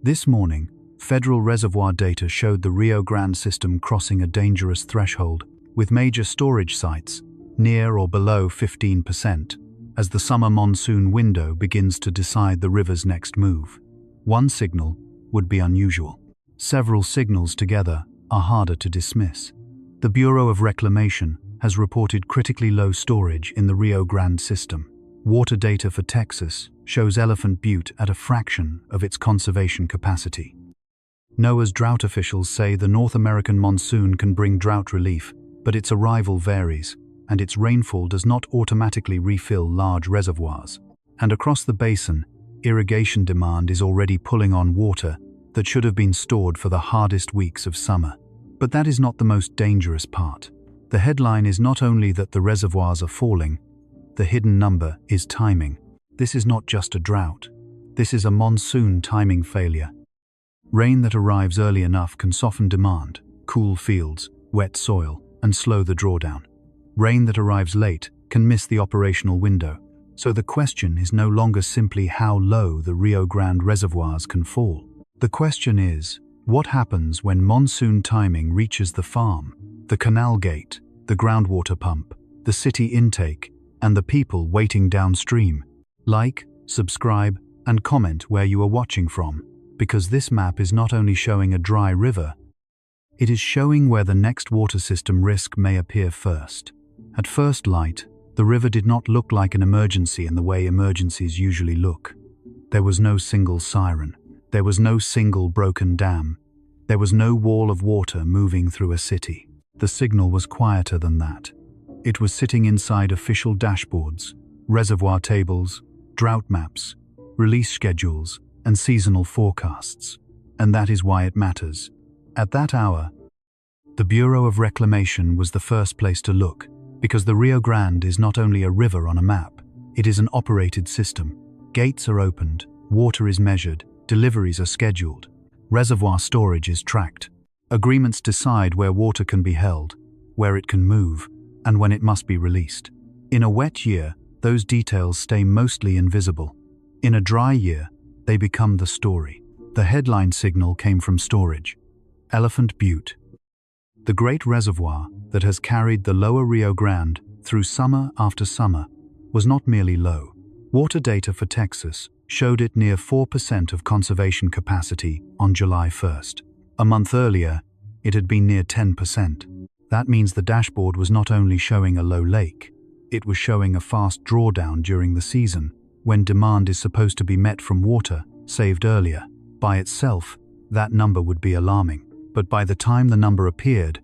This morning, federal reservoir data showed the Rio Grande system crossing a dangerous threshold, with major storage sites near or below 15%, as the summer monsoon window begins to decide the river's next move. One signal would be unusual. Several signals together are harder to dismiss. The Bureau of Reclamation has reported critically low storage in the Rio Grande system. Water data for Texas shows Elephant Butte at a fraction of its conservation capacity. NOAA's drought officials say the North American monsoon can bring drought relief, but its arrival varies, and its rainfall does not automatically refill large reservoirs. And across the basin, irrigation demand is already pulling on water that should have been stored for the hardest weeks of summer. But that is not the most dangerous part. The headline is not only that the reservoirs are falling, the hidden number is timing. This is not just a drought. This is a monsoon timing failure. Rain that arrives early enough can soften demand, cool fields, wet soil, and slow the drawdown. Rain that arrives late can miss the operational window. So the question is no longer simply how low the Rio Grande reservoirs can fall. The question is, what happens when monsoon timing reaches the farm, the canal gate, the groundwater pump, the city intake, and the people waiting downstream? Like, subscribe, and comment where you are watching from, because this map is not only showing a dry river, it is showing where the next water system risk may appear first. At first light, the river did not look like an emergency in the way emergencies usually look. There was no single siren. There was no single broken dam. There was no wall of water moving through a city. The signal was quieter than that. It was sitting inside official dashboards, reservoir tables, drought maps, release schedules, and seasonal forecasts. And that is why it matters. At that hour, the Bureau of Reclamation was the first place to look, because the Rio Grande is not only a river on a map, it is an operated system. Gates are opened, water is measured, deliveries are scheduled, reservoir storage is tracked. Agreements decide where water can be held, where it can move, and when it must be released. In a wet year, those details stay mostly invisible. In a dry year, they become the story. The headline signal came from storage. Elephant Butte, the great reservoir that has carried the lower Rio Grande through summer after summer, was not merely low. Water data for Texas showed it near 4% of conservation capacity on July 1st. A month earlier, it had been near 10%. That means the dashboard was not only showing a low lake, it was showing a fast drawdown during the season, when demand is supposed to be met from water saved earlier. By itself, that number would be alarming. But by the time the number appeared,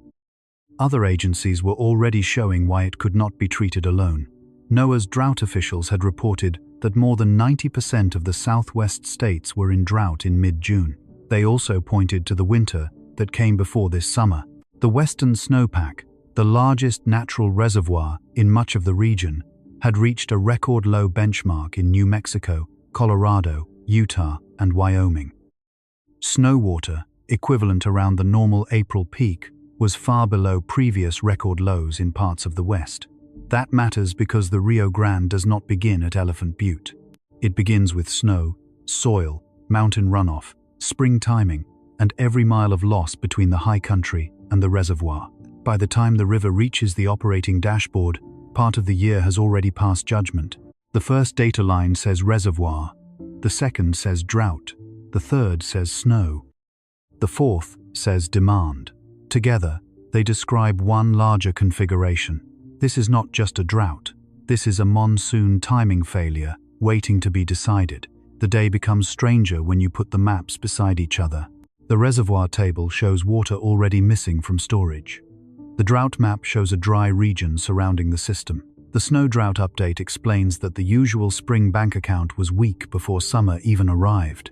other agencies were already showing why it could not be treated alone. NOAA's drought officials had reported that more than 90% of the southwest states were in drought in mid-June. They also pointed to the winter that came before this summer. The western snowpack, the largest natural reservoir in much of the region, had reached a record low benchmark in New Mexico, Colorado, Utah, and Wyoming. Snow water, equivalent around the normal April peak, was far below previous record lows in parts of the West. That matters because the Rio Grande does not begin at Elephant Butte. It begins with snow, soil, mountain runoff, spring timing, and every mile of loss between the high country and the reservoir. By the time the river reaches the operating dashboard, part of the year has already passed judgment. The first data line says reservoir, the second says drought, the third says snow, the fourth says demand. Together, they describe one larger configuration. This is not just a drought. This is a monsoon timing failure waiting to be decided. The day becomes stranger when you put the maps beside each other. The reservoir table shows water already missing from storage. The drought map shows a dry region surrounding the system. The snow drought update explains that the usual spring bank account was weak before summer even arrived.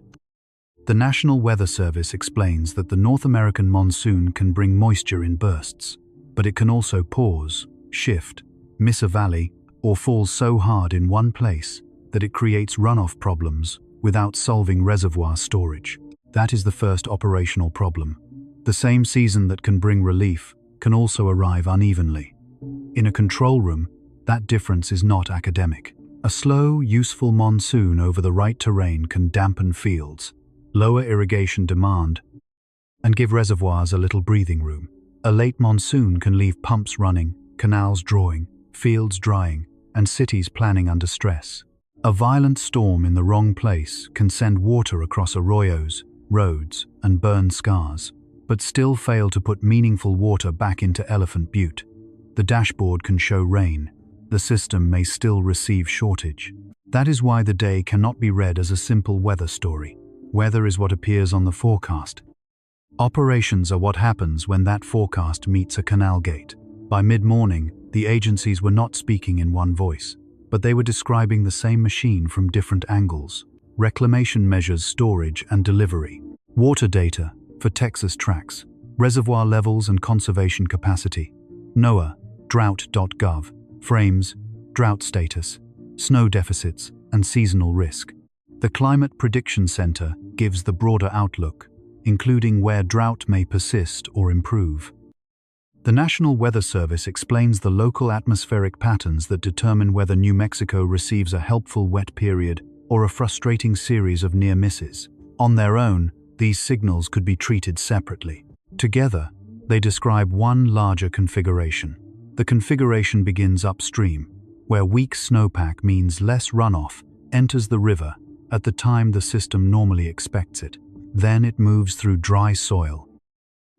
The National Weather Service explains that the North American monsoon can bring moisture in bursts, but it can also pause, shift, miss a valley, or fall so hard in one place that it creates runoff problems without solving reservoir storage. That is the first operational problem. The same season that can bring relief can also arrive unevenly. In a control room, that difference is not academic. A slow, useful monsoon over the right terrain can dampen fields, lower irrigation demand, and give reservoirs a little breathing room. A late monsoon can leave pumps running, canals drawing, fields drying, and cities planning under stress. A violent storm in the wrong place can send water across arroyos, roads, and burn scars, but still fail to put meaningful water back into Elephant Butte. The dashboard can show rain. The system may still receive shortage. That is why the day cannot be read as a simple weather story. Weather is what appears on the forecast. Operations are what happens when that forecast meets a canal gate. By mid-morning, the agencies were not speaking in one voice, but they were describing the same machine from different angles. Reclamation measures storage and delivery. Water data for Texas tracts. Reservoir levels and conservation capacity. NOAA, Drought.gov. Frames, drought status, snow deficits, and seasonal risk. The Climate Prediction Center gives the broader outlook, including where drought may persist or improve. The National Weather Service explains the local atmospheric patterns that determine whether New Mexico receives a helpful wet period or a frustrating series of near misses. On their own, these signals could be treated separately. Together, they describe one larger configuration. The configuration begins upstream, where weak snowpack means less runoff enters the river at the time the system normally expects it. Then it moves through dry soil,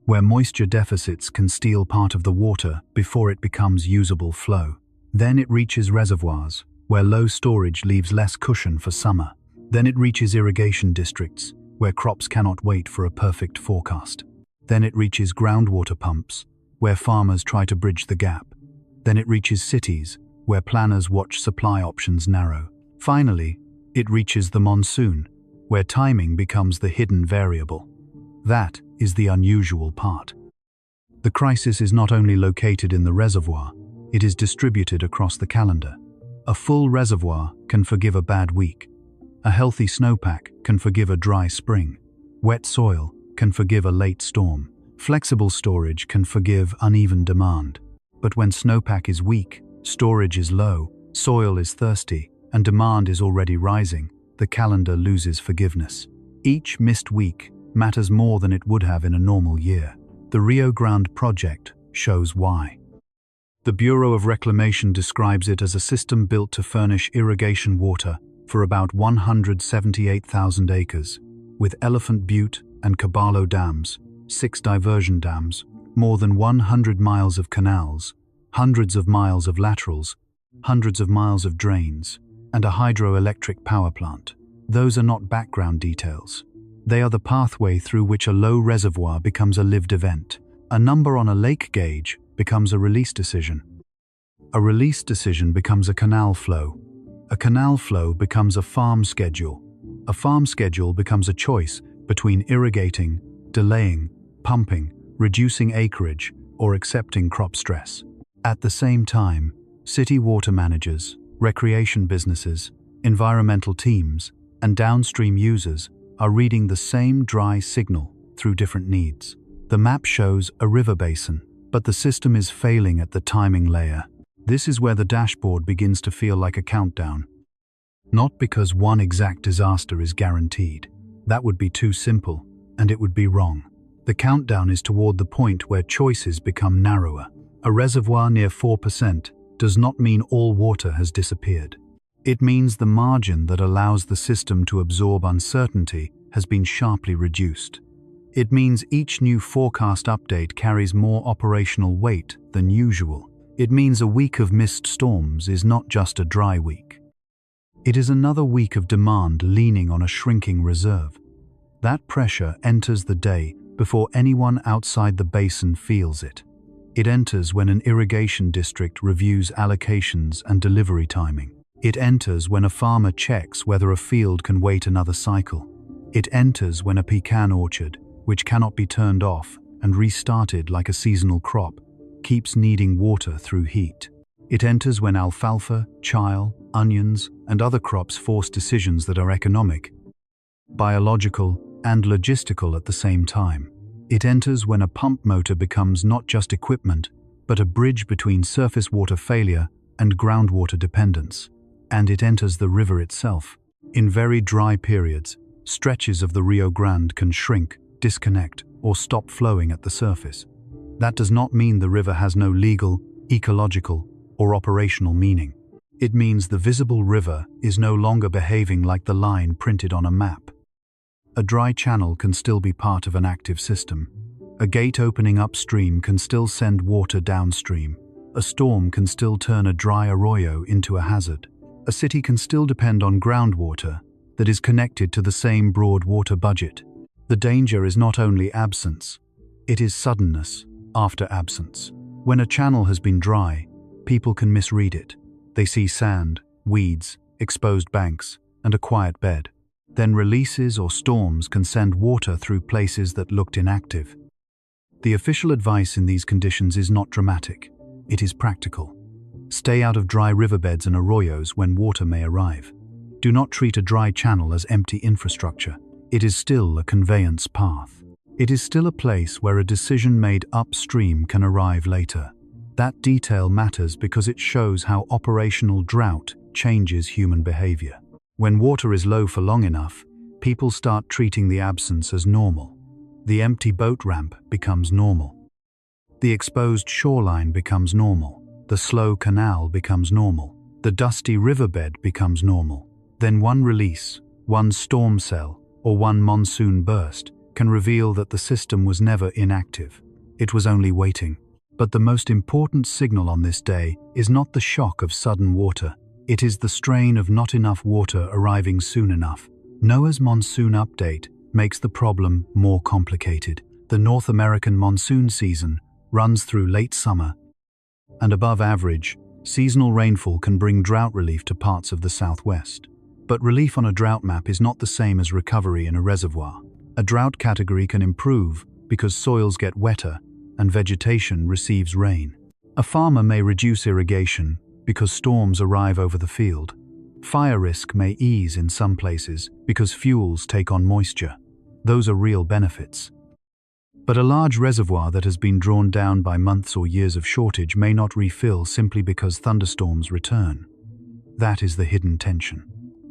where moisture deficits can steal part of the water before it becomes usable flow. Then it reaches reservoirs, where low storage leaves less cushion for summer. Then it reaches irrigation districts, where crops cannot wait for a perfect forecast. Then it reaches groundwater pumps, where farmers try to bridge the gap. Then it reaches cities, where planners watch supply options narrow. Finally, it reaches the monsoon, where timing becomes the hidden variable. That is the unusual part. The crisis is not only located in the reservoir, it is distributed across the calendar. A full reservoir can forgive a bad week. A healthy snowpack can forgive a dry spring. Wet soil can forgive a late storm. Flexible storage can forgive uneven demand. But when snowpack is weak, storage is low, soil is thirsty, and demand is already rising, the calendar loses forgiveness. Each missed week matters more than it would have in a normal year. The Rio Grande project shows why. The Bureau of Reclamation describes it as a system built to furnish irrigation water for about 178,000 acres, with Elephant Butte and Caballo dams, 6 diversion dams, more than 100 miles of canals, hundreds of miles of laterals, hundreds of miles of drains, and a hydroelectric power plant. Those are not background details. They are the pathway through which a low reservoir becomes a lived event. A number on a lake gauge becomes a release decision. A release decision becomes a canal flow. A canal flow becomes a farm schedule. A farm schedule becomes a choice between irrigating, delaying, pumping, reducing acreage, or accepting crop stress. At the same time, city water managers, recreation businesses, environmental teams, and downstream users are reading the same dry signal through different needs. The map shows a river basin, but the system is failing at the timing layer. This is where the dashboard begins to feel like a countdown. Not because one exact disaster is guaranteed. That would be too simple, and it would be wrong. The countdown is toward the point where choices become narrower. A reservoir near 4% does not mean all water has disappeared. It means the margin that allows the system to absorb uncertainty has been sharply reduced. It means each new forecast update carries more operational weight than usual. It means a week of missed storms is not just a dry week. It is another week of demand leaning on a shrinking reserve. That pressure enters the day before anyone outside the basin feels it. It enters when an irrigation district reviews allocations and delivery timing. It enters when a farmer checks whether a field can wait another cycle. It enters when a pecan orchard, which cannot be turned off and restarted like a seasonal crop, keeps needing water through heat. It enters when alfalfa, chile, onions, and other crops force decisions that are economic, biological, and logistical at the same time. It enters when a pump motor becomes not just equipment, but a bridge between surface water failure and groundwater dependence. And it enters the river itself. In very dry periods, stretches of the Rio Grande can shrink, disconnect, or stop flowing at the surface. That does not mean the river has no legal, ecological, or operational meaning. It means the visible river is no longer behaving like the line printed on a map. A dry channel can still be part of an active system. A gate opening upstream can still send water downstream. A storm can still turn a dry arroyo into a hazard. A city can still depend on groundwater that is connected to the same broad water budget. The danger is not only absence, it is suddenness after absence. When a channel has been dry, people can misread it. They see sand, weeds, exposed banks, and a quiet bed. Then releases or storms can send water through places that looked inactive. The official advice in these conditions is not dramatic. It is practical. Stay out of dry riverbeds and arroyos when water may arrive. Do not treat a dry channel as empty infrastructure. It is still a conveyance path. It is still a place where a decision made upstream can arrive later. That detail matters because it shows how operational drought changes human behavior. When water is low for long enough, people start treating the absence as normal. The empty boat ramp becomes normal. The exposed shoreline becomes normal. The slow canal becomes normal. The dusty riverbed becomes normal. Then one release, one storm cell, or one monsoon burst can reveal that the system was never inactive. It was only waiting. But the most important signal on this day is not the shock of sudden water. It is the strain of not enough water arriving soon enough. NOAA's monsoon update makes the problem more complicated. The North American monsoon season runs through late summer, and above average, seasonal rainfall can bring drought relief to parts of the Southwest. But relief on a drought map is not the same as recovery in a reservoir. A drought category can improve because soils get wetter and vegetation receives rain. A farmer may reduce irrigation because storms arrive over the field. Fire risk may ease in some places because fuels take on moisture. Those are real benefits. But a large reservoir that has been drawn down by months or years of shortage may not refill simply because thunderstorms return. That is the hidden tension.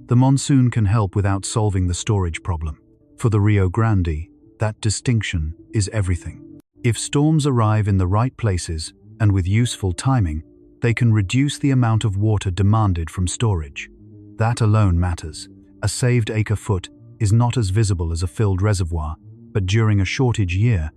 The monsoon can help without solving the storage problem. For the Rio Grande, that distinction is everything. If storms arrive in the right places and with useful timing, they can reduce the amount of water demanded from storage. That alone matters. A saved acre-foot is not as visible as a filled reservoir, but during a shortage year,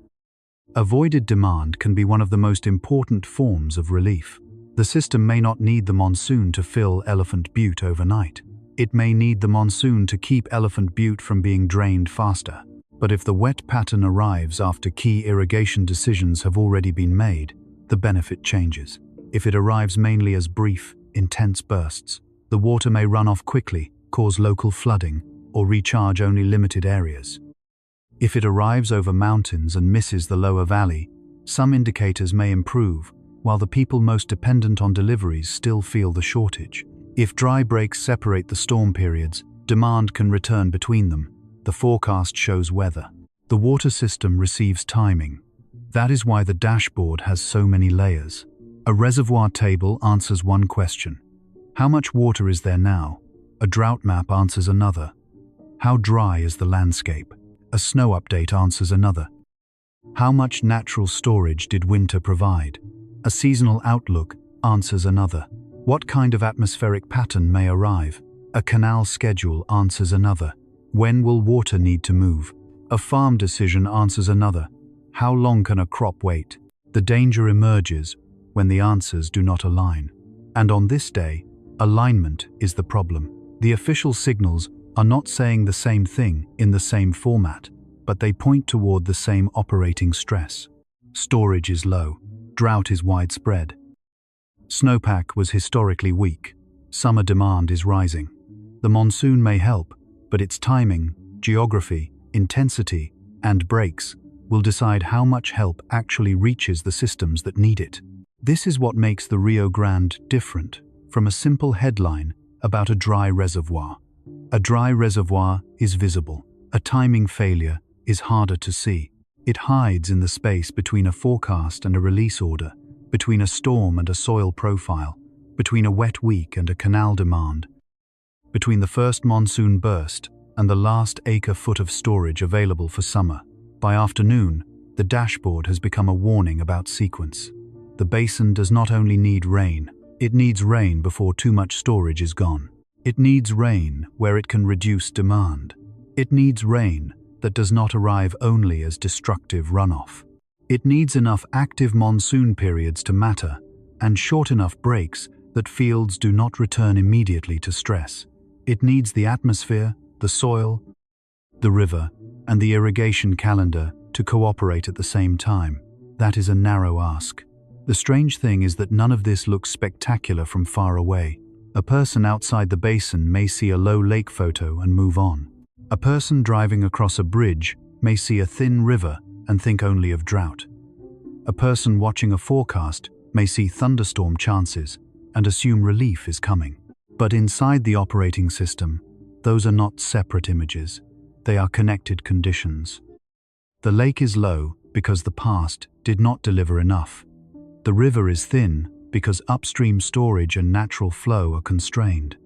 avoided demand can be one of the most important forms of relief. The system may not need the monsoon to fill Elephant Butte overnight. It may need the monsoon to keep Elephant Butte from being drained faster. But if the wet pattern arrives after key irrigation decisions have already been made, the benefit changes. If it arrives mainly as brief, intense bursts, the water may run off quickly, cause local flooding, or recharge only limited areas. If it arrives over mountains and misses the lower valley, some indicators may improve, while the people most dependent on deliveries still feel the shortage. If dry breaks separate the storm periods, demand can return between them. The forecast shows weather. The water system receives timing. That is why the dashboard has so many layers. A reservoir table answers one question. How much water is there now? A drought map answers another. How dry is the landscape? A snow update answers another. How much natural storage did winter provide? A seasonal outlook answers another. What kind of atmospheric pattern may arrive? A canal schedule answers another. When will water need to move? A farm decision answers another. How long can a crop wait? The danger emerges when the answers do not align. And on this day, alignment is the problem. The official signals are not saying the same thing in the same format, but they point toward the same operating stress. Storage is low. Drought is widespread. Snowpack was historically weak. Summer demand is rising. The monsoon may help, but its timing, geography, intensity, and breaks will decide how much help actually reaches the systems that need it. This is what makes the Rio Grande different from a simple headline about a dry reservoir. A dry reservoir is visible. A timing failure is harder to see. It hides in the space between a forecast and a release order, between a storm and a soil profile, between a wet week and a canal demand, between the first monsoon burst and the last acre-foot of storage available for summer. By afternoon, the dashboard has become a warning about sequence. The basin does not only need rain, it needs rain before too much storage is gone. It needs rain where it can reduce demand. It needs rain that does not arrive only as destructive runoff. It needs enough active monsoon periods to matter, and short enough breaks that fields do not return immediately to stress. It needs the atmosphere, the soil, the river, and the irrigation calendar to cooperate at the same time. That is a narrow ask. The strange thing is that none of this looks spectacular from far away. A person outside the basin may see a low lake photo and move on. A person driving across a bridge may see a thin river and think only of drought. A person watching a forecast may see thunderstorm chances and assume relief is coming. But inside the operating system, those are not separate images. They are connected conditions. The lake is low because the past did not deliver enough. The river is thin because upstream storage and natural flow are constrained.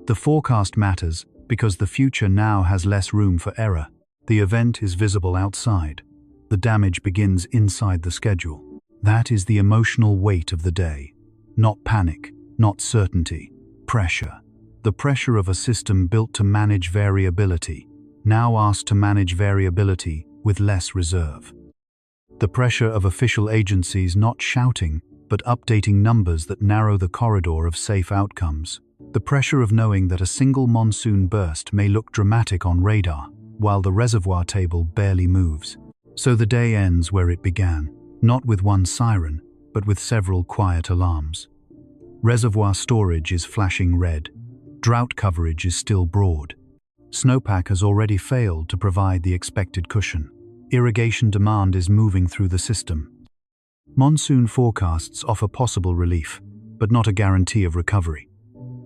The forecast matters because the future now has less room for error. The event is visible outside. The damage begins inside the schedule. That is the emotional weight of the day. Not panic, not certainty, pressure. The pressure of a system built to manage variability, now asked to manage variability with less reserve. The pressure of official agencies not shouting, but updating numbers that narrow the corridor of safe outcomes. The pressure of knowing that a single monsoon burst may look dramatic on radar, while the reservoir table barely moves. So the day ends where it began, not with one siren, but with several quiet alarms. Reservoir storage is flashing red. Drought coverage is still broad. Snowpack has already failed to provide the expected cushion. Irrigation demand is moving through the system. Monsoon forecasts offer possible relief, but not a guarantee of recovery.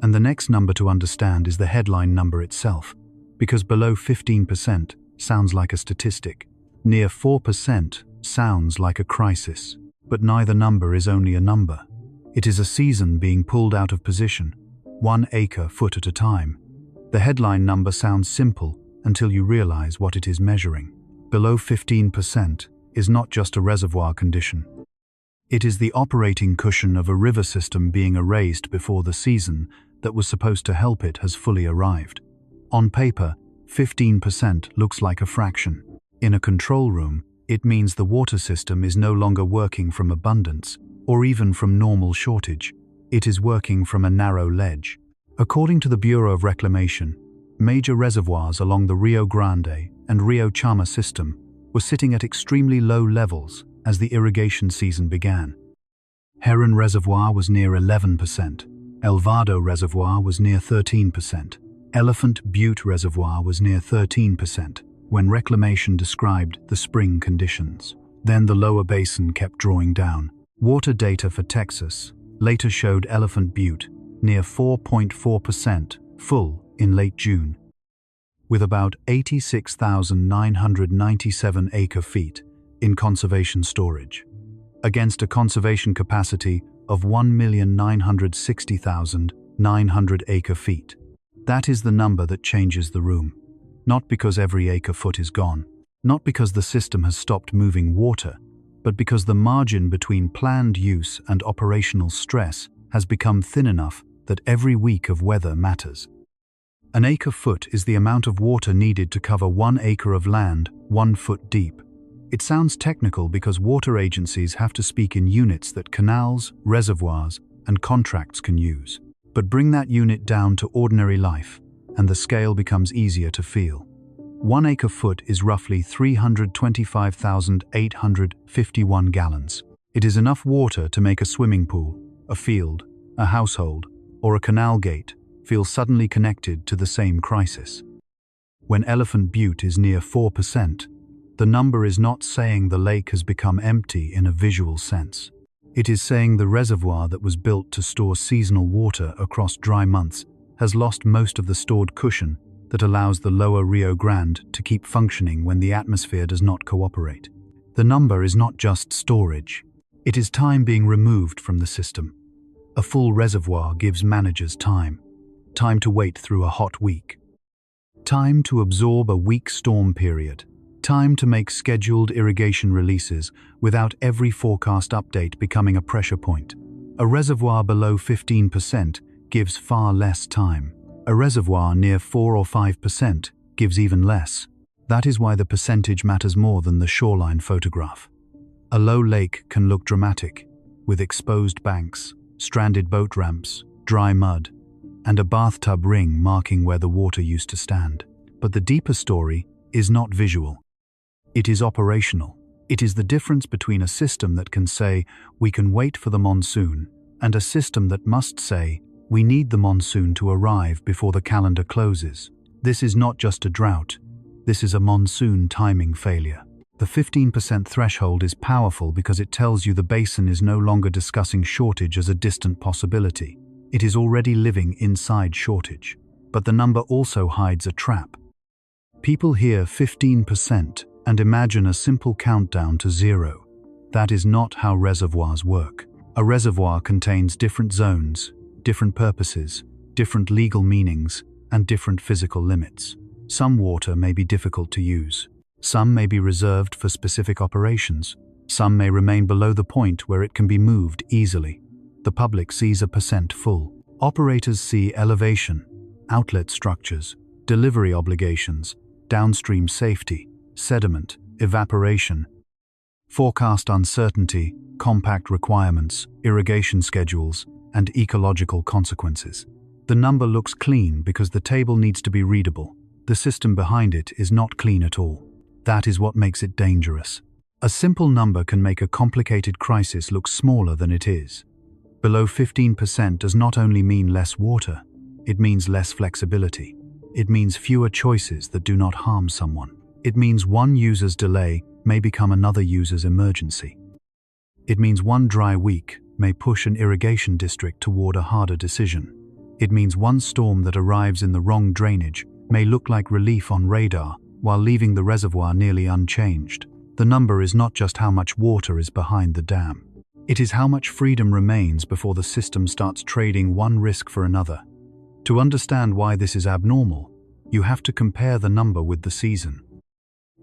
And the next number to understand is the headline number itself, because below 15% sounds like a statistic. Near 4% sounds like a crisis. But neither number is only a number. It is a season being pulled out of position, 1 acre-foot at a time. The headline number sounds simple until you realize what it is measuring. Below 15% is not just a reservoir condition. It is the operating cushion of a river system being erased before the season that was supposed to help it has fully arrived. On paper, 15% looks like a fraction. In a control room, it means the water system is no longer working from abundance, or even from normal shortage. It is working from a narrow ledge. According to the Bureau of Reclamation, major reservoirs along the Rio Grande and Rio Chama system were sitting at extremely low levels as the irrigation season began. Heron Reservoir was near 11%, El Vado Reservoir was near 13%, Elephant Butte Reservoir was near 13%, when reclamation described the spring conditions. Then the lower basin kept drawing down. Water data for Texas later showed Elephant Butte near 4.4% full in late June, with about 86,997 acre-feet in conservation storage, against a conservation capacity of 1,960,900 acre-feet. That is the number that changes the room. Not because every acre-foot is gone, not because the system has stopped moving water, but because the margin between planned use and operational stress has become thin enough that every week of weather matters. An acre-foot is the amount of water needed to cover 1 acre of land 1 foot deep. It sounds technical because water agencies have to speak in units that canals, reservoirs, and contracts can use. But bring that unit down to ordinary life, and the scale becomes easier to feel. 1 acre-foot is roughly 325,851 gallons. It is enough water to make a swimming pool, a field, a household, or a canal gate feel suddenly connected to the same crisis. When Elephant Butte is near 4%, the number is not saying the lake has become empty in a visual sense. It is saying the reservoir that was built to store seasonal water across dry months has lost most of the stored cushion that allows the lower Rio Grande to keep functioning when the atmosphere does not cooperate. The number is not just storage. It is time being removed from the system. A full reservoir gives managers time to wait through a hot week. Time to absorb a weak storm period. Time to make scheduled irrigation releases without every forecast update becoming a pressure point. A reservoir below 15% gives far less time. A reservoir near 4 or 5% gives even less. That is why the percentage matters more than the shoreline photograph. A low lake can look dramatic, with exposed banks, stranded boat ramps, dry mud, and a bathtub ring marking where the water used to stand. But the deeper story is not visual. It is operational. It is the difference between a system that can say, we can wait for the monsoon, and a system that must say, we need the monsoon to arrive before the calendar closes. This is not just a drought. This is a monsoon timing failure. The 15% threshold is powerful because it tells you the basin is no longer discussing shortage as a distant possibility. It is already living inside shortage. But the number also hides a trap. People hear 15% and imagine a simple countdown to zero. That is not how reservoirs work. A reservoir contains different zones, different purposes, different legal meanings, and different physical limits. Some water may be difficult to use. Some may be reserved for specific operations. Some may remain below the point where it can be moved easily. The public sees a percent full. Operators see elevation, outlet structures, delivery obligations, downstream safety, sediment, evaporation, forecast uncertainty, compact requirements, irrigation schedules, and ecological consequences. The number looks clean because the table needs to be readable. The system behind it is not clean at all. That is what makes it dangerous. A simple number can make a complicated crisis look smaller than it is. Below 15% does not only mean less water, it means less flexibility. It means fewer choices that do not harm someone. It means one user's delay may become another user's emergency. It means one dry week may push an irrigation district toward a harder decision. It means one storm that arrives in the wrong drainage may look like relief on radar while leaving the reservoir nearly unchanged. The number is not just how much water is behind the dam. It is how much freedom remains before the system starts trading one risk for another. To understand why this is abnormal, you have to compare the number with the season.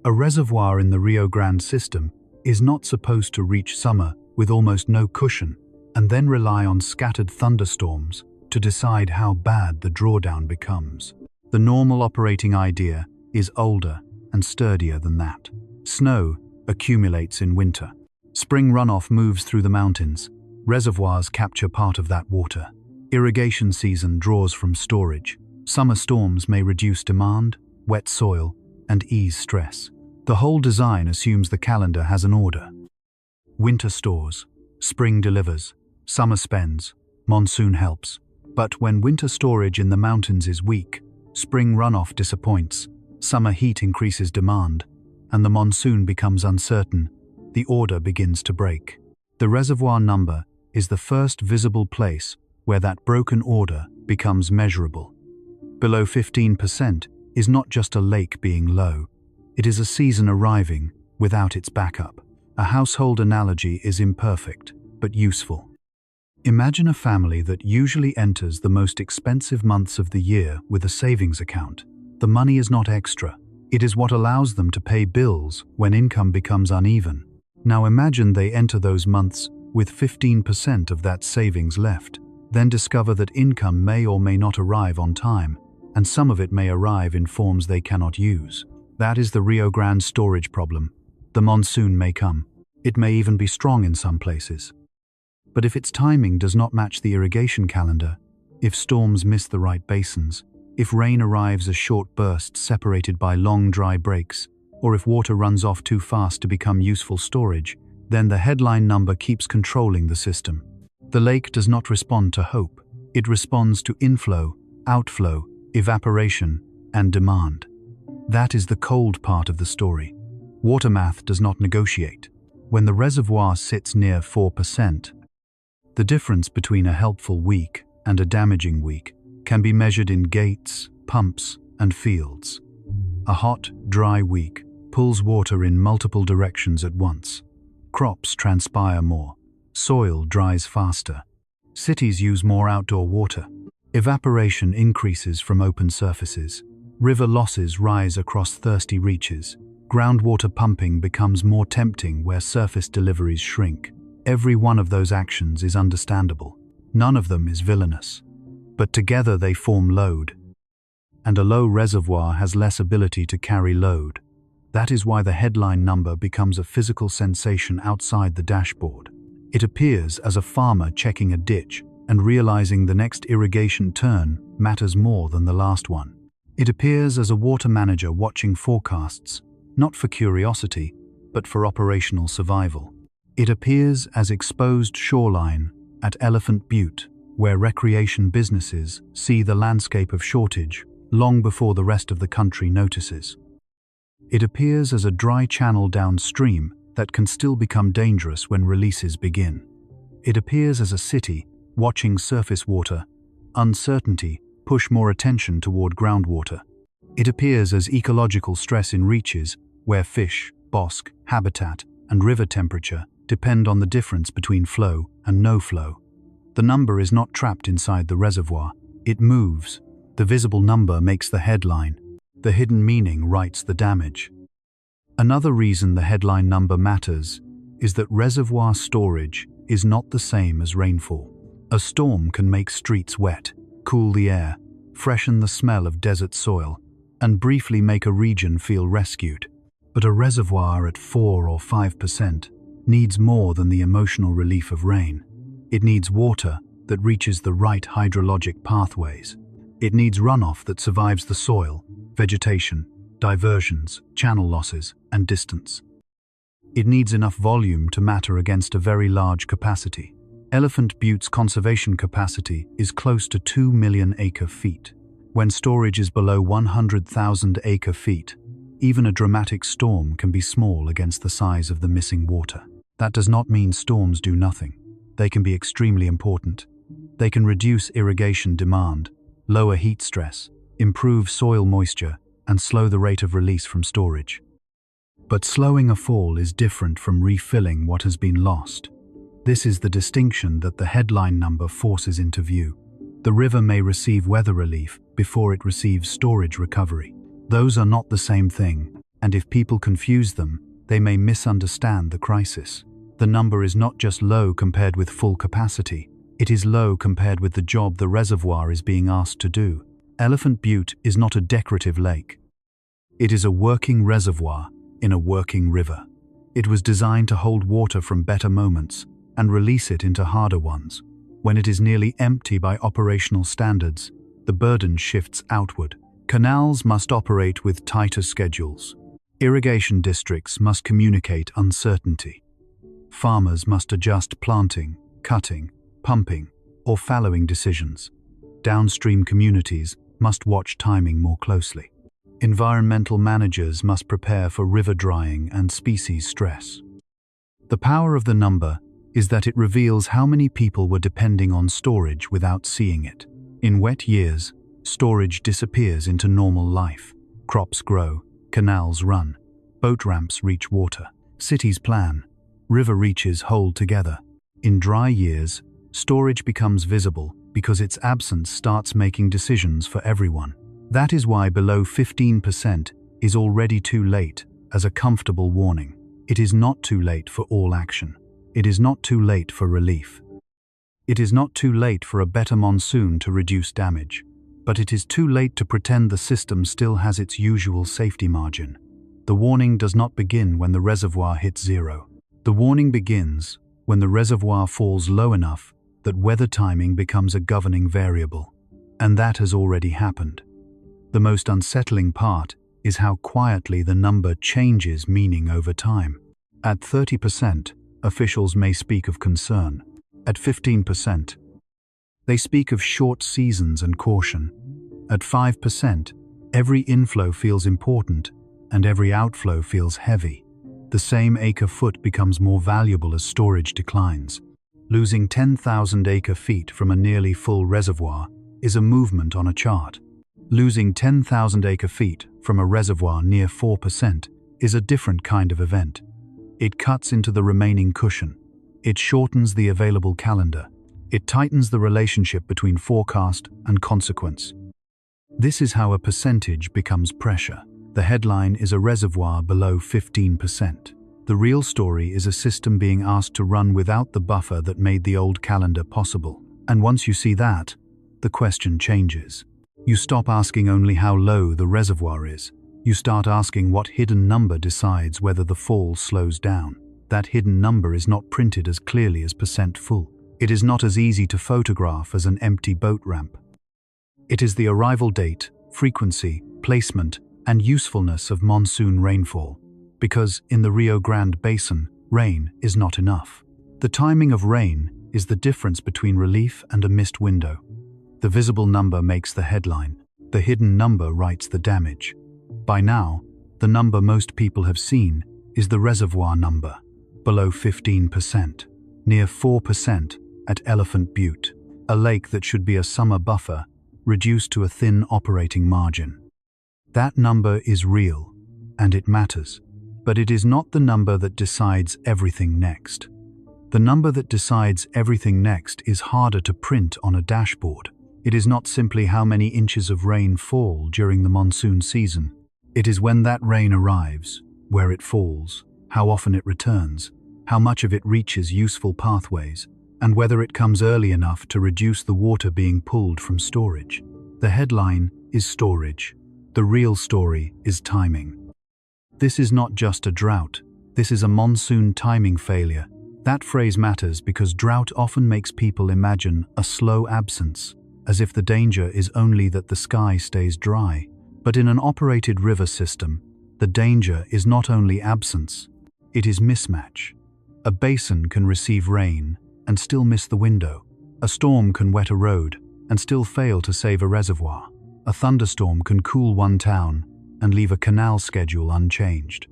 A reservoir in the Rio Grande system is not supposed to reach summer with almost no cushion and then rely on scattered thunderstorms to decide how bad the drawdown becomes. The normal operating idea is older and sturdier than that. Snow accumulates in winter. Spring runoff moves through the mountains. Reservoirs capture part of that water. Irrigation season draws from storage. Summer storms may reduce demand, wet soil, and ease stress. The whole design assumes the calendar has an order. Winter stores, spring delivers, summer spends, monsoon helps. But when winter storage in the mountains is weak, spring runoff disappoints, summer heat increases demand, and the monsoon becomes uncertain, the order begins to break. The reservoir number is the first visible place where that broken order becomes measurable. Below 15% is not just a lake being low. It is a season arriving without its backup. A household analogy is imperfect, but useful. Imagine a family that usually enters the most expensive months of the year with a savings account. The money is not extra. It is what allows them to pay bills when income becomes uneven. Now imagine they enter those months with 15% of that savings left, then discover that income may or may not arrive on time, and some of it may arrive in forms they cannot use. That is the Rio Grande storage problem. The monsoon may come. It may even be strong in some places. But if its timing does not match the irrigation calendar, if storms miss the right basins, if rain arrives as short bursts separated by long dry breaks, or if water runs off too fast to become useful storage, then the headline number keeps controlling the system. The lake does not respond to hope. It responds to inflow, outflow, evaporation, and demand. That is the cold part of the story. Water math does not negotiate. When the reservoir sits near 4%, the difference between a helpful week and a damaging week can be measured in gates, pumps, and fields. A hot, dry week pulls water in multiple directions at once. Crops transpire more. Soil dries faster. Cities use more outdoor water. Evaporation increases from open surfaces. River losses rise across thirsty reaches. Groundwater pumping becomes more tempting where surface deliveries shrink. Every one of those actions is understandable. None of them is villainous. But together they form load. And a low reservoir has less ability to carry load. That is why the headline number becomes a physical sensation outside the dashboard. It appears as a farmer checking a ditch and realizing the next irrigation turn matters more than the last one. It appears as a water manager watching forecasts, not for curiosity, but for operational survival. It appears as exposed shoreline at Elephant Butte, where recreation businesses see the landscape of shortage long before the rest of the country notices. It appears as a dry channel downstream that can still become dangerous when releases begin. It appears as a city watching surface water, uncertainty, push more attention toward groundwater. It appears as ecological stress in reaches where fish, bosque, habitat, and river temperature depend on the difference between flow and no flow. The number is not trapped inside the reservoir. It moves. The visible number makes the headline. The hidden meaning writes the damage. Another reason the headline number matters is that reservoir storage is not the same as rainfall. A storm can make streets wet, cool the air, freshen the smell of desert soil, and briefly make a region feel rescued. But a reservoir at 4 or 5% needs more than the emotional relief of rain. It needs water that reaches the right hydrologic pathways. It needs runoff that survives the soil, vegetation, diversions, channel losses, and distance. It needs enough volume to matter against a very large capacity. Elephant Butte's conservation capacity is close to 2 million acre-feet. When storage is below 100,000 acre-feet, even a dramatic storm can be small against the size of the missing water. That does not mean storms do nothing. They can be extremely important. They can reduce irrigation demand, lower heat stress, improve soil moisture, and slow the rate of release from storage. But slowing a fall is different from refilling what has been lost. This is the distinction that the headline number forces into view. The river may receive weather relief before it receives storage recovery. Those are not the same thing, and if people confuse them, they may misunderstand the crisis. The number is not just low compared with full capacity, it is low compared with the job the reservoir is being asked to do. Elephant Butte is not a decorative lake. It is a working reservoir in a working river. It was designed to hold water from better moments and release it into harder ones. When it is nearly empty by operational standards, the burden shifts outward. Canals must operate with tighter schedules. Irrigation districts must communicate uncertainty. Farmers must adjust planting, cutting, pumping, or fallowing decisions. Downstream communities must watch timing more closely. Environmental managers must prepare for river drying and species stress. The power of the number is that it reveals how many people were depending on storage without seeing it. In wet years, storage disappears into normal life. Crops grow, canals run, boat ramps reach water, cities plan, river reaches hold together. In dry years, storage becomes visible because its absence starts making decisions for everyone. That is why below 15% is already too late as a comfortable warning. It is not too late for all action. It is not too late for relief. It is not too late for a better monsoon to reduce damage. But it is too late to pretend the system still has its usual safety margin. The warning does not begin when the reservoir hits zero. The warning begins when the reservoir falls low enough that weather timing becomes a governing variable. And that has already happened. The most unsettling part is how quietly the number changes meaning over time. At 30%, officials may speak of concern. At 15%, they speak of short seasons and caution. At 5%, every inflow feels important and every outflow feels heavy. The same acre-foot becomes more valuable as storage declines. Losing 10,000 acre-feet from a nearly full reservoir is a movement on a chart. Losing 10,000 acre-feet from a reservoir near 4% is a different kind of event. It cuts into the remaining cushion. It shortens the available calendar. It tightens the relationship between forecast and consequence. This is how a percentage becomes pressure. The headline is a reservoir below 15%. The real story is a system being asked to run without the buffer that made the old calendar possible. And once you see that, the question changes. You stop asking only how low the reservoir is. You start asking what hidden number decides whether the fall slows down. That hidden number is not printed as clearly as percent full. It is not as easy to photograph as an empty boat ramp. It is the arrival date, frequency, placement, and usefulness of monsoon rainfall. Because in the Rio Grande Basin, rain is not enough. The timing of rain is the difference between relief and a missed window. The visible number makes the headline. The hidden number writes the damage. By now, the number most people have seen is the reservoir number, below 15%, near 4% at Elephant Butte, a lake that should be a summer buffer, reduced to a thin operating margin. That number is real, and it matters. But it is not the number that decides everything next. The number that decides everything next is harder to print on a dashboard. It is not simply how many inches of rain fall during the monsoon season. It is when that rain arrives, where it falls, how often it returns, how much of it reaches useful pathways, and whether it comes early enough to reduce the water being pulled from storage. The headline is storage. The real story is timing. This is not just a drought, this is a monsoon timing failure. That phrase matters because drought often makes people imagine a slow absence, as if the danger is only that the sky stays dry. But in an operated river system, the danger is not only absence, it is mismatch. A basin can receive rain and still miss the window. A storm can wet a road and still fail to save a reservoir. A thunderstorm can cool one town and leave a canal schedule unchanged.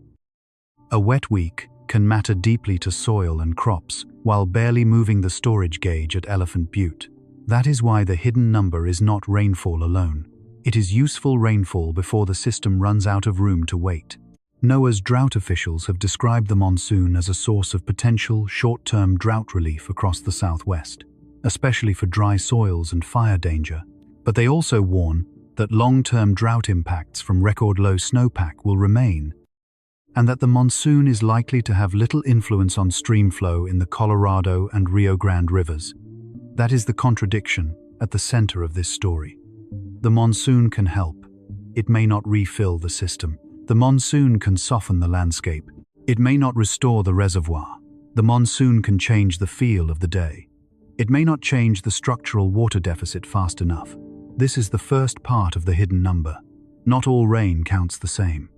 A wet week can matter deeply to soil and crops while barely moving the storage gauge at Elephant Butte. That is why the hidden number is not rainfall alone. It is useful rainfall before the system runs out of room to wait. NOAA's drought officials have described the monsoon as a source of potential short-term drought relief across the southwest, especially for dry soils and fire danger. But they also warn that long-term drought impacts from record-low snowpack will remain, and that the monsoon is likely to have little influence on stream flow in the Colorado and Rio Grande rivers. That is the contradiction at the center of this story. The monsoon can help. It may not refill the system. The monsoon can soften the landscape. It may not restore the reservoir. The monsoon can change the feel of the day. It may not change the structural water deficit fast enough. This is the first part of the hidden number. Not all rain counts the same.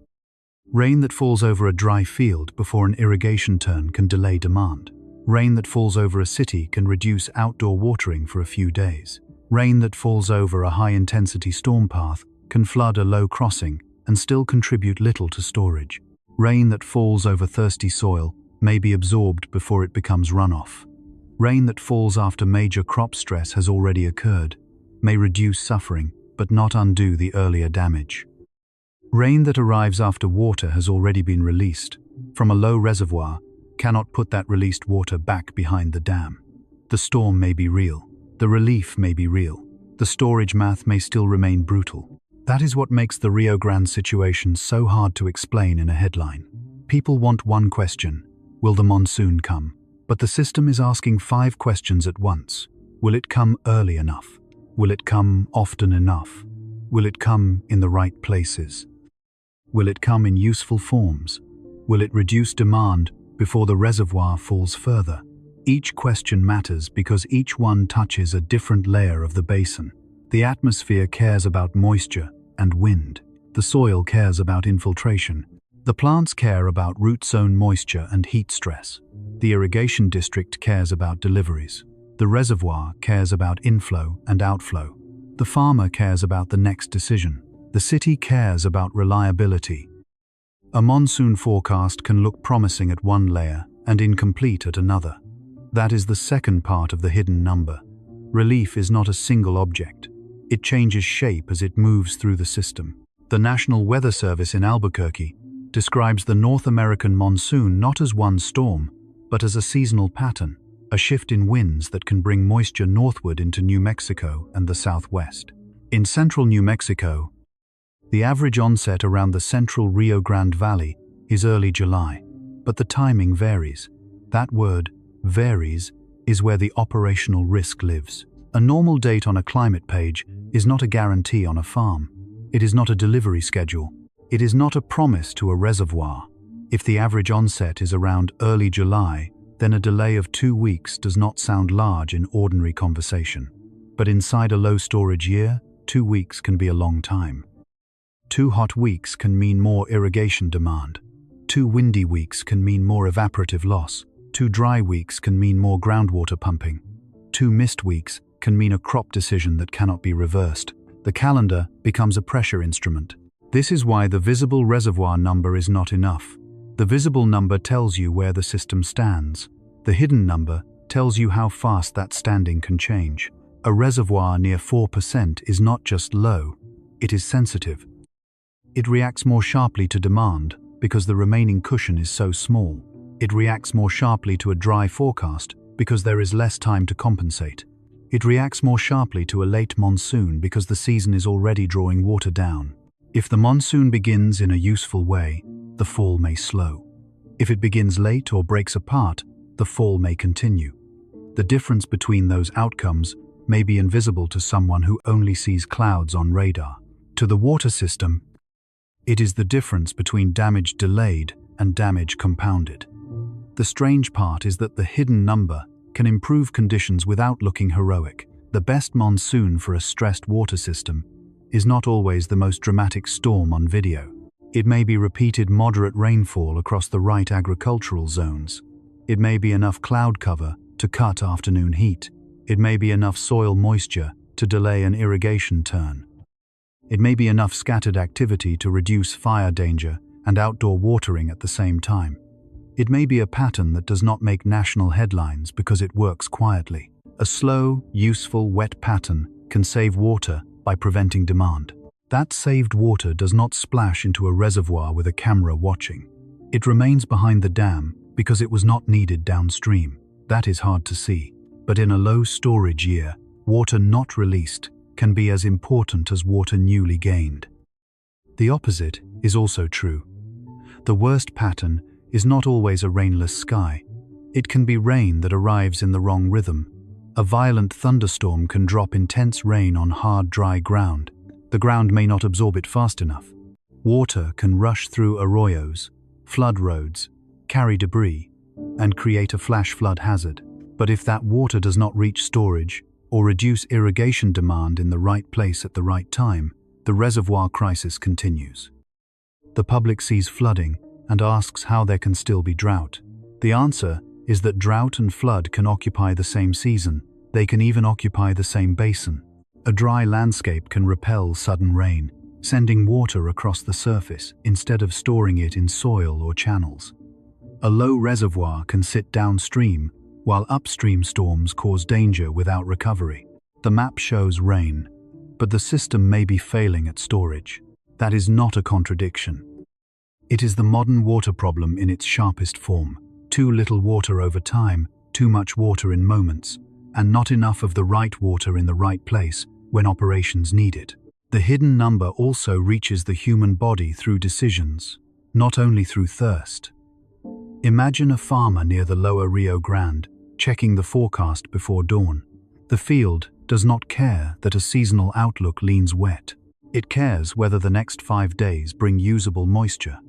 Rain that falls over a dry field before an irrigation turn can delay demand. Rain that falls over a city can reduce outdoor watering for a few days. Rain that falls over a high-intensity storm path can flood a low crossing and still contribute little to storage. Rain that falls over thirsty soil may be absorbed before it becomes runoff. Rain that falls after major crop stress has already occurred may reduce suffering, but not undo the earlier damage. Rain that arrives after water has already been released from a low reservoir cannot put that released water back behind the dam. The storm may be real. The relief may be real. The storage math may still remain brutal. That is what makes the Rio Grande situation so hard to explain in a headline. People want one question: will the monsoon come? But the system is asking 5 questions at once. Will it come early enough? Will it come often enough? Will it come in the right places? Will it come in useful forms? Will it reduce demand before the reservoir falls further? Each question matters because each one touches a different layer of the basin. The atmosphere cares about moisture and wind. The soil cares about infiltration. The plants care about root zone moisture and heat stress. The irrigation district cares about deliveries. The reservoir cares about inflow and outflow. The farmer cares about the next decision. The city cares about reliability. A monsoon forecast can look promising at one layer and incomplete at another. That is the second part of the hidden number. Relief is not a single object. It changes shape as it moves through the system. The National Weather Service in Albuquerque describes the North American monsoon not as one storm, but as a seasonal pattern, a shift in winds that can bring moisture northward into New Mexico and the southwest. In central New Mexico, the average onset around the central Rio Grande Valley is early July, but the timing varies. That word, varies, is where the operational risk lives. A normal date on a climate page is not a guarantee on a farm. It is not a delivery schedule. It is not a promise to a reservoir. If the average onset is around early July, then a delay of 2 weeks does not sound large in ordinary conversation. But inside a low storage year, 2 weeks can be a long time. 2 hot weeks can mean more irrigation demand. 2 windy weeks can mean more evaporative loss. 2 dry weeks can mean more groundwater pumping. 2 mist weeks can mean a crop decision that cannot be reversed. The calendar becomes a pressure instrument. This is why the visible reservoir number is not enough. The visible number tells you where the system stands. The hidden number tells you how fast that standing can change. A reservoir near 4% is not just low, it is sensitive. It reacts more sharply to demand because the remaining cushion is so small. It reacts more sharply to a dry forecast because there is less time to compensate. It reacts more sharply to a late monsoon because the season is already drawing water down. If the monsoon begins in a useful way, the fall may slow. If it begins late or breaks apart, the fall may continue. The difference between those outcomes may be invisible to someone who only sees clouds on radar. To the water system, it is the difference between damage delayed and damage compounded. The strange part is that the hidden number can improve conditions without looking heroic. The best monsoon for a stressed water system is not always the most dramatic storm on video. It may be repeated moderate rainfall across the right agricultural zones. It may be enough cloud cover to cut afternoon heat. It may be enough soil moisture to delay an irrigation turn. It may be enough scattered activity to reduce fire danger and outdoor watering at the same time. It may be a pattern that does not make national headlines because it works quietly. A slow, useful, wet pattern can save water by preventing demand. That saved water does not splash into a reservoir with a camera watching. It remains behind the dam because it was not needed downstream. That is hard to see. But in a low storage year, water not released can be as important as water newly gained. The opposite is also true. The worst pattern is not always a rainless sky. It can be rain that arrives in the wrong rhythm. A violent thunderstorm can drop intense rain on hard, dry ground. The ground may not absorb it fast enough. Water can rush through arroyos, flood roads, carry debris, and create a flash flood hazard. But if that water does not reach storage or reduce irrigation demand in the right place at the right time, the reservoir crisis continues. The public sees flooding and asks how there can still be drought. The answer is that drought and flood can occupy the same season. They can even occupy the same basin. A dry landscape can repel sudden rain, sending water across the surface instead of storing it in soil or channels. A low reservoir can sit downstream, while upstream storms cause danger without recovery. The map shows rain, but the system may be failing at storage. That is not a contradiction. It is the modern water problem in its sharpest form. Too little water over time, too much water in moments, and not enough of the right water in the right place when operations need it. The hidden number also reaches the human body through decisions, not only through thirst. Imagine a farmer near the lower Rio Grande, checking the forecast before dawn. The field does not care that a seasonal outlook leans wet. It cares whether the next 5 days bring usable moisture.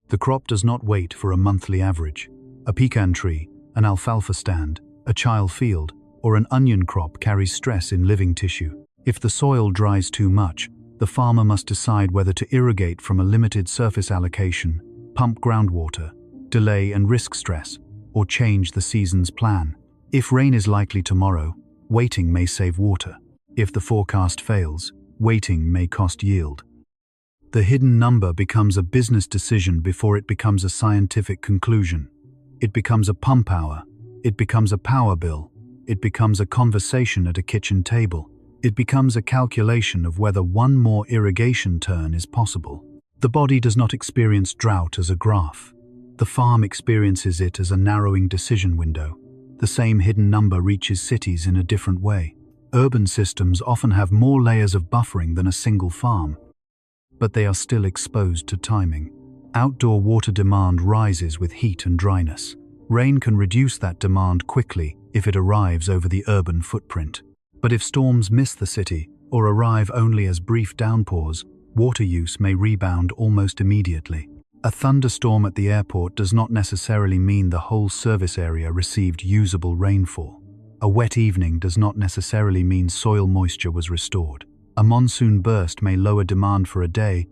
The crop does not wait for a monthly average. A pecan tree, an alfalfa stand, a chile field, or an onion crop carries stress in living tissue. If the soil dries too much, the farmer must decide whether to irrigate from a limited surface allocation, pump groundwater, delay and risk stress, or change the season's plan. If rain is likely tomorrow, waiting may save water. If the forecast fails, waiting may cost yield. The hidden number becomes a business decision before it becomes a scientific conclusion. It becomes a pump hour. It becomes a power bill. It becomes a conversation at a kitchen table. It becomes a calculation of whether one more irrigation turn is possible. The body does not experience drought as a graph. The farm experiences it as a narrowing decision window. The same hidden number reaches cities in a different way. Urban systems often have more layers of buffering than a single farm, but they are still exposed to timing. Outdoor water demand rises with heat and dryness. Rain can reduce that demand quickly if it arrives over the urban footprint. But if storms miss the city or arrive only as brief downpours, water use may rebound almost immediately. A thunderstorm at the airport does not necessarily mean the whole service area received usable rainfall. A wet evening does not necessarily mean soil moisture was restored. A monsoon burst may lower demand for a day,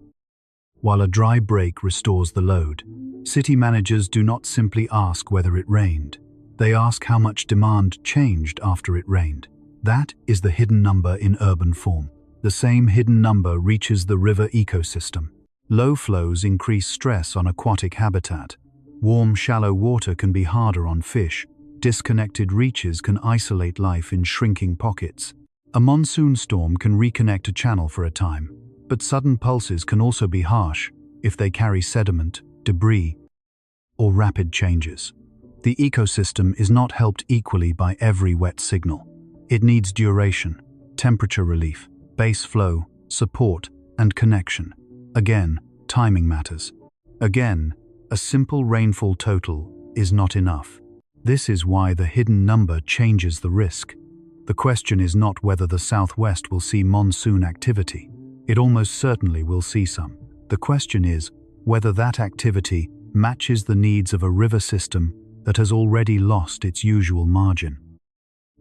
while a dry break restores the load. City managers do not simply ask whether it rained. They ask how much demand changed after it rained. That is the hidden number in urban form. The same hidden number reaches the river ecosystem. Low flows increase stress on aquatic habitat. Warm, shallow water can be harder on fish. Disconnected reaches can isolate life in shrinking pockets. A monsoon storm can reconnect a channel for a time, but sudden pulses can also be harsh if they carry sediment, debris, or rapid changes. The ecosystem is not helped equally by every wet signal. It needs duration, temperature relief, base flow, support, and connection. Again, timing matters. Again, a simple rainfall total is not enough. This is why the hidden number changes the risk. The question is not whether the Southwest will see monsoon activity. It almost certainly will see some. The question is whether that activity matches the needs of a river system that has already lost its usual margin.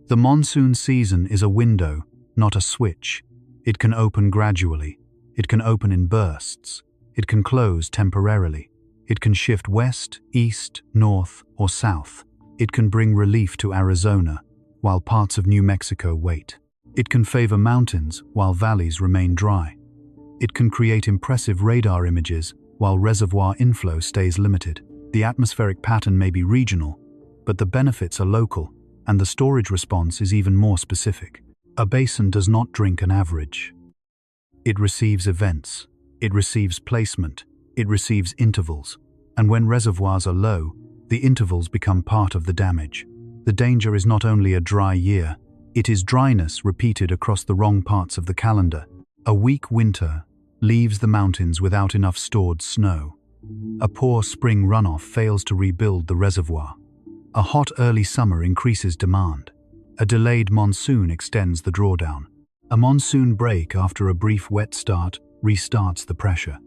The monsoon season is a window, not a switch. It can open gradually. It can open in bursts. It can close temporarily. It can shift west, east, north, or south. It can bring relief to Arizona, while parts of New Mexico wait. It can favor mountains while valleys remain dry. It can create impressive radar images while reservoir inflow stays limited. The atmospheric pattern may be regional, but the benefits are local, and the storage response is even more specific. A basin does not drink an average. It receives events. It receives placement. It receives intervals. And when reservoirs are low, the intervals become part of the damage. The danger is not only a dry year, it is dryness repeated across the wrong parts of the calendar. A weak winter leaves the mountains without enough stored snow. A poor spring runoff fails to rebuild the reservoir. A hot early summer increases demand. A delayed monsoon extends the drawdown. A monsoon break after a brief wet start restarts the pressure.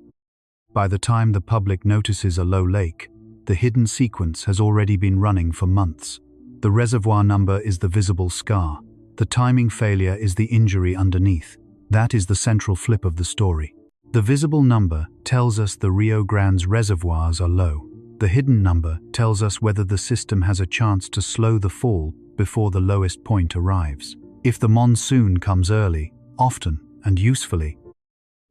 By the time the public notices a low lake, the hidden sequence has already been running for months. The reservoir number is the visible scar. The timing failure is the injury underneath. That is the central flip of the story. The visible number tells us the Rio Grande's reservoirs are low. The hidden number tells us whether the system has a chance to slow the fall before the lowest point arrives. If the monsoon comes early, often, and usefully,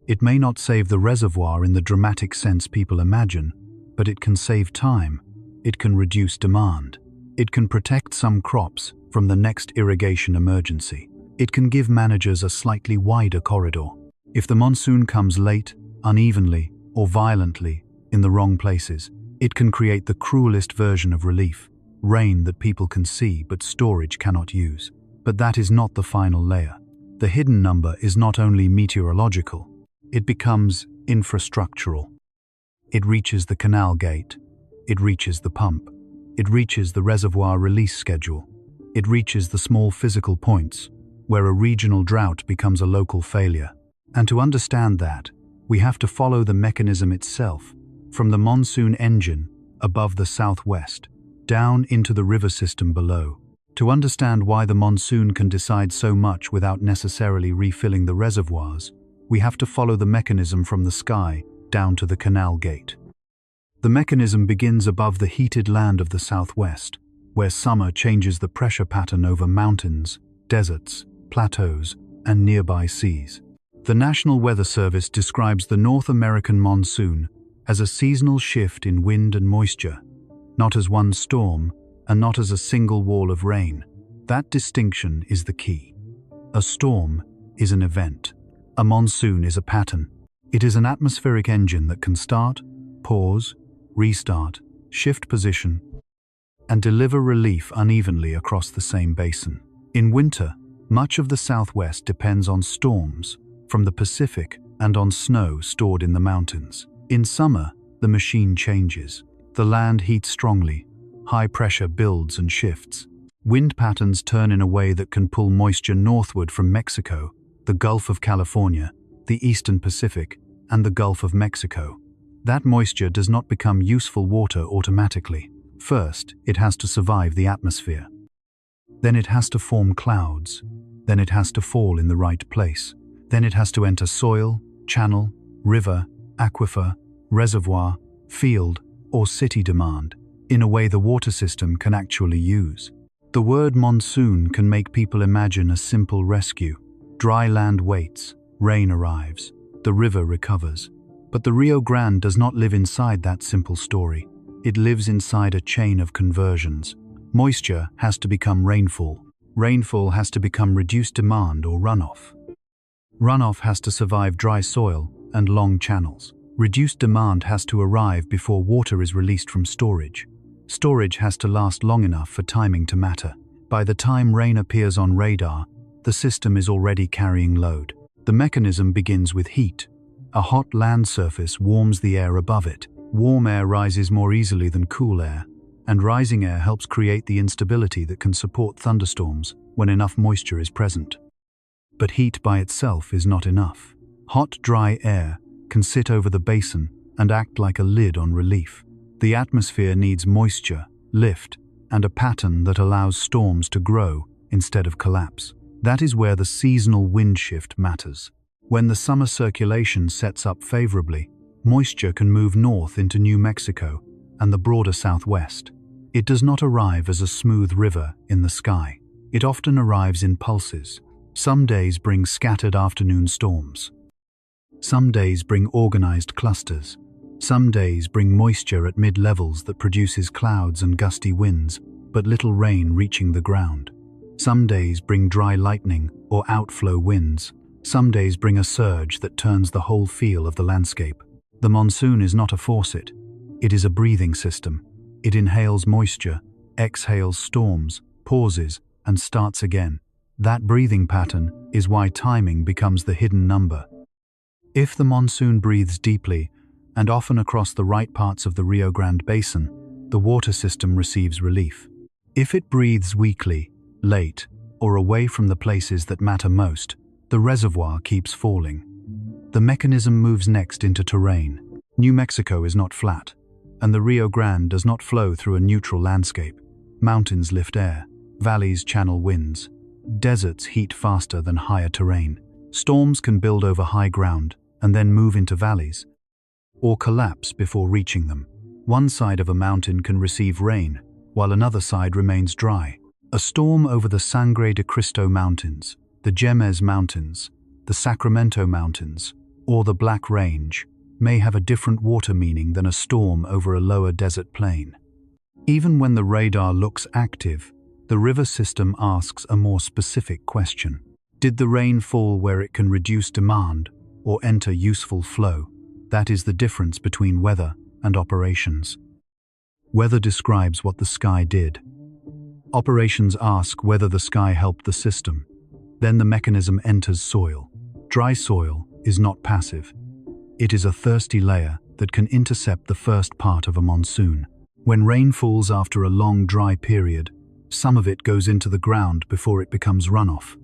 it may not save the reservoir in the dramatic sense people imagine, but it can save time. It can reduce demand. It can protect some crops from the next irrigation emergency. It can give managers a slightly wider corridor. If the monsoon comes late, unevenly, or violently in the wrong places, it can create the cruelest version of relief, rain that people can see but storage cannot use. But that is not the final layer. The hidden number is not only meteorological, it becomes infrastructural. It reaches the canal gate. It reaches the pump. It reaches the reservoir release schedule. It reaches the small physical points where a regional drought becomes a local failure. And to understand that, we have to follow the mechanism itself, from the monsoon engine above the Southwest, down into the river system below. To understand why the monsoon can decide so much without necessarily refilling the reservoirs, we have to follow the mechanism from the sky down to the canal gate. The mechanism begins above the heated land of the Southwest, where summer changes the pressure pattern over mountains, deserts, plateaus, and nearby seas. The National Weather Service describes the North American monsoon as a seasonal shift in wind and moisture, not as one storm and not as a single wall of rain. That distinction is the key. A storm is an event. A monsoon is a pattern. It is an atmospheric engine that can start, pause, restart, shift position, and deliver relief unevenly across the same basin. In winter, Much of the Southwest depends on storms from the Pacific and on snow stored in the mountains. In summer, the machine changes. The land heats strongly. High pressure builds and shifts. Wind patterns turn in a way that can pull moisture northward from Mexico, the Gulf of California, the Eastern Pacific, and the Gulf of Mexico. That moisture does not become useful water automatically. First, it has to survive the atmosphere. Then it has to form clouds. Then it has to fall in the right place. Then it has to enter soil, channel, river, aquifer, reservoir, field, or city demand, in a way the water system can actually use. The word monsoon can make people imagine a simple rescue. Dry land waits, rain arrives, the river recovers. But the Rio Grande does not live inside that simple story. It lives inside a chain of conversions. Moisture has to become rainfall. Rainfall has to become reduced demand or runoff. Runoff has to survive dry soil and long channels. Reduced demand has to arrive before water is released from storage. Storage has to last long enough for timing to matter. By the time rain appears on radar, the system is already carrying load. The mechanism begins with heat. A hot land surface warms the air above it. Warm air rises more easily than cool air, and rising air helps create the instability that can support thunderstorms when enough moisture is present. But heat by itself is not enough. Hot, dry air can sit over the basin and act like a lid on relief. The atmosphere needs moisture, lift, and a pattern that allows storms to grow instead of collapse. That is where the seasonal wind shift matters. When the summer circulation sets up favorably, moisture can move north into New Mexico and the broader Southwest. It does not arrive as a smooth river in the sky. It often arrives in pulses. Some days bring scattered afternoon storms. Some days bring organized clusters. Some days bring moisture at mid-levels that produces clouds and gusty winds, but little rain reaching the ground. Some days bring dry lightning or outflow winds. Some days bring a surge that turns the whole feel of the landscape. The monsoon is not a faucet. It is a breathing system. It inhales moisture, exhales storms, pauses, and starts again. That breathing pattern is why timing becomes the hidden number. If the monsoon breathes deeply, and often across the right parts of the Rio Grande Basin, the water system receives relief. If it breathes weakly, late, or away from the places that matter most, the reservoir keeps falling. The mechanism moves next into terrain. New Mexico is not flat, and the Rio Grande does not flow through a neutral landscape. Mountains lift air, valleys channel winds, deserts heat faster than higher terrain. Storms can build over high ground and then move into valleys, or collapse before reaching them. One side of a mountain can receive rain, while another side remains dry. A storm over the Sangre de Cristo Mountains, the Jemez Mountains, the Sacramento Mountains, or the Black Range may have a different water meaning than a storm over a lower desert plain. Even when the radar looks active, the river system asks a more specific question. Did the rain fall where it can reduce demand or enter useful flow? That is the difference between weather and operations. Weather describes what the sky did. Operations ask whether the sky helped the system. Then the mechanism enters soil. Dry soil is not passive. It is a thirsty layer that can intercept the first part of a monsoon. When rain falls after a long dry period, some of it goes into the ground before it becomes runoff.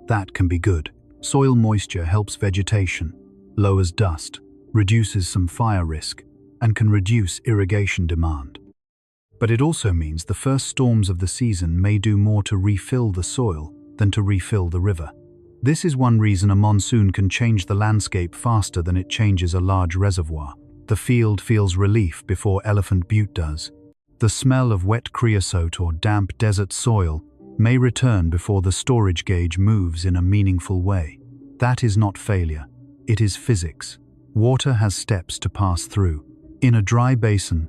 That can be good. Soil moisture helps vegetation, lowers dust, reduces some fire risk, and can reduce irrigation demand. But it also means the first storms of the season may do more to refill the soil than to refill the river. This is one reason a monsoon can change the landscape faster than it changes a large reservoir. The field feels relief before Elephant Butte does. The smell of wet creosote or damp desert soil may return before the storage gauge moves in a meaningful way. That is not failure. It is physics. Water has steps to pass through. In a dry basin,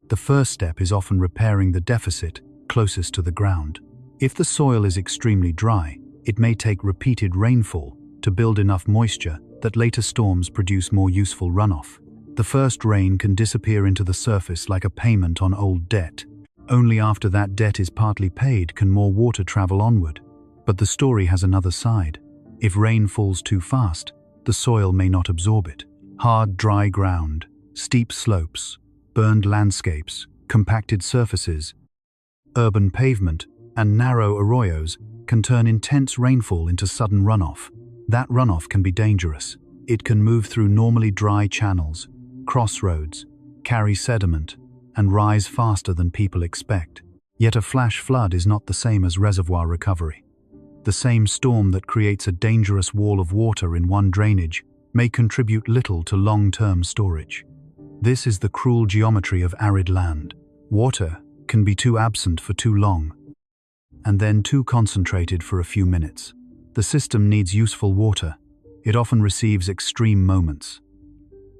the first step is often repairing the deficit closest to the ground. If the soil is extremely dry, it may take repeated rainfall to build enough moisture that later storms produce more useful runoff. The first rain can disappear into the surface like a payment on old debt. Only after that debt is partly paid can more water travel onward. But the story has another side. If rain falls too fast, the soil may not absorb it. Hard, dry ground, steep slopes, burned landscapes, compacted surfaces, urban pavement, and narrow arroyos can turn intense rainfall into sudden runoff. That runoff can be dangerous. It can move through normally dry channels, cross roads, carry sediment, and rise faster than people expect. Yet a flash flood is not the same as reservoir recovery. The same storm that creates a dangerous wall of water in one drainage may contribute little to long-term storage. This is the cruel geometry of arid land. Water can be too absent for too long, and then too concentrated for a few minutes. The system needs useful water. It often receives extreme moments.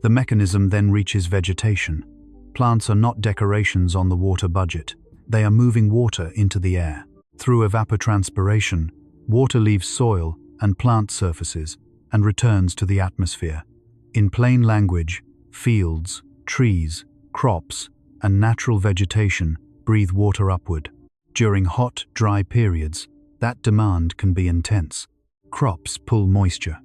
The mechanism then reaches vegetation. Plants are not decorations on the water budget. They are moving water into the air. Through evapotranspiration, water leaves soil and plant surfaces and returns to the atmosphere. In plain language, fields, trees, crops, and natural vegetation breathe water upward. During hot, dry periods, that demand can be intense. Crops pull moisture.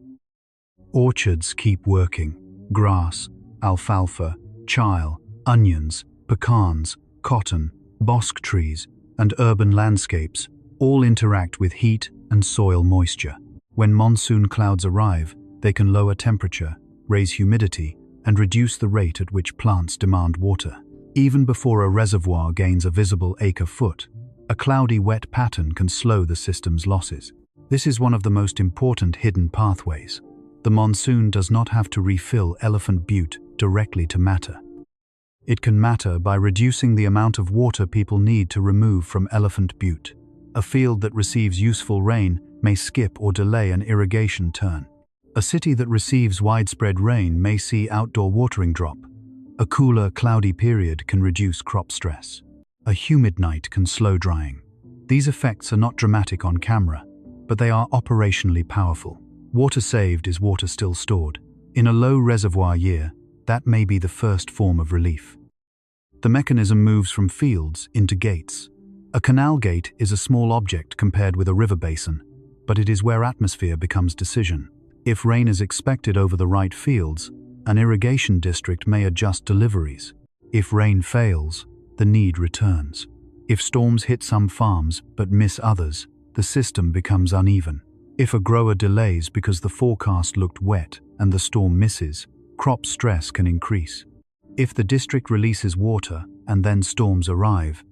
Orchards keep working. Grass, alfalfa, chile, onions, pecans, cotton, bosque trees, and urban landscapes all interact with heat and soil moisture. When monsoon clouds arrive, they can lower temperature, raise humidity, and reduce the rate at which plants demand water. Even before a reservoir gains a visible acre-foot, a cloudy wet pattern can slow the system's losses. This is one of the most important hidden pathways. The monsoon does not have to refill Elephant Butte directly to matter. It can matter by reducing the amount of water people need to remove from Elephant Butte. A field that receives useful rain may skip or delay an irrigation turn. A city that receives widespread rain may see outdoor watering drop. A cooler, cloudy period can reduce crop stress. A humid night can slow drying. These effects are not dramatic on camera, but they are operationally powerful. Water saved is water still stored. In a low reservoir year, that may be the first form of relief. The mechanism moves from fields into gates. A canal gate is a small object compared with a river basin, but it is where atmosphere becomes decision. If rain is expected over the right fields, an irrigation district may adjust deliveries. If rain fails, the need returns. If storms hit some farms but miss others, the system becomes uneven. If a grower delays because the forecast looked wet and the storm misses, crop stress can increase. If the district releases water and then storms arrive,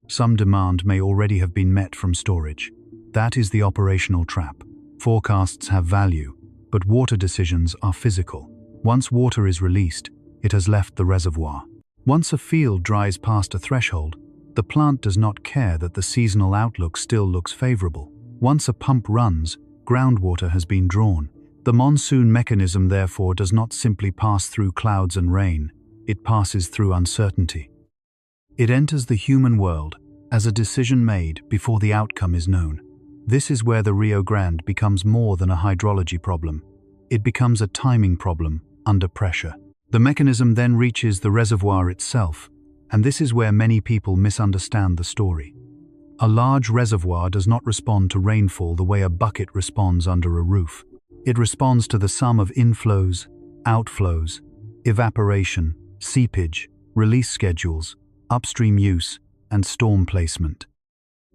some demand may already have been met from storage. That is the operational trap. Forecasts have value, but water decisions are physical. Once water is released, it has left the reservoir. Once a field dries past a threshold, the plant does not care that the seasonal outlook still looks favorable. Once a pump runs, groundwater has been drawn. The monsoon mechanism, therefore, does not simply pass through clouds and rain. It passes through uncertainty. It enters the human world as a decision made before the outcome is known. This is where the Rio Grande becomes more than a hydrology problem. It becomes a timing problem under pressure. The mechanism then reaches the reservoir itself, and this is where many people misunderstand the story. A large reservoir does not respond to rainfall the way a bucket responds under a roof. It responds to the sum of inflows, outflows, evaporation, seepage, release schedules, upstream use, and storm placement.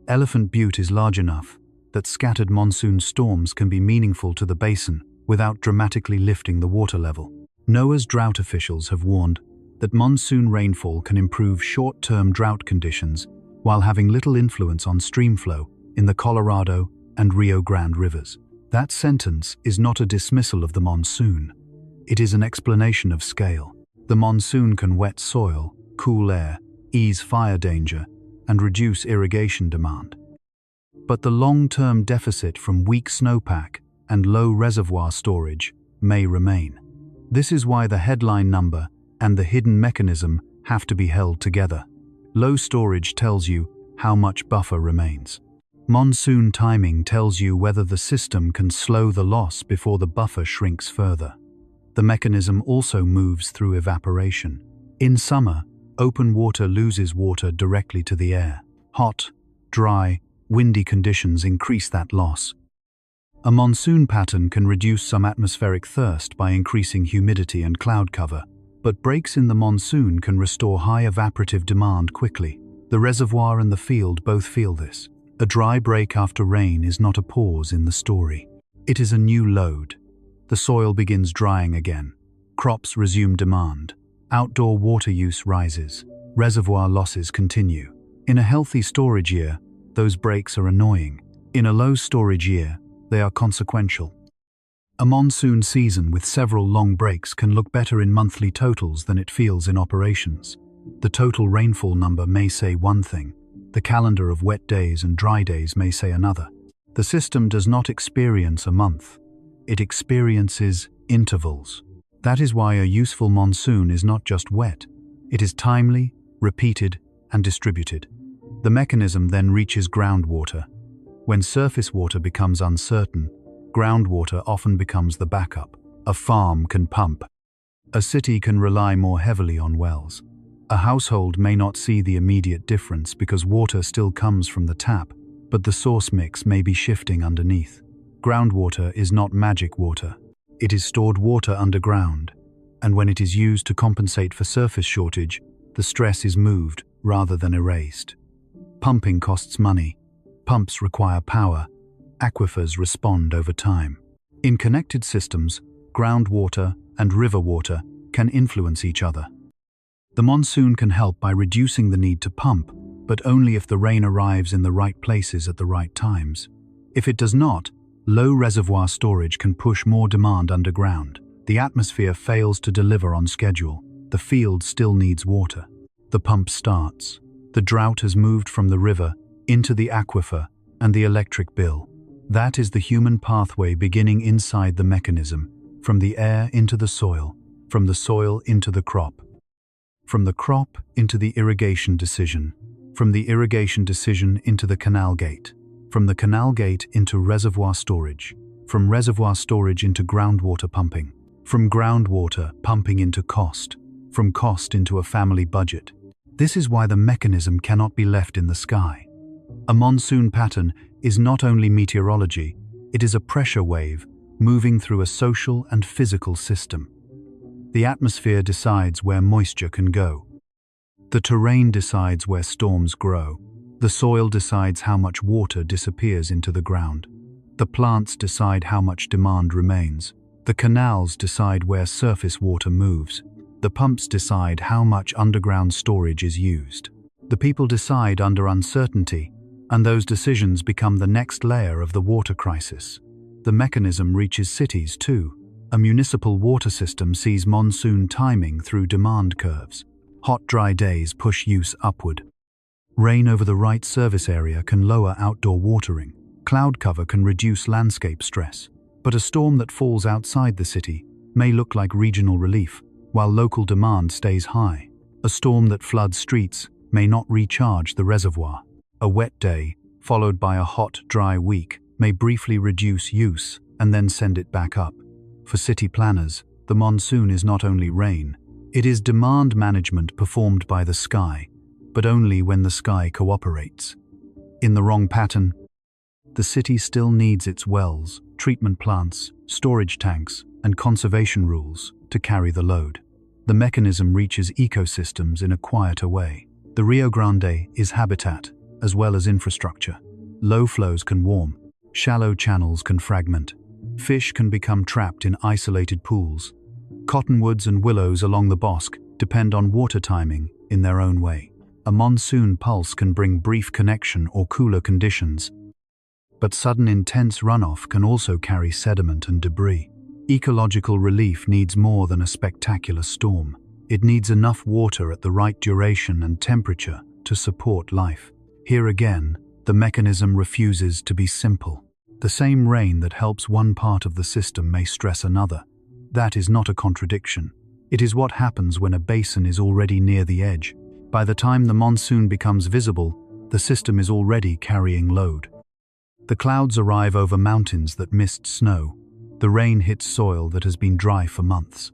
Elephant Butte is large enough that scattered monsoon storms can be meaningful to the basin without dramatically lifting the water level. NOAA's drought officials have warned that monsoon rainfall can improve short-term drought conditions while having little influence on streamflow in the Colorado and Rio Grande rivers. That sentence is not a dismissal of the monsoon. It is an explanation of scale. The monsoon can wet soil, cool air, ease fire danger, and reduce irrigation demand. But the long-term deficit from weak snowpack and low reservoir storage may remain. This is why the headline number and the hidden mechanism have to be held together. Low storage tells you how much buffer remains. Monsoon timing tells you whether the system can slow the loss before the buffer shrinks further. The mechanism also moves through evaporation. In summer, open water loses water directly to the air. Hot, dry, windy conditions increase that loss. A monsoon pattern can reduce some atmospheric thirst by increasing humidity and cloud cover, but breaks in the monsoon can restore high evaporative demand quickly. The reservoir and the field both feel this. A dry break after rain is not a pause in the story. It is a new load. The soil begins drying again. Crops resume demand. Outdoor water use rises. Reservoir losses continue. In a healthy storage year, those breaks are annoying. In a low storage year, they are consequential. A monsoon season with several long breaks can look better in monthly totals than it feels in operations. The total rainfall number may say one thing. The calendar of wet days and dry days may say another. The system does not experience a month. It experiences intervals. That is why a useful monsoon is not just wet. It is timely, repeated, and distributed. The mechanism then reaches groundwater. When surface water becomes uncertain, groundwater often becomes the backup. A farm can pump. A city can rely more heavily on wells. A household may not see the immediate difference because water still comes from the tap, but the source mix may be shifting underneath. Groundwater is not magic water. It is stored water underground, and when it is used to compensate for surface shortage, the stress is moved rather than erased. Pumping costs money. Pumps require power. Aquifers respond over time. In connected systems, groundwater and river water can influence each other. The monsoon can help by reducing the need to pump, but only if the rain arrives in the right places at the right times. If it does not, low reservoir storage can push more demand underground. The atmosphere fails to deliver on schedule. The field still needs water. The pump starts. The drought has moved from the river into the aquifer and the electric bill. That is the human pathway beginning inside the mechanism, from the air into the soil, from the soil into the crop, from the crop into the irrigation decision, from the irrigation decision into the canal gate, from the canal gate into reservoir storage, from reservoir storage into groundwater pumping, from groundwater pumping into cost, from cost into a family budget. This is why the mechanism cannot be left in the sky. A monsoon pattern is not only meteorology, it is a pressure wave moving through a social and physical system. The atmosphere decides where moisture can go. The terrain decides where storms grow. The soil decides how much water disappears into the ground. The plants decide how much demand remains. The canals decide where surface water moves. The pumps decide how much underground storage is used. The people decide under uncertainty, and those decisions become the next layer of the water crisis. The mechanism reaches cities too. A municipal water system sees monsoon timing through demand curves. Hot, dry days push use upward. Rain over the right service area can lower outdoor watering. Cloud cover can reduce landscape stress. But a storm that falls outside the city may look like regional relief, while local demand stays high. A storm that floods streets may not recharge the reservoir. A wet day, followed by a hot, dry week, may briefly reduce use and then send it back up. For city planners, the monsoon is not only rain, it is demand management performed by the sky, but only when the sky cooperates. In the wrong pattern, the city still needs its wells, treatment plants, storage tanks, and conservation rules to carry the load. The mechanism reaches ecosystems in a quieter way. The Rio Grande is habitat, as well as infrastructure. Low flows can warm. Shallow channels can fragment. Fish can become trapped in isolated pools. Cottonwoods and willows along the bosque depend on water timing in their own way. A monsoon pulse can bring brief connection or cooler conditions, but sudden intense runoff can also carry sediment and debris. Ecological relief needs more than a spectacular storm. It needs enough water at the right duration and temperature to support life. Here again, the mechanism refuses to be simple. The same rain that helps one part of the system may stress another. That is not a contradiction. It is what happens when a basin is already near the edge. By the time the monsoon becomes visible, the system is already carrying load. The clouds arrive over mountains that missed snow. The rain hits soil that has been dry for months.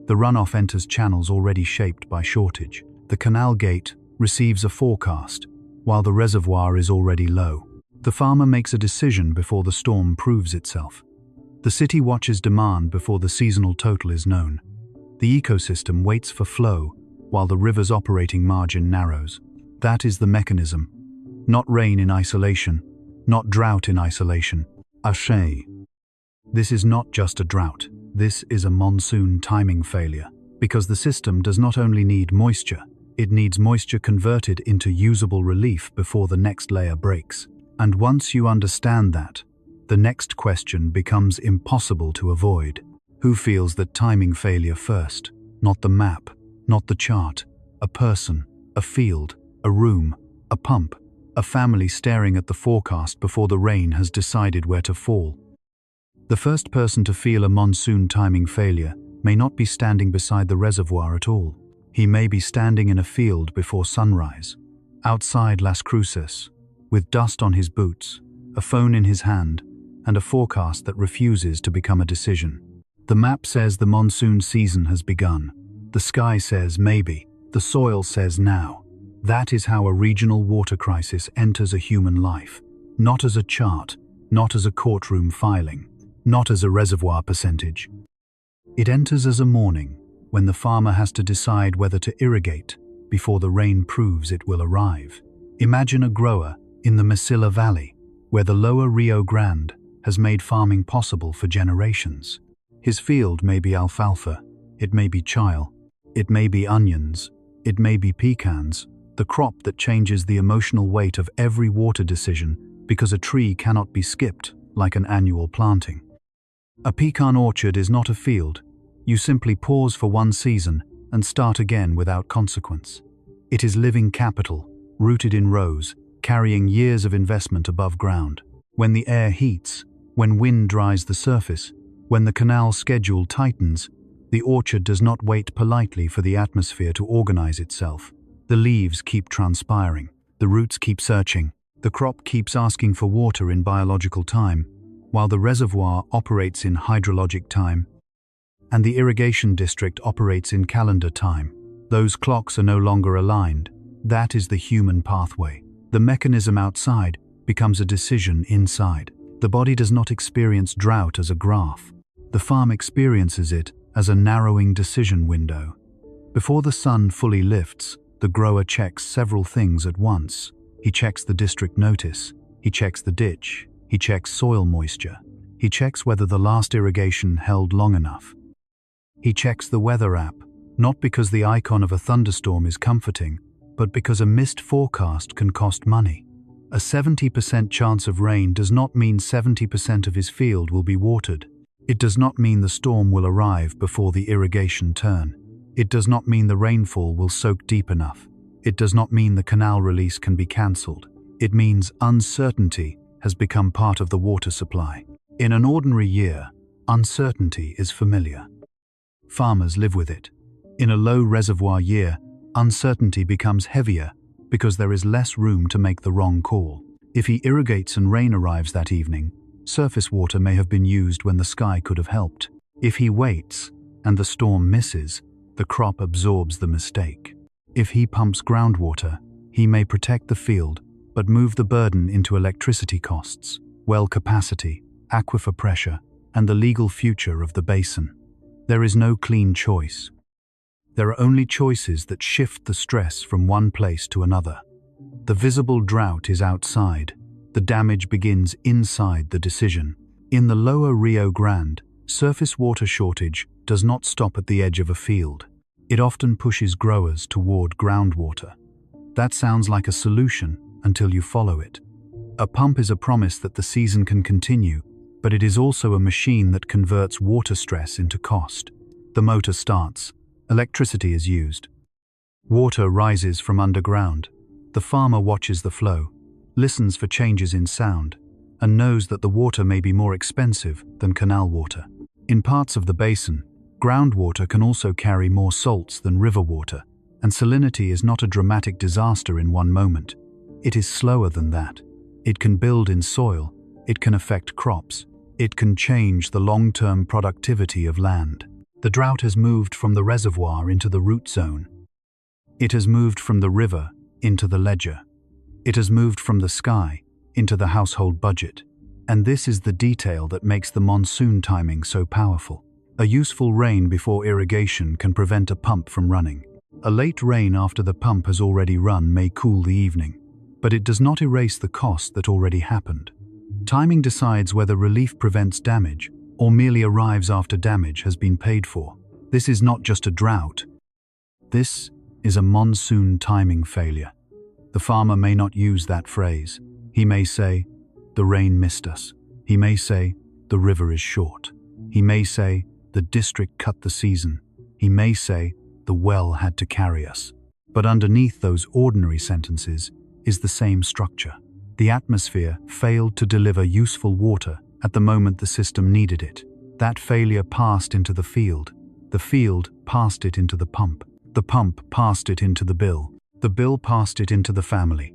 The runoff enters channels already shaped by shortage. The canal gate receives a forecast, while the reservoir is already low. The farmer makes a decision before the storm proves itself. The city watches demand before the seasonal total is known. The ecosystem waits for flow while the river's operating margin narrows. That is the mechanism. Not rain in isolation, not drought in isolation. Ashe. This is not just a drought. This is a monsoon timing failure. Because the system does not only need moisture, it needs moisture converted into usable relief before the next layer breaks. And once you understand that, the next question becomes impossible to avoid. Who feels that timing failure first? Not the map, not the chart. A person, a field, a room, a pump, a family staring at the forecast before the rain has decided where to fall. The first person to feel a monsoon timing failure may not be standing beside the reservoir at all. He may be standing in a field before sunrise, outside Las Cruces, with dust on his boots, a phone in his hand, and a forecast that refuses to become a decision. The map says the monsoon season has begun. The sky says maybe. The soil says now. That is how a regional water crisis enters a human life. Not as a chart, not as a courtroom filing, not as a reservoir percentage. It enters as a morning, when the farmer has to decide whether to irrigate before the rain proves it will arrive. Imagine a grower in the Mesilla Valley, where the lower Rio Grande has made farming possible for generations. His field may be alfalfa, it may be chile, it may be onions, it may be pecans, the crop that changes the emotional weight of every water decision because a tree cannot be skipped like an annual planting. A pecan orchard is not a field. You simply pause for one season and start again without consequence. It is living capital, rooted in rows, carrying years of investment above ground. When the air heats, when wind dries the surface, when the canal schedule tightens, the orchard does not wait politely for the atmosphere to organize itself. The leaves keep transpiring, the roots keep searching, the crop keeps asking for water in biological time, while the reservoir operates in hydrologic time, and the irrigation district operates in calendar time. Those clocks are no longer aligned. That is the human pathway. The mechanism outside becomes a decision inside. The body does not experience drought as a graph. The farm experiences it as a narrowing decision window. Before the sun fully lifts, the grower checks several things at once. He checks the district notice. He checks the ditch. He checks soil moisture. He checks whether the last irrigation held long enough. He checks the weather app, not because the icon of a thunderstorm is comforting, but because a missed forecast can cost money. A 70% chance of rain does not mean 70% of his field will be watered. It does not mean the storm will arrive before the irrigation turn. It does not mean the rainfall will soak deep enough. It does not mean the canal release can be cancelled. It means uncertainty has become part of the water supply. In an ordinary year, uncertainty is familiar. Farmers live with it. In a low reservoir year, uncertainty becomes heavier because there is less room to make the wrong call. If he irrigates and rain arrives that evening, surface water may have been used when the sky could have helped. If he waits and the storm misses, the crop absorbs the mistake. If he pumps groundwater, he may protect the field but move the burden into electricity costs, well capacity, aquifer pressure, and the legal future of the basin. There is no clean choice. There are only choices that shift the stress from one place to another. The visible drought is outside. The damage begins inside the decision. In the lower Rio Grande, surface water shortage does not stop at the edge of a field. It often pushes growers toward groundwater. That sounds like a solution until you follow it. A pump is a promise that the season can continue, but it is also a machine that converts water stress into cost. The motor starts. Electricity is used. Water rises from underground. The farmer watches the flow, listens for changes in sound, and knows that the water may be more expensive than canal water. In parts of the basin, groundwater can also carry more salts than river water, and salinity is not a dramatic disaster in one moment. It is slower than that. It can build in soil, it can affect crops, it can change the long-term productivity of land. The drought has moved from the reservoir into the root zone. It has moved from the river into the ledger. It has moved from the sky into the household budget. And this is the detail that makes the monsoon timing so powerful. A useful rain before irrigation can prevent a pump from running. A late rain after the pump has already run may cool the evening, but it does not erase the cost that already happened. Timing decides whether relief prevents damage or merely arrives after damage has been paid for. This is not just a drought. This is a monsoon timing failure. The farmer may not use that phrase. He may say, "The rain missed us." He may say, "The river is short." He may say, "The district cut the season." He may say, "The well had to carry us." But underneath those ordinary sentences is the same structure. The atmosphere failed to deliver useful water at the moment the system needed it. That failure passed into the field. The field passed it into the pump. The pump passed it into the bill. The bill passed it into the family.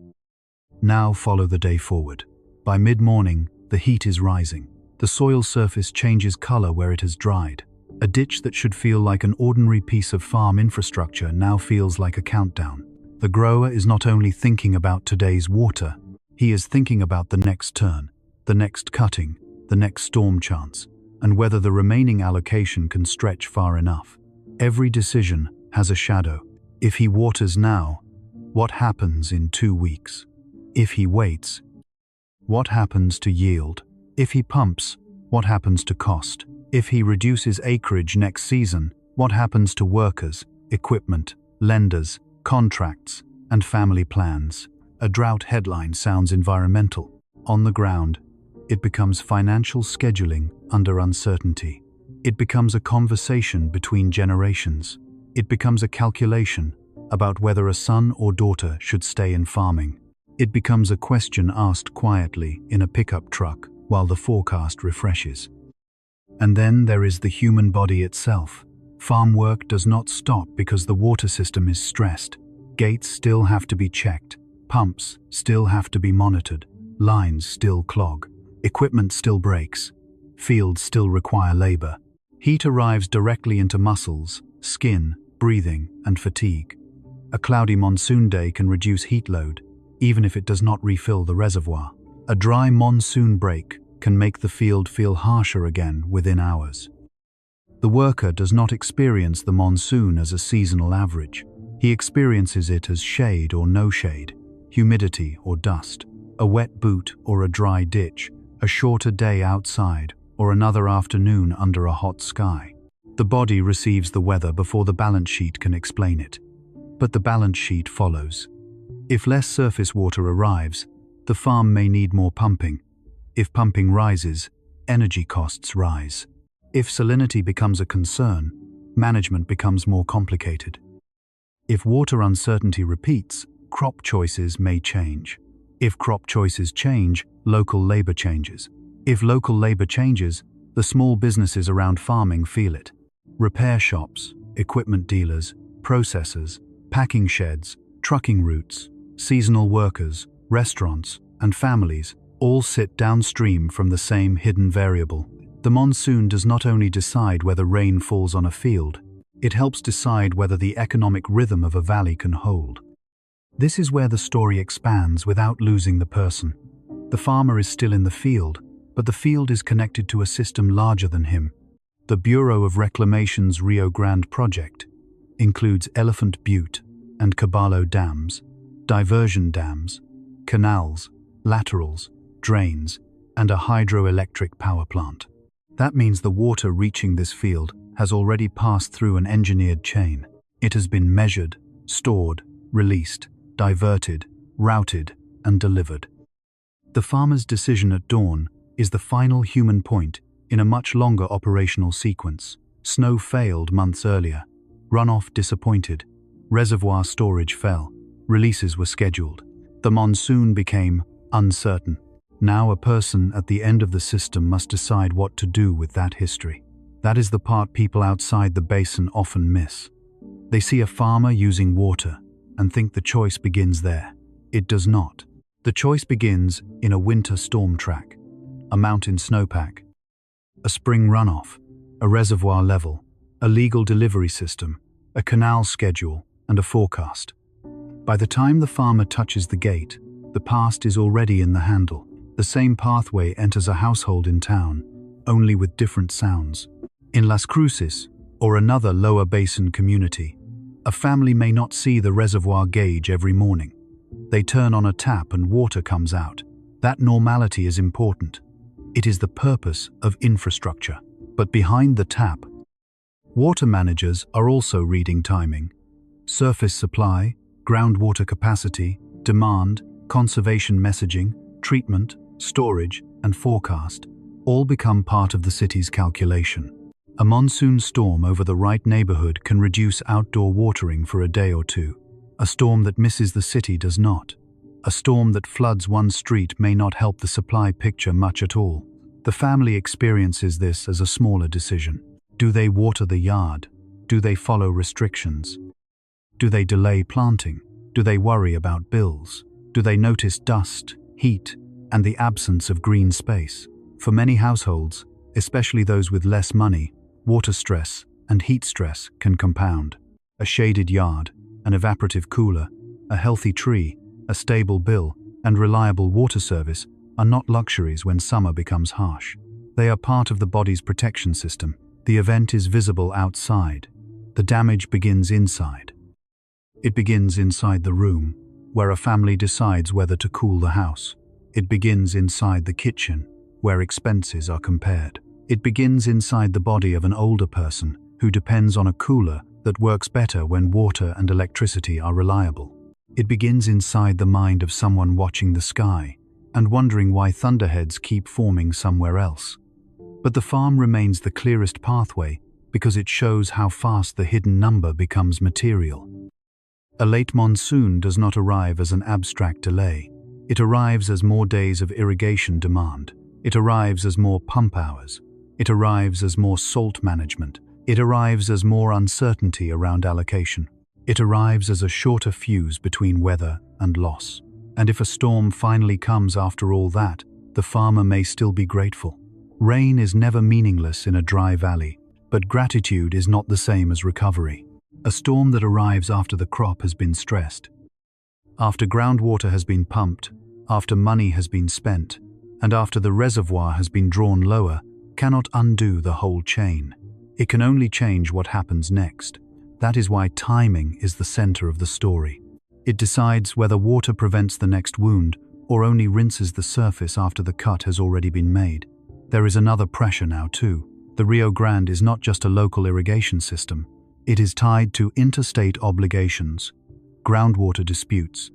Now follow the day forward. By mid-morning, the heat is rising. The soil surface changes color where it has dried. A ditch that should feel like an ordinary piece of farm infrastructure now feels like a countdown. The grower is not only thinking about today's water, he is thinking about the next turn, the next cutting, the next storm chance, and whether the remaining allocation can stretch far enough. Every decision has a shadow. If he waters now, what happens in 2 weeks? If he waits, what happens to yield? If he pumps, what happens to cost? If he reduces acreage next season, what happens to workers, equipment, lenders, contracts, and family plans? A drought headline sounds environmental. On the ground, it becomes financial scheduling under uncertainty. It becomes a conversation between generations. It becomes a calculation about whether a son or daughter should stay in farming. It becomes a question asked quietly in a pickup truck while the forecast refreshes. And then there is the human body itself. Farm work does not stop because the water system is stressed. Gates still have to be checked. Pumps still have to be monitored. Lines still clog. Equipment still breaks. Fields still require labor. Heat arrives directly into muscles, skin, breathing, and fatigue. A cloudy monsoon day can reduce heat load, even if it does not refill the reservoir. A dry monsoon break can make the field feel harsher again within hours. The worker does not experience the monsoon as a seasonal average. He experiences it as shade or no shade, humidity or dust, a wet boot or a dry ditch, a shorter day outside or another afternoon under a hot sky. The body receives the weather before the balance sheet can explain it. But the balance sheet follows. If less surface water arrives, the farm may need more pumping. If pumping rises, energy costs rise. If salinity becomes a concern, management becomes more complicated. If water uncertainty repeats, crop choices may change. If crop choices change, local labor changes. If local labor changes, the small businesses around farming feel it. Repair shops, equipment dealers, processors, packing sheds, trucking routes, seasonal workers, restaurants, and families all sit downstream from the same hidden variable. The monsoon does not only decide whether rain falls on a field, it helps decide whether the economic rhythm of a valley can hold. This is where the story expands without losing the person. The farmer is still in the field, but the field is connected to a system larger than him. The Bureau of Reclamation's Rio Grande project includes Elephant Butte and Caballo dams, diversion dams, canals, laterals, drains, and a hydroelectric power plant. That means the water reaching this field has already passed through an engineered chain. It has been measured, stored, released, diverted, routed, and delivered. The farmer's decision at dawn is the final human point in a much longer operational sequence. Snow failed months earlier. Runoff disappointed. Reservoir storage fell. Releases were scheduled. The monsoon became uncertain. Now a person at the end of the system must decide what to do with that history. That is the part people outside the basin often miss. They see a farmer using water and think the choice begins there. It does not. The choice begins in a winter storm track, a mountain snowpack, a spring runoff, a reservoir level, a legal delivery system, a canal schedule, and a forecast. By the time the farmer touches the gate, the past is already in the handle. The same pathway enters a household in town, only with different sounds. In Las Cruces, or another lower basin community, a family may not see the reservoir gauge every morning. They turn on a tap and water comes out. That normality is important. It is the purpose of infrastructure. But behind the tap, water managers are also reading timing. Surface supply, groundwater capacity, demand, conservation messaging, treatment, storage, and forecast all become part of the city's calculation. A monsoon storm over the right neighborhood can reduce outdoor watering for a day or two. A storm that misses the city does not. A storm that floods one street may not help the supply picture much at all. The family experiences this as a smaller decision. Do they water the yard? Do they follow restrictions? Do they delay planting? Do they worry about bills? Do they notice dust, heat, and the absence of green space? For many households, especially those with less money, water stress and heat stress can compound. A shaded yard, an evaporative cooler, a healthy tree, a stable bill, and reliable water service are not luxuries when summer becomes harsh. They are part of the body's protection system. The event is visible outside. The damage begins inside. It begins inside the room, where a family decides whether to cool the house. It begins inside the kitchen, where expenses are compared. It begins inside the body of an older person who depends on a cooler that works better when water and electricity are reliable. It begins inside the mind of someone watching the sky and wondering why thunderheads keep forming somewhere else. But the farm remains the clearest pathway because it shows how fast the hidden number becomes material. A late monsoon does not arrive as an abstract delay. It arrives as more days of irrigation demand. It arrives as more pump hours. It arrives as more salt management. It arrives as more uncertainty around allocation. It arrives as a shorter fuse between weather and loss. And if a storm finally comes after all that, the farmer may still be grateful. Rain is never meaningless in a dry valley, but gratitude is not the same as recovery. A storm that arrives after the crop has been stressed, after groundwater has been pumped, after money has been spent, and after the reservoir has been drawn lower, cannot undo the whole chain. It can only change what happens next. That is why timing is the center of the story. It decides whether water prevents the next wound or only rinses the surface after the cut has already been made. There is another pressure now too. The Rio Grande is not just a local irrigation system. It is tied to interstate obligations, groundwater disputes,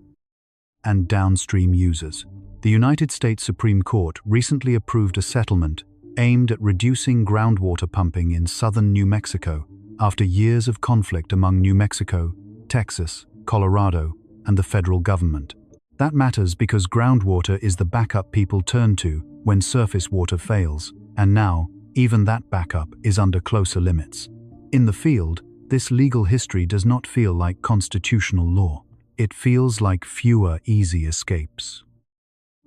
and downstream users. The United States Supreme Court recently approved a settlement aimed at reducing groundwater pumping in southern New Mexico after years of conflict among New Mexico, Texas, Colorado, and the federal government. That matters because groundwater is the backup people turn to when surface water fails, and now, even that backup is under closer limits. In the field, this legal history does not feel like constitutional law. It feels like fewer easy escapes.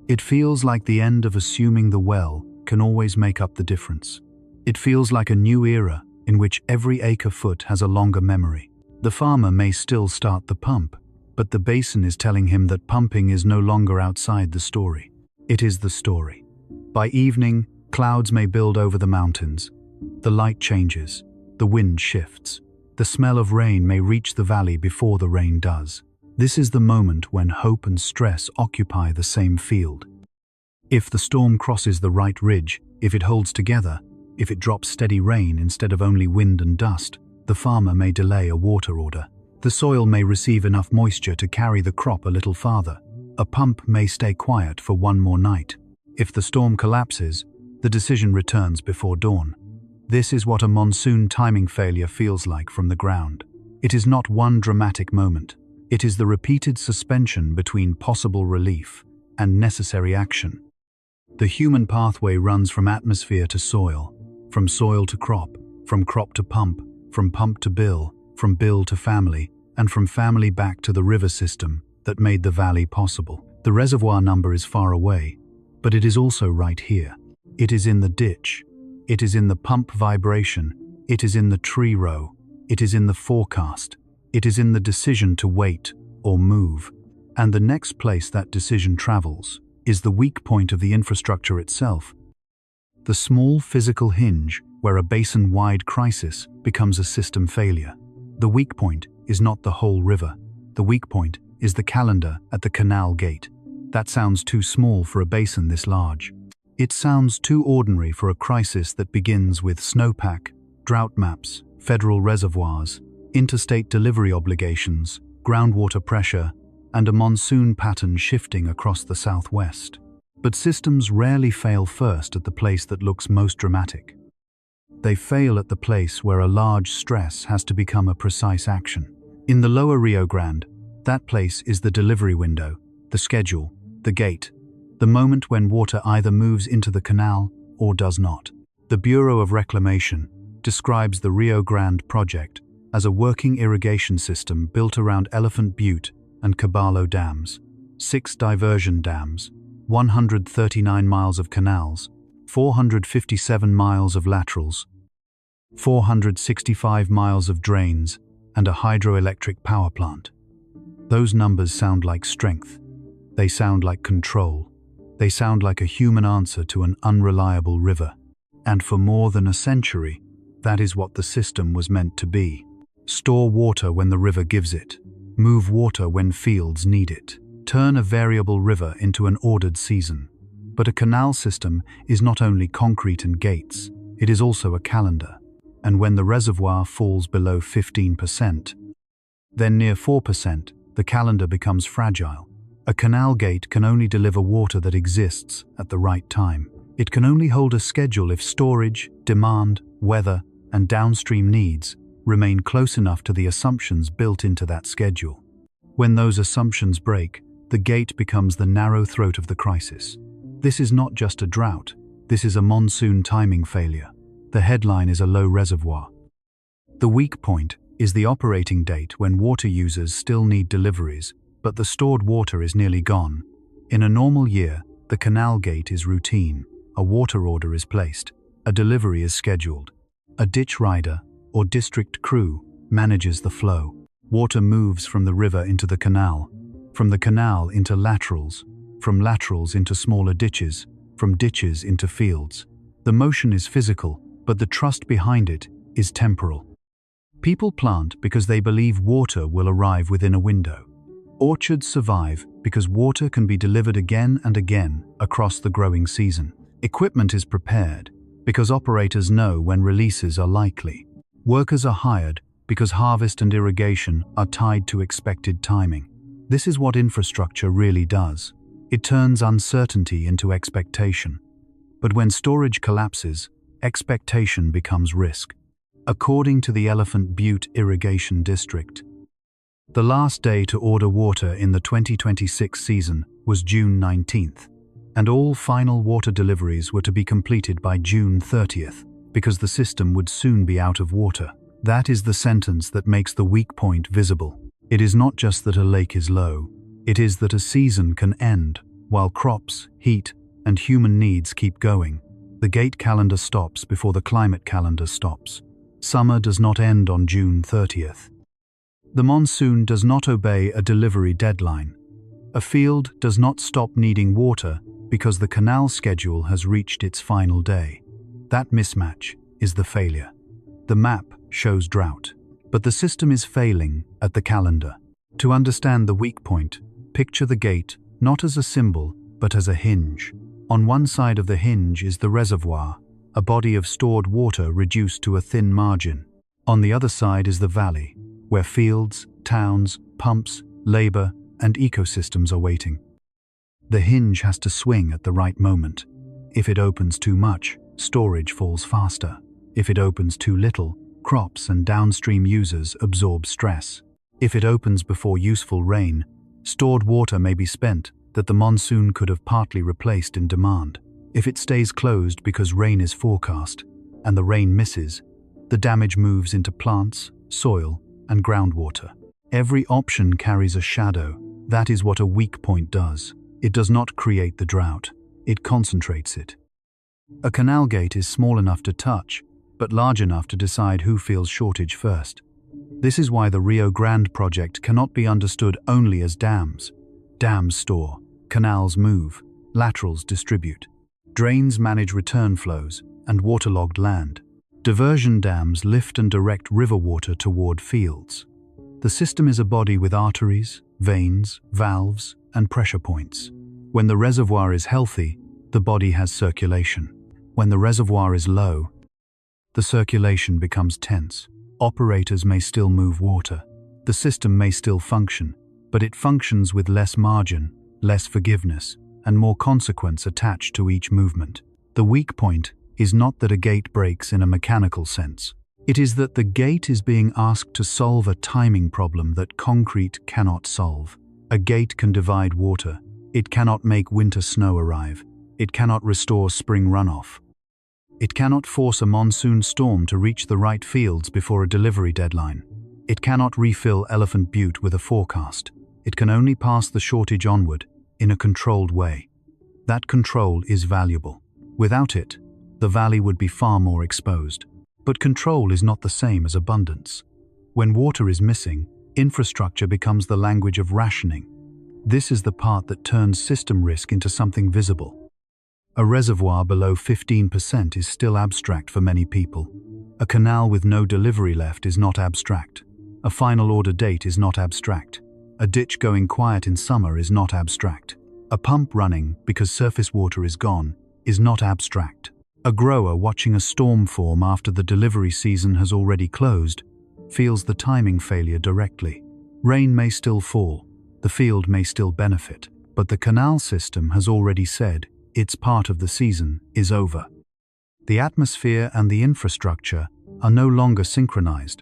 It feels like the end of assuming the well can always make up the difference. It feels like a new era in which every acre-foot has a longer memory. The farmer may still start the pump, but the basin is telling him that pumping is no longer outside the story. It is the story. By evening, clouds may build over the mountains. The light changes. The wind shifts. The smell of rain may reach the valley before the rain does. This is the moment when hope and stress occupy the same field. If the storm crosses the right ridge, if it holds together, if it drops steady rain instead of only wind and dust, the farmer may delay a water order. The soil may receive enough moisture to carry the crop a little farther. A pump may stay quiet for one more night. If the storm collapses, the decision returns before dawn. This is what a monsoon timing failure feels like from the ground. It is not one dramatic moment. It is the repeated suspension between possible relief and necessary action. The human pathway runs from atmosphere to soil, from soil to crop, from crop to pump, from pump to bill, from bill to family, and from family back to the river system that made the valley possible. The reservoir number is far away, but it is also right here. It is in the ditch. It is in the pump vibration. It is in the tree row. It is in the forecast. It is in the decision to wait or move. And the next place that decision travels is the weak point of the infrastructure itself. The small physical hinge where a basin-wide crisis becomes a system failure. The weak point is not the whole river. The weak point is the calendar at the canal gate. That sounds too small for a basin this large. It sounds too ordinary for a crisis that begins with snowpack, drought maps, federal reservoirs, interstate delivery obligations, groundwater pressure, and a monsoon pattern shifting across the southwest. But systems rarely fail first at the place that looks most dramatic. They fail at the place where a large stress has to become a precise action. In the lower Rio Grande, that place is the delivery window, the schedule, the gate, the moment when water either moves into the canal or does not. The Bureau of Reclamation describes the Rio Grande project as a working irrigation system built around Elephant Butte and Caballo dams, 6 diversion dams, 139 miles of canals, 457 miles of laterals, 465 miles of drains, and a hydroelectric power plant. Those numbers sound like strength. They sound like control. They sound like a human answer to an unreliable river. And for more than a century, that is what the system was meant to be. Store water when the river gives it. Move water when fields need it. Turn a variable river into an ordered season. But a canal system is not only concrete and gates, it is also a calendar. And when the reservoir falls below 15%, then near 4%, the calendar becomes fragile. A canal gate can only deliver water that exists at the right time. It can only hold a schedule if storage, demand, weather, and downstream needs remain close enough to the assumptions built into that schedule. When those assumptions break, the gate becomes the narrow throat of the crisis. This is not just a drought, this is a monsoon timing failure. The headline is a low reservoir. The weak point is the operating date when water users still need deliveries, but the stored water is nearly gone. In a normal year, the canal gate is routine, a water order is placed, a delivery is scheduled. A ditch rider or district crew manages the flow. Water moves from the river into the canal, from the canal into laterals, from laterals into smaller ditches, from ditches into fields. The motion is physical, but the trust behind it is temporal. People plant because they believe water will arrive within a window. Orchards survive because water can be delivered again and again across the growing season. Equipment is prepared because operators know when releases are likely. Workers are hired because harvest and irrigation are tied to expected timing. This is what infrastructure really does. It turns uncertainty into expectation. But when storage collapses, expectation becomes risk. According to the Elephant Butte Irrigation District, the last day to order water in the 2026 season was June 19th, and all final water deliveries were to be completed by June 30th, because the system would soon be out of water. That is the sentence that makes the weak point visible. It is not just that a lake is low, it is that a season can end, while crops, heat, and human needs keep going. The gate calendar stops before the climate calendar stops. Summer does not end on June 30th. The monsoon does not obey a delivery deadline. A field does not stop needing water because the canal schedule has reached its final day. That mismatch is the failure. The map shows drought, but the system is failing at the calendar. To understand the weak point, picture the gate not as a symbol, but as a hinge. On one side of the hinge is the reservoir, a body of stored water reduced to a thin margin. On the other side is the valley, where fields, towns, pumps, labor, and ecosystems are waiting. The hinge has to swing at the right moment. If it opens too much, storage falls faster. If it opens too little, crops and downstream users absorb stress. If it opens before useful rain, stored water may be spent that the monsoon could have partly replaced in demand. If it stays closed because rain is forecast, and the rain misses, the damage moves into plants, soil, and groundwater. Every option carries a shadow. That is what a weak point does. It does not create the drought. It concentrates it. A canal gate is small enough to touch, but large enough to decide who feels shortage first. This is why the Rio Grande project cannot be understood only as dams. Dams store, canals move, laterals distribute. Drains manage return flows and waterlogged land. Diversion dams lift and direct river water toward fields. The system is a body with arteries, veins, valves, and pressure points. When the reservoir is healthy, the body has circulation. When the reservoir is low, the circulation becomes tense. Operators may still move water. The system may still function, but it functions with less margin, less forgiveness, and more consequence attached to each movement. The weak point is not that a gate breaks in a mechanical sense. It is that the gate is being asked to solve a timing problem that concrete cannot solve. A gate can divide water. It cannot make winter snow arrive. It cannot restore spring runoff. It cannot force a monsoon storm to reach the right fields before a delivery deadline. It cannot refill Elephant Butte with a forecast. It can only pass the shortage onward, in a controlled way. That control is valuable. Without it, the valley would be far more exposed. But control is not the same as abundance. When water is missing, infrastructure becomes the language of rationing. This is the part that turns system risk into something visible. A reservoir below 15% is still abstract for many people. A canal with no delivery left is not abstract. A final order date is not abstract. A ditch going quiet in summer is not abstract. A pump running because surface water is gone is not abstract. A grower watching a storm form after the delivery season has already closed feels the timing failure directly. Rain may still fall, the field may still benefit, but the canal system has already said its part of the season is over. The atmosphere and the infrastructure are no longer synchronized.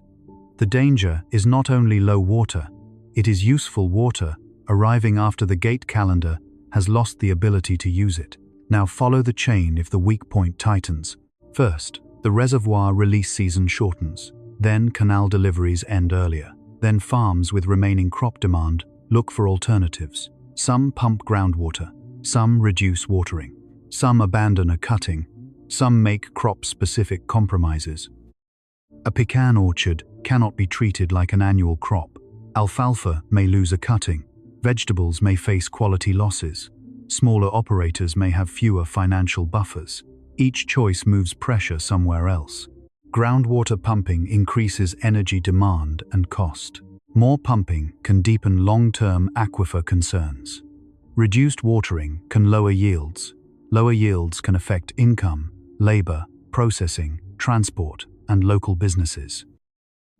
The danger is not only low water, it is useful water arriving after the gate calendar has lost the ability to use it. Now follow the chain if the weak point tightens. First, the reservoir release season shortens. Then canal deliveries end earlier. Then farms with remaining crop demand look for alternatives. Some pump groundwater. Some reduce watering. Some abandon a cutting. Some make crop-specific compromises. A pecan orchard cannot be treated like an annual crop. Alfalfa may lose a cutting. Vegetables may face quality losses. Smaller operators may have fewer financial buffers. Each choice moves pressure somewhere else. Groundwater pumping increases energy demand and cost. More pumping can deepen long-term aquifer concerns. Reduced watering can lower yields. Lower yields can affect income, labor, processing, transport, and local businesses.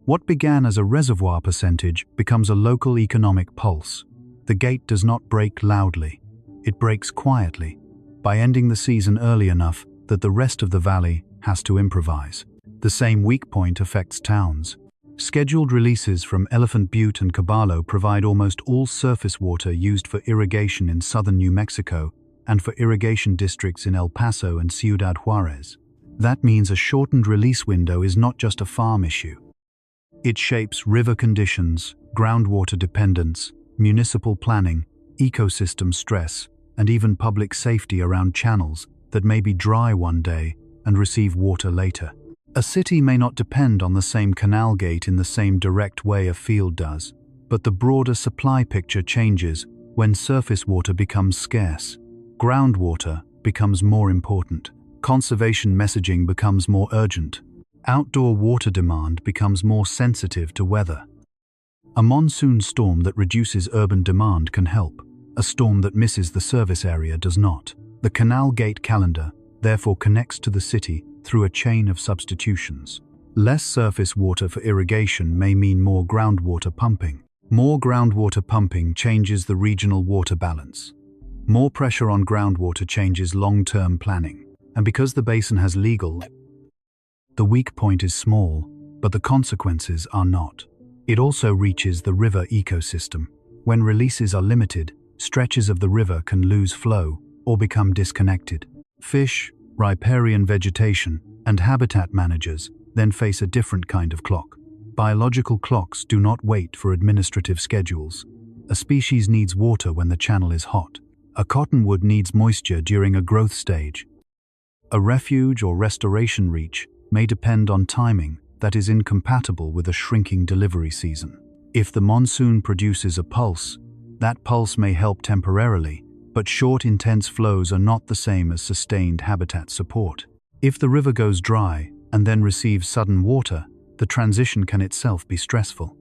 What began as a reservoir percentage becomes a local economic pulse. The gate does not break loudly. It breaks quietly, by ending the season early enough that the rest of the valley has to improvise. The same weak point affects towns. Scheduled releases from Elephant Butte and Caballo provide almost all surface water used for irrigation in southern New Mexico and for irrigation districts in El Paso and Ciudad Juarez. That means a shortened release window is not just a farm issue. It shapes river conditions, groundwater dependence, municipal planning, ecosystem stress, and even public safety around channels that may be dry one day and receive water later. A city may not depend on the same canal gate in the same direct way a field does, but the broader supply picture changes when surface water becomes scarce. Groundwater becomes more important. Conservation messaging becomes more urgent. Outdoor water demand becomes more sensitive to weather. A monsoon storm that reduces urban demand can help. A storm that misses the service area does not. The canal gate calendar therefore connects to the city through a chain of substitutions. Less surface water for irrigation may mean more groundwater pumping. More groundwater pumping changes the regional water balance. More pressure on groundwater changes long-term planning. And because the basin has legal, the weak point is small, but the consequences are not. It also reaches the river ecosystem. When releases are limited, stretches of the river can lose flow or become disconnected. Fish, riparian vegetation, and habitat managers then face a different kind of clock. Biological clocks do not wait for administrative schedules. A species needs water when the channel is hot. A cottonwood needs moisture during a growth stage. A refuge or restoration reach may depend on timing that is incompatible with a shrinking delivery season. If the monsoon produces a pulse, that pulse may help temporarily, But short, intense flows are not the same as sustained habitat support. If the river goes dry and then receives sudden water, the transition can itself be stressful.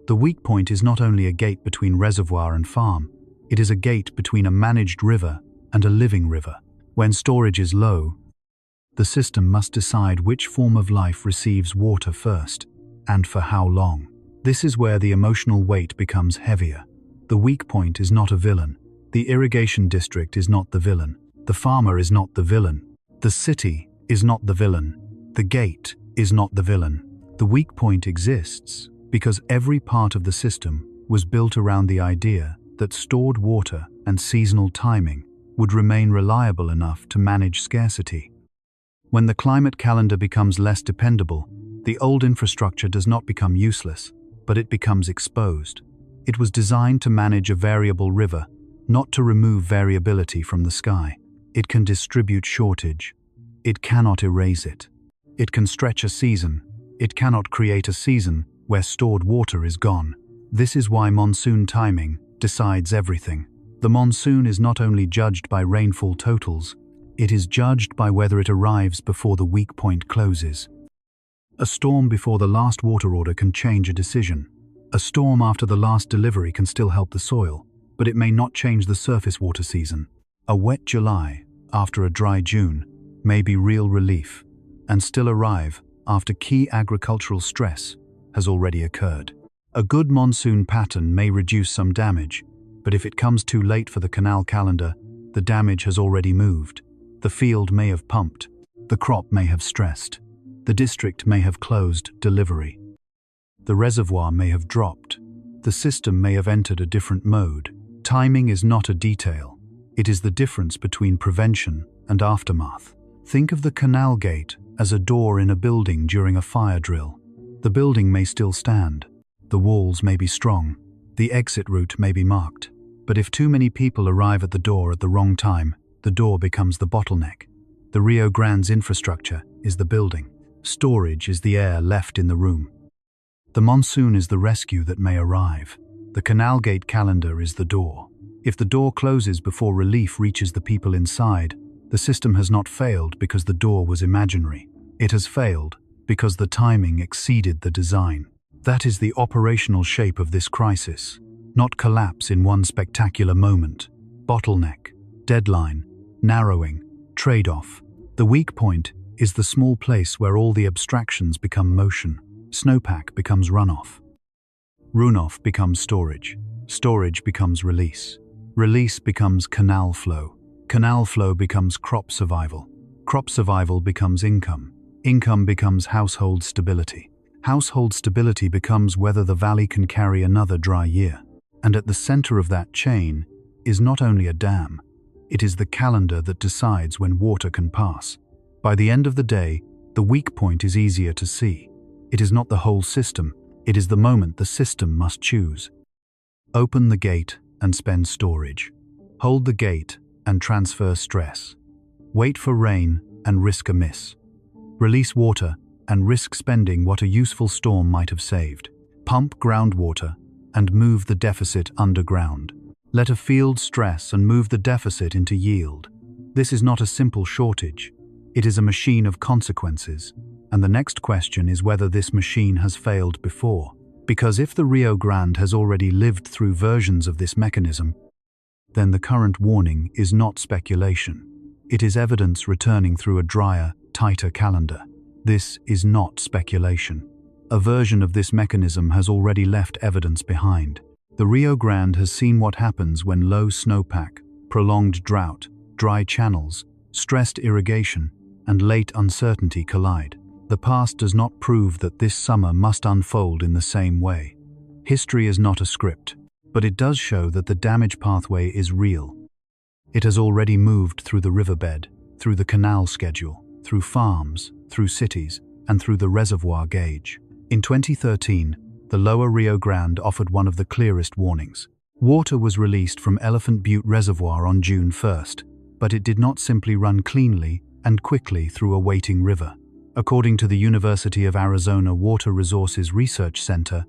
The weak point is not only a gate between reservoir and farm, it is a gate between a managed river and a living river. When storage is low, the system must decide which form of life receives water first, and for how long. This is where the emotional weight becomes heavier. The weak point is not a villain. The irrigation district is not the villain. The farmer is not the villain. The city is not the villain. The gate is not the villain. The weak point exists because every part of the system was built around the idea that stored water and seasonal timing would remain reliable enough to manage scarcity. When the climate calendar becomes less dependable, the old infrastructure does not become useless, but it becomes exposed. It was designed to manage a variable river, not to remove variability from the sky. It can distribute shortage. It cannot erase it. It can stretch a season. It cannot create a season where stored water is gone. This is why monsoon timing decides everything. The monsoon is not only judged by rainfall totals, it is judged by whether it arrives before the weak point closes. A storm before the last water order can change a decision. A storm after the last delivery can still help the soil, but it may not change the surface water season. A wet July after a dry June may be real relief, and still arrive after key agricultural stress has already occurred. A good monsoon pattern may reduce some damage, but if it comes too late for the canal calendar, the damage has already moved. The field may have pumped, the crop may have stressed, the district may have closed delivery. The reservoir may have dropped, the system may have entered a different mode. Timing is not a detail, it is the difference between prevention and aftermath. Think of the canal gate as a door in a building during a fire drill. The building may still stand, the walls may be strong, the exit route may be marked, but if too many people arrive at the door at the wrong time, the door becomes the bottleneck. The Rio Grande's infrastructure is the building. Storage is the air left in the room. The monsoon is the rescue that may arrive. The canal gate calendar is the door. If the door closes before relief reaches the people inside, the system has not failed because the door was imaginary. It has failed because the timing exceeded the design. That is the operational shape of this crisis. Not collapse in one spectacular moment. Bottleneck, deadline, narrowing, trade-off. The weak point is the small place where all the abstractions become motion. Snowpack becomes runoff. Runoff becomes storage. Storage becomes release. Release becomes canal flow. Canal flow becomes crop survival. Crop survival becomes income. Income becomes household stability. Household stability becomes whether the valley can carry another dry year. And at the center of that chain is not only a dam, it is the calendar that decides when water can pass. By the end of the day, the weak point is easier to see. It is not the whole system, it is the moment the system must choose. Open the gate and spend storage. Hold the gate and transfer stress. Wait for rain and risk a miss. Release water and risk spending what a useful storm might have saved. Pump groundwater and move the deficit underground. Let a field stress and move the deficit into yield. This is not a simple shortage. It is a machine of consequences. And the next question is whether this machine has failed before. Because if the Rio Grande has already lived through versions of this mechanism, then the current warning is not speculation. It is evidence returning through a drier, tighter calendar. This is not speculation. A version of this mechanism has already left evidence behind. The Rio Grande has seen what happens when low snowpack, prolonged drought, dry channels, stressed irrigation, and late uncertainty collide. The past does not prove that this summer must unfold in the same way. History is not a script, but it does show that the damage pathway is real. It has already moved through the riverbed, through the canal schedule, through farms, through cities, and through the reservoir gauge. In 2013, the lower Rio Grande offered one of the clearest warnings. Water was released from Elephant Butte Reservoir on June 1st, but it did not simply run cleanly and quickly through a waiting river. According to the University of Arizona Water Resources Research Center,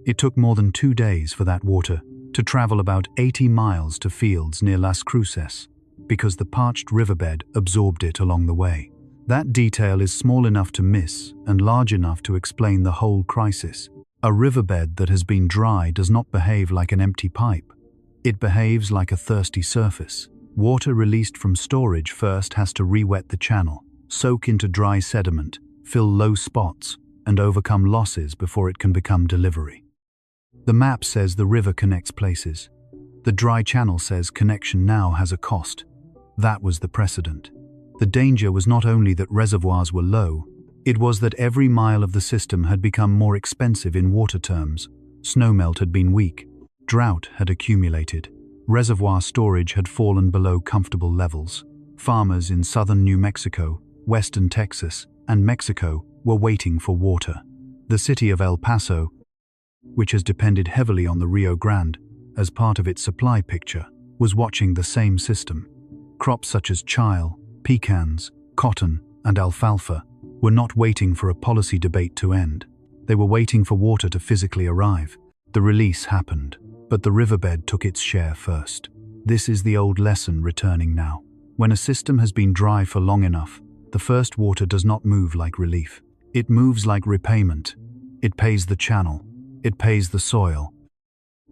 it took more than 2 days for that water to travel about 80 miles to fields near Las Cruces, because the parched riverbed absorbed it along the way. That detail is small enough to miss and large enough to explain the whole crisis. A riverbed that has been dry does not behave like an empty pipe. It behaves like a thirsty surface. Water released from storage first has to re-wet the channel, soak into dry sediment, fill low spots, and overcome losses before it can become delivery. The map says the river connects places. The dry channel says connection now has a cost. That was the precedent. The danger was not only that reservoirs were low, it was that every mile of the system had become more expensive in water terms. Snowmelt had been weak. Drought had accumulated. Reservoir storage had fallen below comfortable levels. Farmers in southern New Mexico, western Texas, and Mexico were waiting for water. The city of El Paso, which has depended heavily on the Rio Grande as part of its supply picture, was watching the same system. Crops such as chile, pecans, cotton, and alfalfa were not waiting for a policy debate to end. They were waiting for water to physically arrive. The release happened, but the riverbed took its share first. This is the old lesson returning now. When a system has been dry for long enough, the first water does not move like relief. It moves like repayment. It pays the channel. It pays the soil.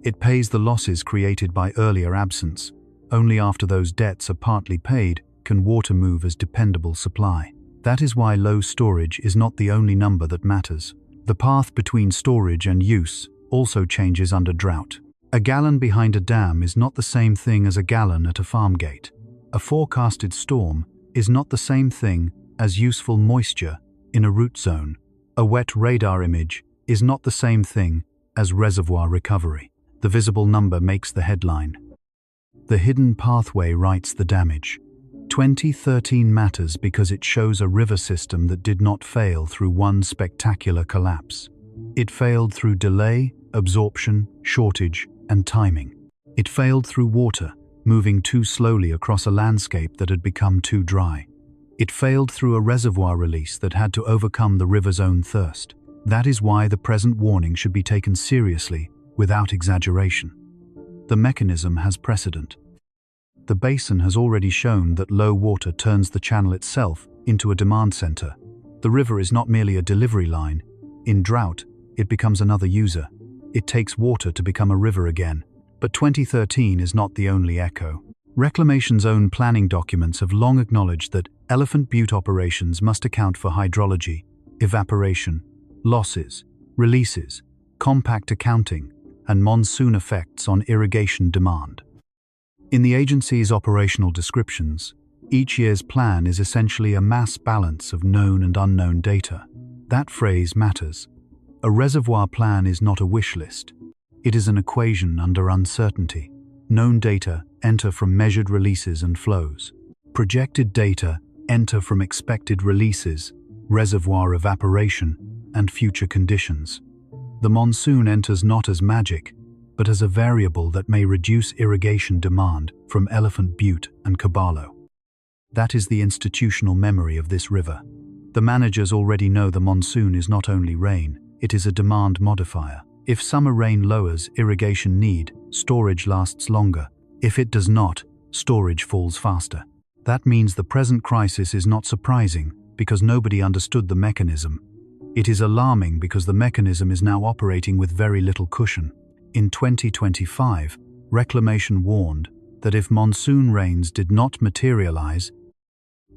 It pays the losses created by earlier absence. Only after those debts are partly paid can water move as dependable supply. That is why low storage is not the only number that matters. The path between storage and use also changes under drought. A gallon behind a dam is not the same thing as a gallon at a farm gate. A forecasted storm is not the same thing as useful moisture in a root zone. A wet radar image is not the same thing as reservoir recovery. The visible number makes the headline. The hidden pathway writes the damage. 2013 matters because it shows a river system that did not fail through one spectacular collapse. It failed through delay, absorption, shortage, and timing. It failed through water, moving too slowly across a landscape that had become too dry. It failed through a reservoir release that had to overcome the river's own thirst. That is why the present warning should be taken seriously, without exaggeration. The mechanism has precedent. The basin has already shown that low water turns the channel itself into a demand center. The river is not merely a delivery line. In drought, it becomes another user. It takes water to become a river again. But 2013 is not the only echo. Reclamation's own planning documents have long acknowledged that Elephant Butte operations must account for hydrology, evaporation, losses, releases, compact accounting, and monsoon effects on irrigation demand. In the agency's operational descriptions, each year's plan is essentially a mass balance of known and unknown data. That phrase matters. A reservoir plan is not a wish list. It is an equation under uncertainty. Known data enter from measured releases and flows. Projected data enter from expected releases, reservoir evaporation, and future conditions. The monsoon enters not as magic, but as a variable that may reduce irrigation demand from Elephant Butte and Caballo. That is the institutional memory of this river. The managers already know the monsoon is not only rain, it is a demand modifier. If summer rain lowers irrigation need, storage lasts longer. If it does not, storage falls faster. That means the present crisis is not surprising because nobody understood the mechanism. It is alarming because the mechanism is now operating with very little cushion. In 2025, Reclamation warned that if monsoon rains did not materialize,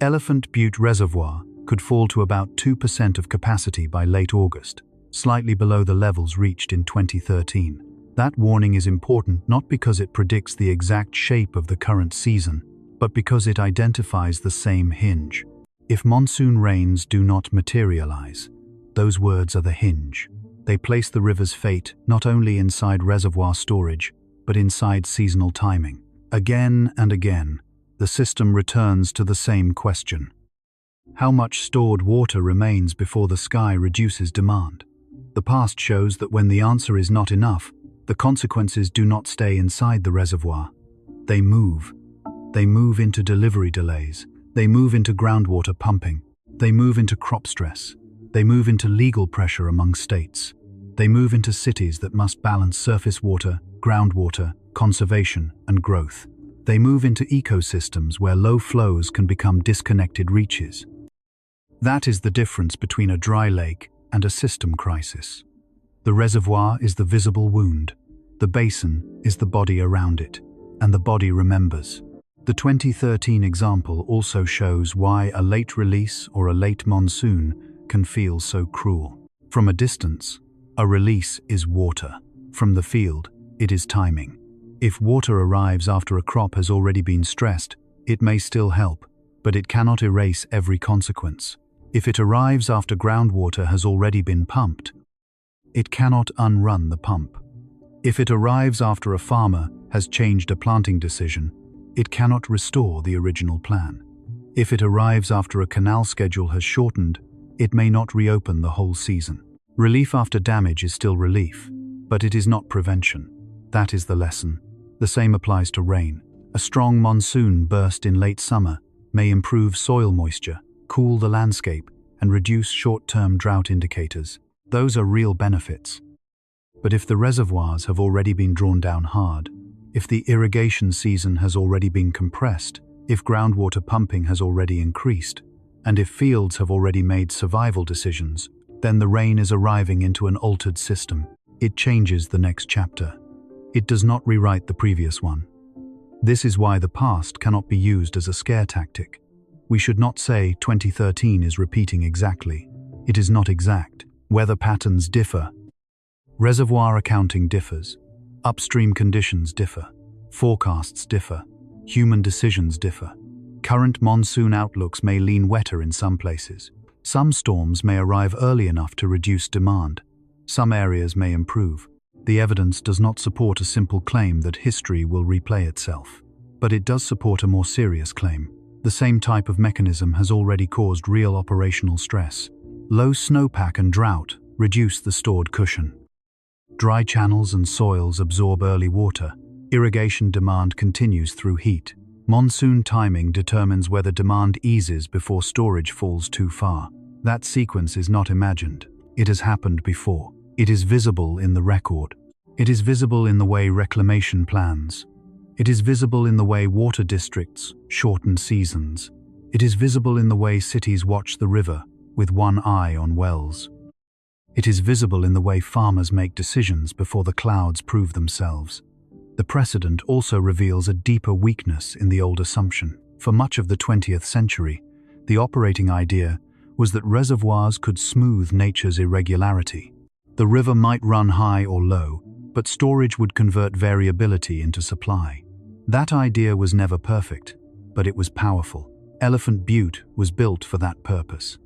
Elephant Butte Reservoir could fall to about 2% of capacity by late August, slightly below the levels reached in 2013. That warning is important not because it predicts the exact shape of the current season, but because it identifies the same hinge. If monsoon rains do not materialize, those words are the hinge. They place the river's fate not only inside reservoir storage, but inside seasonal timing. Again and again, the system returns to the same question. How much stored water remains before the sky reduces demand? The past shows that when the answer is not enough, the consequences do not stay inside the reservoir. They move. They move into delivery delays. They move into groundwater pumping. They move into crop stress. They move into legal pressure among states. They move into cities that must balance surface water, groundwater, conservation, and growth. They move into ecosystems where low flows can become disconnected reaches. That is the difference between a dry lake and a system crisis. The reservoir is the visible wound, the basin is the body around it, and the body remembers. The 2013 example also shows why a late release or a late monsoon can feel so cruel. From a distance, a release is water. From the field, it is timing. If water arrives after a crop has already been stressed, it may still help, but it cannot erase every consequence. If it arrives after groundwater has already been pumped, it cannot unrun the pump. If it arrives after a farmer has changed a planting decision, it cannot restore the original plan. If it arrives after a canal schedule has shortened, it may not reopen the whole season. Relief after damage is still relief, but it is not prevention. That is the lesson. The same applies to rain. A strong monsoon burst in late summer may improve soil moisture, cool the landscape, and reduce short-term drought indicators. Those are real benefits. But if the reservoirs have already been drawn down hard, if the irrigation season has already been compressed, if groundwater pumping has already increased, and if fields have already made survival decisions, then the rain is arriving into an altered system. It changes the next chapter. It does not rewrite the previous one. This is why the past cannot be used as a scare tactic. We should not say 2013 is repeating exactly. It is not exact. Weather patterns differ. Reservoir accounting differs. Upstream conditions differ. Forecasts differ. Human decisions differ. Current monsoon outlooks may lean wetter in some places. Some storms may arrive early enough to reduce demand. Some areas may improve. The evidence does not support a simple claim that history will replay itself. But it does support a more serious claim. The same type of mechanism has already caused real operational stress. Low snowpack and drought reduce the stored cushion. Dry channels and soils absorb early water. Irrigation demand continues through heat. Monsoon timing determines whether demand eases before storage falls too far. That sequence is not imagined. It has happened before. It is visible in the record. It is visible in the way reclamation plans. It is visible in the way water districts shorten seasons. It is visible in the way cities watch the river with one eye on wells. It is visible in the way farmers make decisions before the clouds prove themselves. The precedent also reveals a deeper weakness in the old assumption. For much of the 20th century, the operating idea was that reservoirs could smooth nature's irregularity. The river might run high or low, but storage would convert variability into supply. That idea was never perfect, but it was powerful. Elephant Butte was built for that purpose.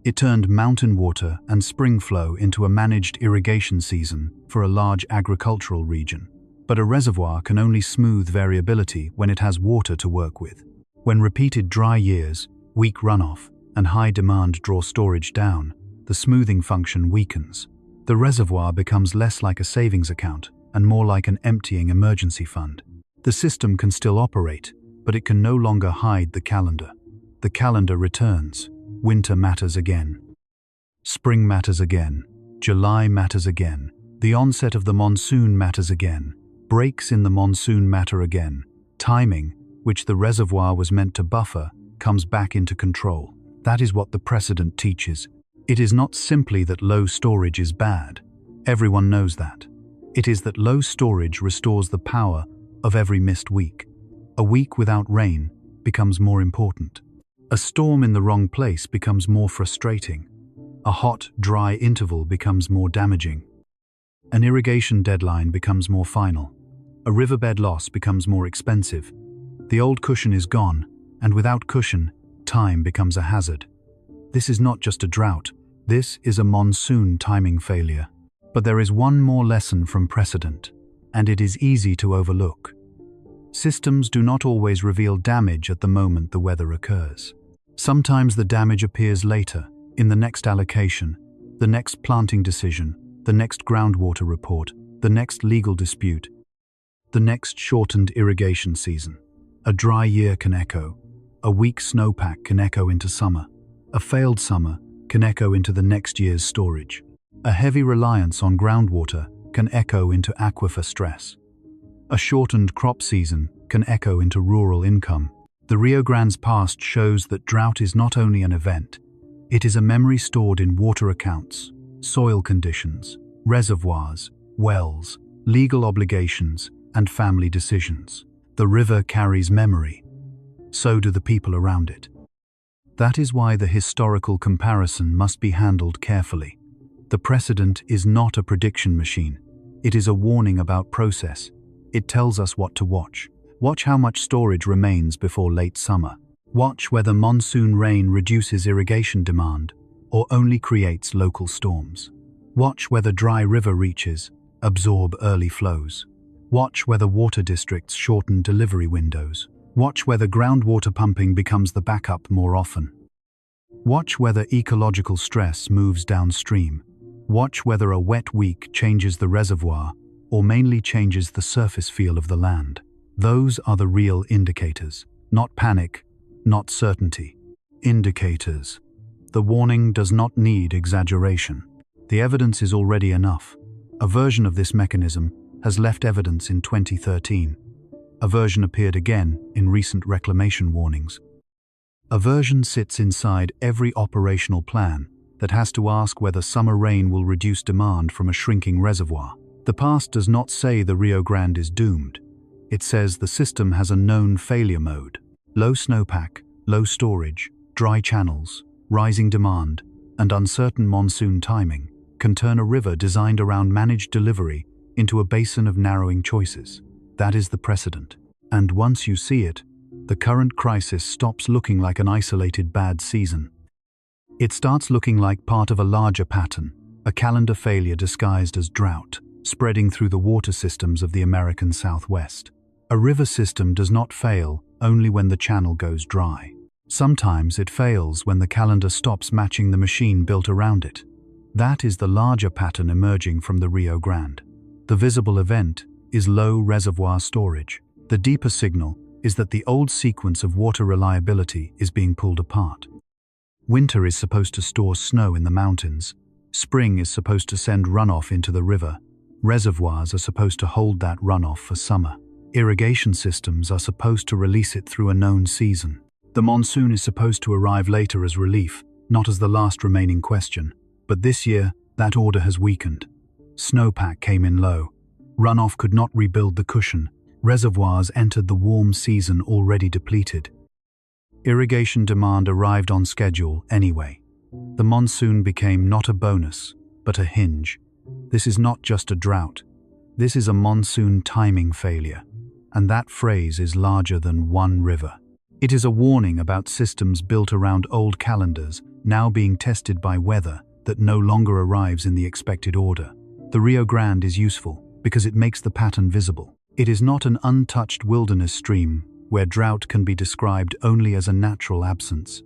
It turned mountain water and spring flow into a managed irrigation season for a large agricultural region. But a reservoir can only smooth variability when it has water to work with. When repeated dry years, weak runoff, and high demand draw storage down, the smoothing function weakens. The reservoir becomes less like a savings account and more like an emptying emergency fund. The system can still operate, but it can no longer hide the calendar. The calendar returns. Winter matters again. Spring matters again. July matters again. The onset of the monsoon matters again. Breaks in the monsoon matter again. Timing, which the reservoir was meant to buffer, comes back into control. That is what the precedent teaches. It is not simply that low storage is bad. Everyone knows that. It is that low storage restores the power of every missed week. A week without rain becomes more important. A storm in the wrong place becomes more frustrating. A hot, dry interval becomes more damaging. An irrigation deadline becomes more final. A riverbed loss becomes more expensive. The old cushion is gone, and without cushion, time becomes a hazard. This is not just a drought. This is a monsoon timing failure. But there is one more lesson from precedent, and it is easy to overlook. Systems do not always reveal damage at the moment the weather occurs. Sometimes the damage appears later, in the next allocation, the next planting decision, the next groundwater report, the next legal dispute, the next shortened irrigation season. A dry year can echo. A weak snowpack can echo into summer. A failed summer can echo into the next year's storage. A heavy reliance on groundwater can echo into aquifer stress. A shortened crop season can echo into rural income. The Rio Grande's past shows that drought is not only an event, it is a memory stored in water accounts, soil conditions, reservoirs, wells, legal obligations, and family decisions. The river carries memory. So do the people around it. That is why the historical comparison must be handled carefully. The precedent is not a prediction machine. It is a warning about process. It tells us what to watch. Watch how much storage remains before late summer. Watch whether monsoon rain reduces irrigation demand or only creates local storms. Watch whether dry river reaches absorb early flows. Watch whether water districts shorten delivery windows. Watch whether groundwater pumping becomes the backup more often. Watch whether ecological stress moves downstream. Watch whether a wet week changes the reservoir or mainly changes the surface feel of the land. Those are the real indicators. Not panic, not certainty. Indicators. The warning does not need exaggeration. The evidence is already enough. A version of this mechanism has left evidence in 2013. A version appeared again in recent reclamation warnings. A version sits inside every operational plan that has to ask whether summer rain will reduce demand from a shrinking reservoir. The past does not say the Rio Grande is doomed. It says the system has a known failure mode. Low snowpack, low storage, dry channels, rising demand, and uncertain monsoon timing can turn a river designed around managed delivery into a basin of narrowing choices. That is the precedent. And once you see it, the current crisis stops looking like an isolated bad season. It starts looking like part of a larger pattern, a calendar failure disguised as drought, spreading through the water systems of the American Southwest. A river system does not fail only when the channel goes dry. Sometimes it fails when the calendar stops matching the machine built around it. That is the larger pattern emerging from the Rio Grande. The visible event is low reservoir storage. The deeper signal is that the old sequence of water reliability is being pulled apart. Winter is supposed to store snow in the mountains. Spring is supposed to send runoff into the river. Reservoirs are supposed to hold that runoff for summer. Irrigation systems are supposed to release it through a known season. The monsoon is supposed to arrive later as relief, not as the last remaining question. But this year, that order has weakened. Snowpack came in low. Runoff could not rebuild the cushion. Reservoirs entered the warm season already depleted. Irrigation demand arrived on schedule anyway. The monsoon became not a bonus, but a hinge. This is not just a drought. This is a monsoon timing failure. And that phrase is larger than one river. It is a warning about systems built around old calendars now being tested by weather that no longer arrives in the expected order. The Rio Grande is useful because it makes the pattern visible. It is not an untouched wilderness stream where drought can be described only as a natural absence.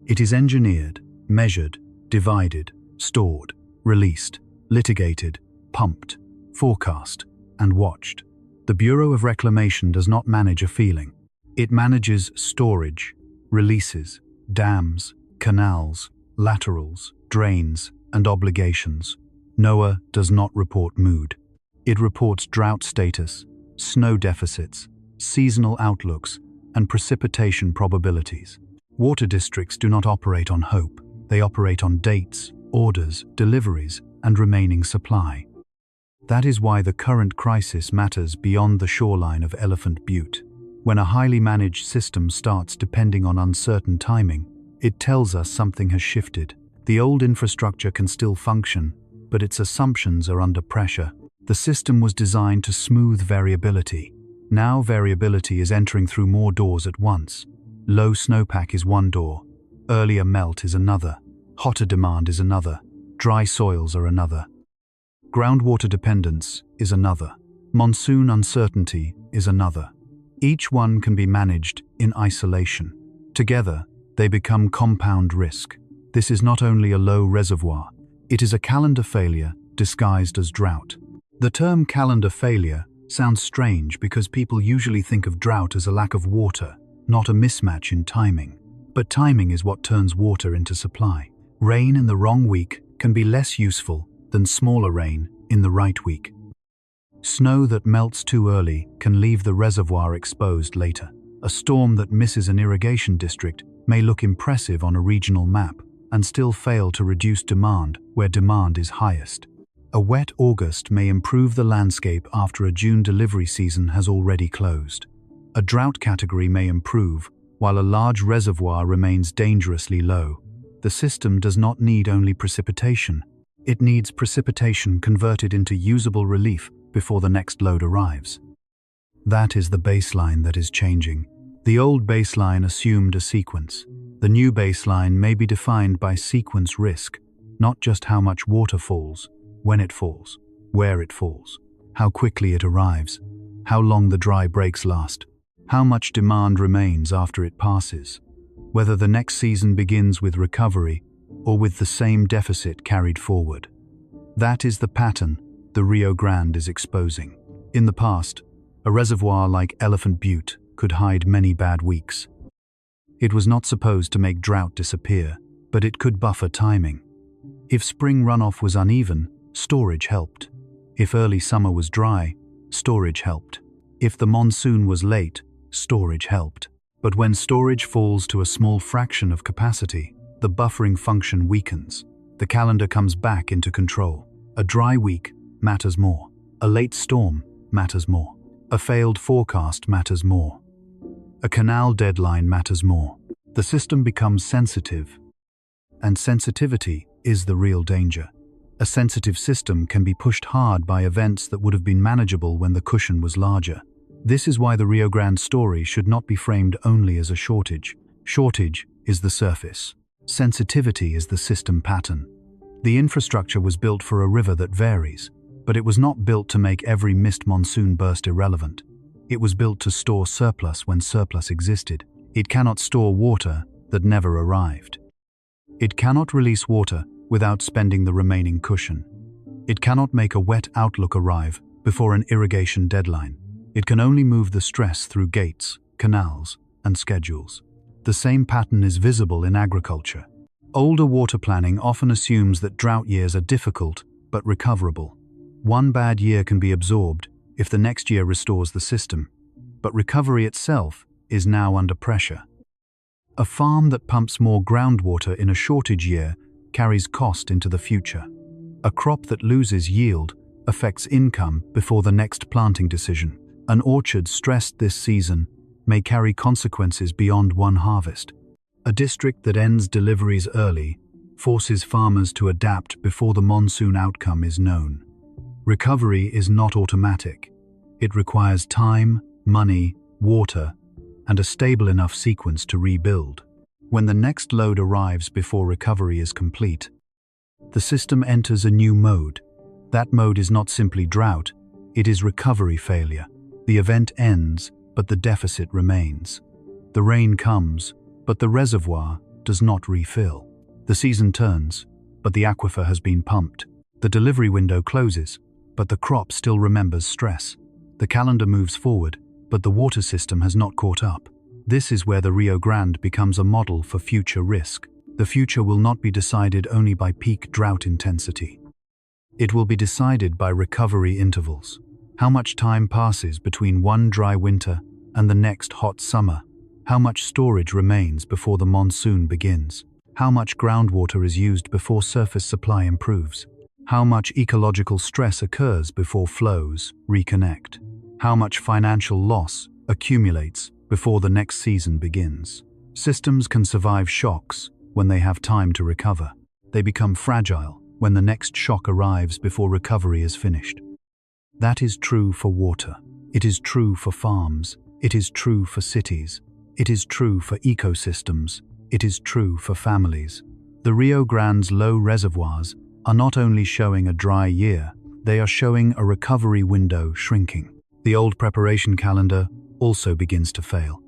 It is engineered, measured, divided, stored, released, litigated, pumped, forecast, and watched. The Bureau of Reclamation does not manage a feeling. It manages storage, releases, dams, canals, laterals, drains, and obligations. NOAA does not report mood. It reports drought status, snow deficits, seasonal outlooks, and precipitation probabilities. Water districts do not operate on hope. They operate on dates, orders, deliveries, and remaining supply. That is why the current crisis matters beyond the shoreline of Elephant Butte. When a highly managed system starts depending on uncertain timing, it tells us something has shifted. The old infrastructure can still function, but its assumptions are under pressure. The system was designed to smooth variability. Now variability is entering through more doors at once. Low snowpack is one door, earlier melt is another, hotter demand is another, dry soils are another. Groundwater dependence is another. Monsoon uncertainty is another. Each one can be managed in isolation. Together, they become compound risk. This is not only a low reservoir, it is a calendar failure disguised as drought. The term calendar failure sounds strange because people usually think of drought as a lack of water, not a mismatch in timing. But timing is what turns water into supply. Rain in the wrong week can be less useful than smaller rain in the right week. Snow that melts too early can leave the reservoir exposed later. A storm that misses an irrigation district may look impressive on a regional map and still fail to reduce demand where demand is highest. A wet August may improve the landscape after a June delivery season has already closed. A drought category may improve, while a large reservoir remains dangerously low. The system does not need only precipitation. It needs precipitation converted into usable relief before the next load arrives. That is the baseline that is changing. The old baseline assumed a sequence. The new baseline may be defined by sequence risk, not just how much water falls, when it falls, where it falls, how quickly it arrives, how long the dry breaks last, how much demand remains after it passes, whether the next season begins with recovery or with the same deficit carried forward. That is the pattern the Rio Grande is exposing. In the past, a reservoir like Elephant Butte could hide many bad weeks. It was not supposed to make drought disappear, but it could buffer timing. If spring runoff was uneven, storage helped. If early summer was dry, storage helped. If the monsoon was late, storage helped. But when storage falls to a small fraction of capacity, the buffering function weakens. The calendar comes back into control. A dry week matters more. A late storm matters more. A failed forecast matters more. A canal deadline matters more. The system becomes sensitive. And sensitivity is the real danger. A sensitive system can be pushed hard by events that would have been manageable when the cushion was larger. This is why the Rio Grande story should not be framed only as a shortage. Shortage is the surface. Sensitivity is the system pattern. The infrastructure was built for a river that varies, but it was not built to make every missed monsoon burst irrelevant. It was built to store surplus when surplus existed. It cannot store water that never arrived. It cannot release water without spending the remaining cushion. It cannot make a wet outlook arrive before an irrigation deadline. It can only move the stress through gates, canals, and schedules. The same pattern is visible in agriculture. Older water planning often assumes that drought years are difficult but recoverable. One bad year can be absorbed if the next year restores the system, but recovery itself is now under pressure. A farm that pumps more groundwater in a shortage year carries cost into the future. A crop that loses yield affects income before the next planting decision. An orchard stressed this season may carry consequences beyond one harvest. A district that ends deliveries early forces farmers to adapt before the monsoon outcome is known. Recovery is not automatic. It requires time, money, water, and a stable enough sequence to rebuild. When the next load arrives before recovery is complete, the system enters a new mode. That mode is not simply drought, it is recovery failure. The event ends, but the deficit remains. The rain comes, but the reservoir does not refill. The season turns, but the aquifer has been pumped. The delivery window closes, but the crop still remembers stress. The calendar moves forward, but the water system has not caught up. This is where the Rio Grande becomes a model for future risk. The future will not be decided only by peak drought intensity. It will be decided by recovery intervals. How much time passes between one dry winter and the next hot summer? How much storage remains before the monsoon begins? How much groundwater is used before surface supply improves? How much ecological stress occurs before flows reconnect? How much financial loss accumulates before the next season begins? Systems can survive shocks when they have time to recover. They become fragile when the next shock arrives before recovery is finished. That is true for water. It is true for farms. It is true for cities. It is true for ecosystems. It is true for families. The Rio Grande's low reservoirs are not only showing a dry year, they are showing a recovery window shrinking. The old preparation calendar also begins to fail.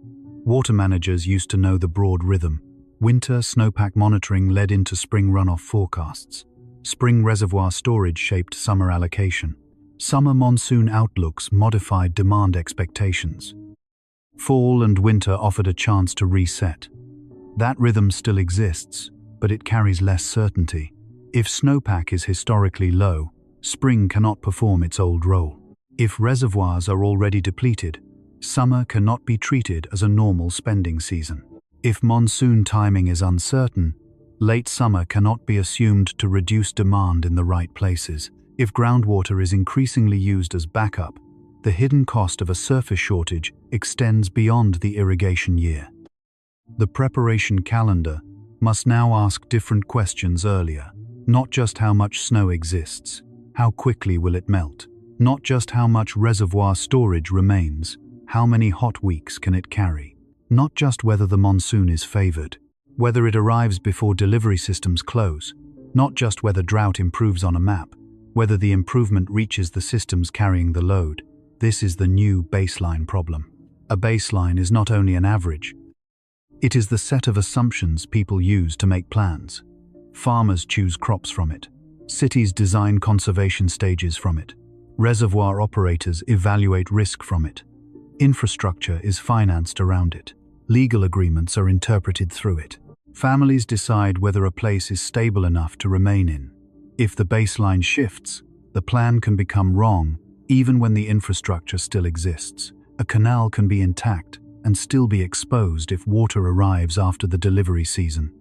Water managers used to know the broad rhythm. Winter snowpack monitoring led into spring runoff forecasts. Spring reservoir storage shaped summer allocation. Summer monsoon outlooks modified demand expectations. Fall and winter offered a chance to reset. That rhythm still exists, but it carries less certainty. If snowpack is historically low, spring cannot perform its old role. If reservoirs are already depleted, summer cannot be treated as a normal spending season. If monsoon timing is uncertain, late summer cannot be assumed to reduce demand in the right places. If groundwater is increasingly used as backup, the hidden cost of a surface shortage extends beyond the irrigation year. The preparation calendar must now ask different questions earlier. Not just how much snow exists, how quickly will it melt? Not just how much reservoir storage remains, how many hot weeks can it carry? Not just whether the monsoon is favored, whether it arrives before delivery systems close. Not just whether drought improves on a map, whether the improvement reaches the systems carrying the load. This is the new baseline problem. A baseline is not only an average, it is the set of assumptions people use to make plans. Farmers choose crops from it. Cities design conservation stages from it. Reservoir operators evaluate risk from it. Infrastructure is financed around it. Legal agreements are interpreted through it. Families decide whether a place is stable enough to remain in. If the baseline shifts, the plan can become wrong even when the infrastructure still exists. A canal can be intact and still be exposed if water arrives after the delivery season.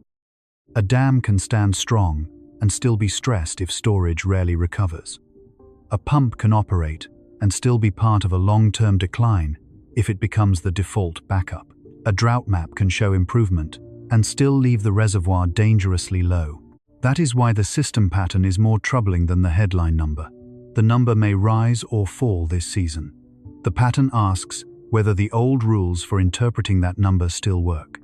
A dam can stand strong and still be stressed if storage rarely recovers. A pump can operate and still be part of a long-term decline if it becomes the default backup. A drought map can show improvement and still leave the reservoir dangerously low. That is why the system pattern is more troubling than the headline number. The number may rise or fall this season. The pattern asks whether the old rules for interpreting that number still work.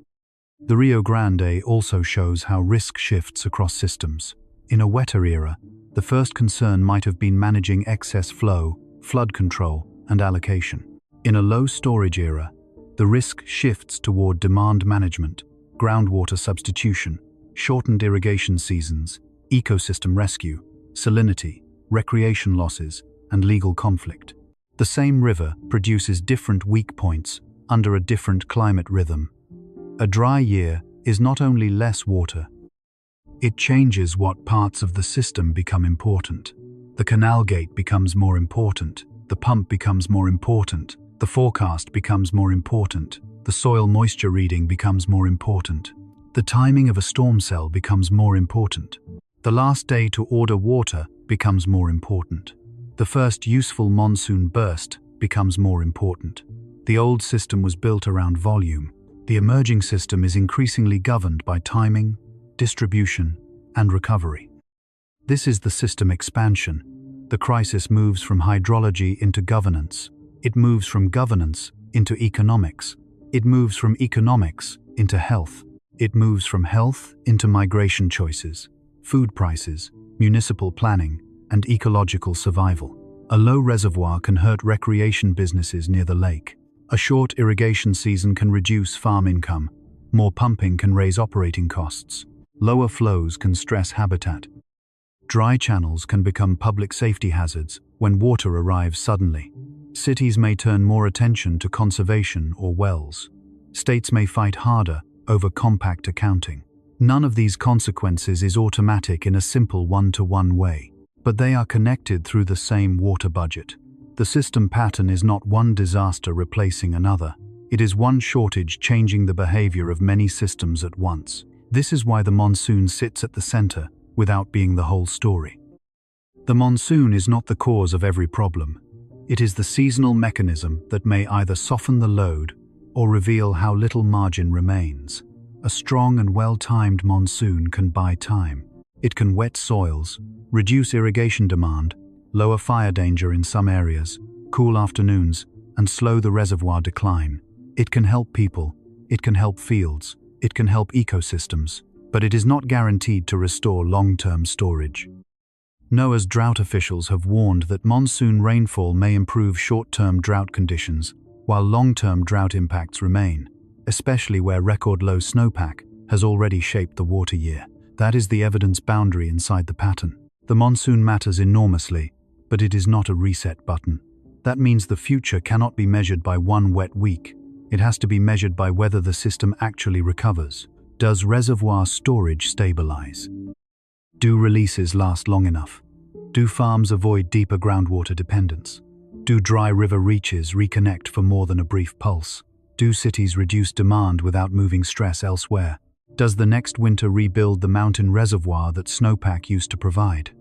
The Rio Grande also shows how risk shifts across systems. In a wetter era, the first concern might have been managing excess flow, flood control, and allocation. In a low storage era, the risk shifts toward demand management, groundwater substitution, shortened irrigation seasons, ecosystem rescue, salinity, recreation losses, and legal conflict. The same river produces different weak points under a different climate rhythm. A dry year is not only less water, it changes what parts of the system become important. The canal gate becomes more important, the pump becomes more important, the forecast becomes more important, the soil moisture reading becomes more important. The timing of a storm cell becomes more important. The last day to order water becomes more important. The first useful monsoon burst becomes more important. The old system was built around volume. The emerging system is increasingly governed by timing, distribution, and recovery. This is the system expansion. The crisis moves from hydrology into governance. It moves from governance into economics. It moves from economics into health. It moves from health into migration choices, food prices, municipal planning, and ecological survival. A low reservoir can hurt recreation businesses near the lake. A short irrigation season can reduce farm income. More pumping can raise operating costs. Lower flows can stress habitat. Dry channels can become public safety hazards when water arrives suddenly. Cities may turn more attention to conservation or wells. States may fight harder over compact accounting. None of these consequences is automatic in a simple one-to-one way, but they are connected through the same water budget. The system pattern is not one disaster replacing another. It is one shortage changing the behavior of many systems at once. This is why the monsoon sits at the center without being the whole story. The monsoon is not the cause of every problem. It is the seasonal mechanism that may either soften the load or reveal how little margin remains. A strong and well-timed monsoon can buy time. It can wet soils, reduce irrigation demand, lower fire danger in some areas, cool afternoons, and slow the reservoir decline. It can help people, it can help fields, it can help ecosystems, but it is not guaranteed to restore long-term storage. NOAA's drought officials have warned that monsoon rainfall may improve short-term drought conditions, while long-term drought impacts remain, especially where record-low snowpack has already shaped the water year. That is the evidence boundary inside the pattern. The monsoon matters enormously, but it is not a reset button. That means the future cannot be measured by one wet week. It has to be measured by whether the system actually recovers. Does reservoir storage stabilize? Do releases last long enough? Do farms avoid deeper groundwater dependence? Do dry river reaches reconnect for more than a brief pulse? Do cities reduce demand without moving stress elsewhere? Does the next winter rebuild the mountain reservoir that snowpack used to provide?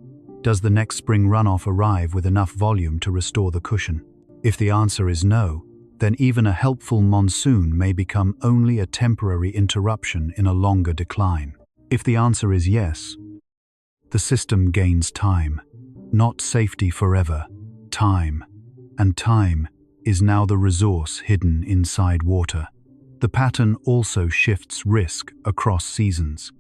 Does the next spring runoff arrive with enough volume to restore the cushion? If the answer is no, then even a helpful monsoon may become only a temporary interruption in a longer decline. If the answer is yes, the system gains time, not safety forever, time. And time is now the resource hidden inside water. The pattern also shifts risk across seasons.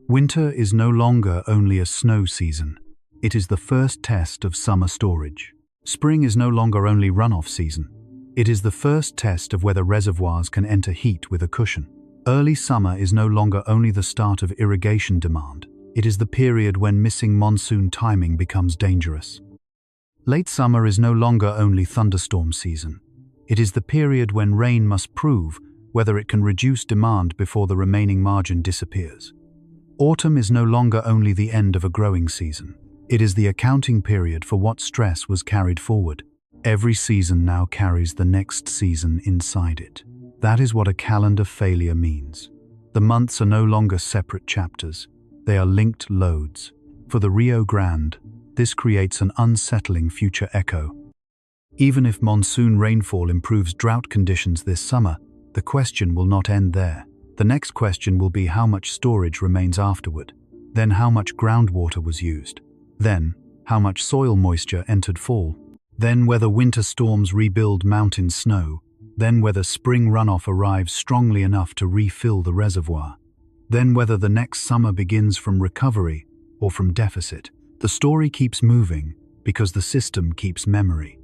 Winter is no longer only a snow season. It is the first test of summer storage. Spring is no longer only runoff season. It is the first test of whether reservoirs can enter heat with a cushion. Early summer is no longer only the start of irrigation demand. It is the period when missing monsoon timing becomes dangerous. Late summer is no longer only thunderstorm season. It is the period when rain must prove whether it can reduce demand before the remaining margin disappears. Autumn is no longer only the end of a growing season. It is the accounting period for what stress was carried forward. Every season now carries the next season inside it. That is what a calendar failure means. The months are no longer separate chapters. They are linked loads. For the Rio Grande, this creates an unsettling future echo. Even if monsoon rainfall improves drought conditions this summer, the question will not end there. The next question will be how much storage remains afterward. Then how much groundwater was used. Then how much soil moisture entered fall. Then whether winter storms rebuild mountain snow. Then whether spring runoff arrives strongly enough to refill the reservoir. Then whether the next summer begins from recovery or from deficit. The story keeps moving because the system keeps memory.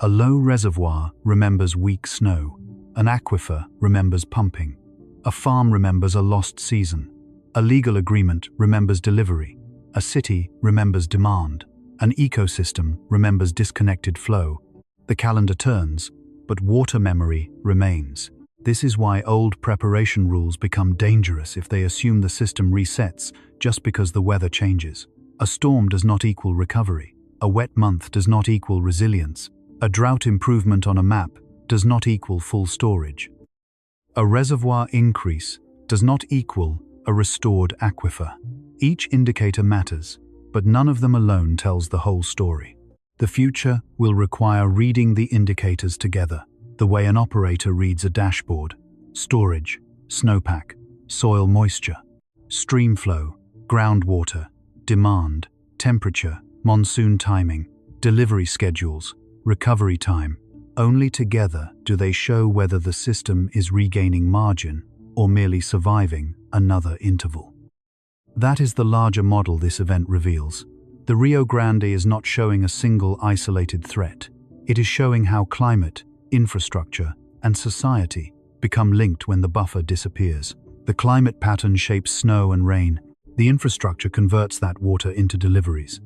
A low reservoir remembers weak snow. An aquifer remembers pumping. A farm remembers a lost season. A legal agreement remembers delivery. A city remembers demand. An ecosystem remembers disconnected flow. The calendar turns, but water memory remains. This is why old preparation rules become dangerous if they assume the system resets just because the weather changes. A storm does not equal recovery. A wet month does not equal resilience. A drought improvement on a map does not equal full storage. A reservoir increase does not equal a restored aquifer. Each indicator matters, but none of them alone tells the whole story. The future will require reading the indicators together, the way an operator reads a dashboard. Storage, snowpack, soil moisture, stream flow, groundwater, demand, temperature, monsoon timing, delivery schedules, recovery time. Only together do they show whether the system is regaining margin or merely surviving another interval. That is the larger model this event reveals. The Rio Grande is not showing a single isolated threat. It is showing how climate, infrastructure, and society become linked when the buffer disappears. The climate pattern shapes snow and rain. The infrastructure converts that water into deliveries.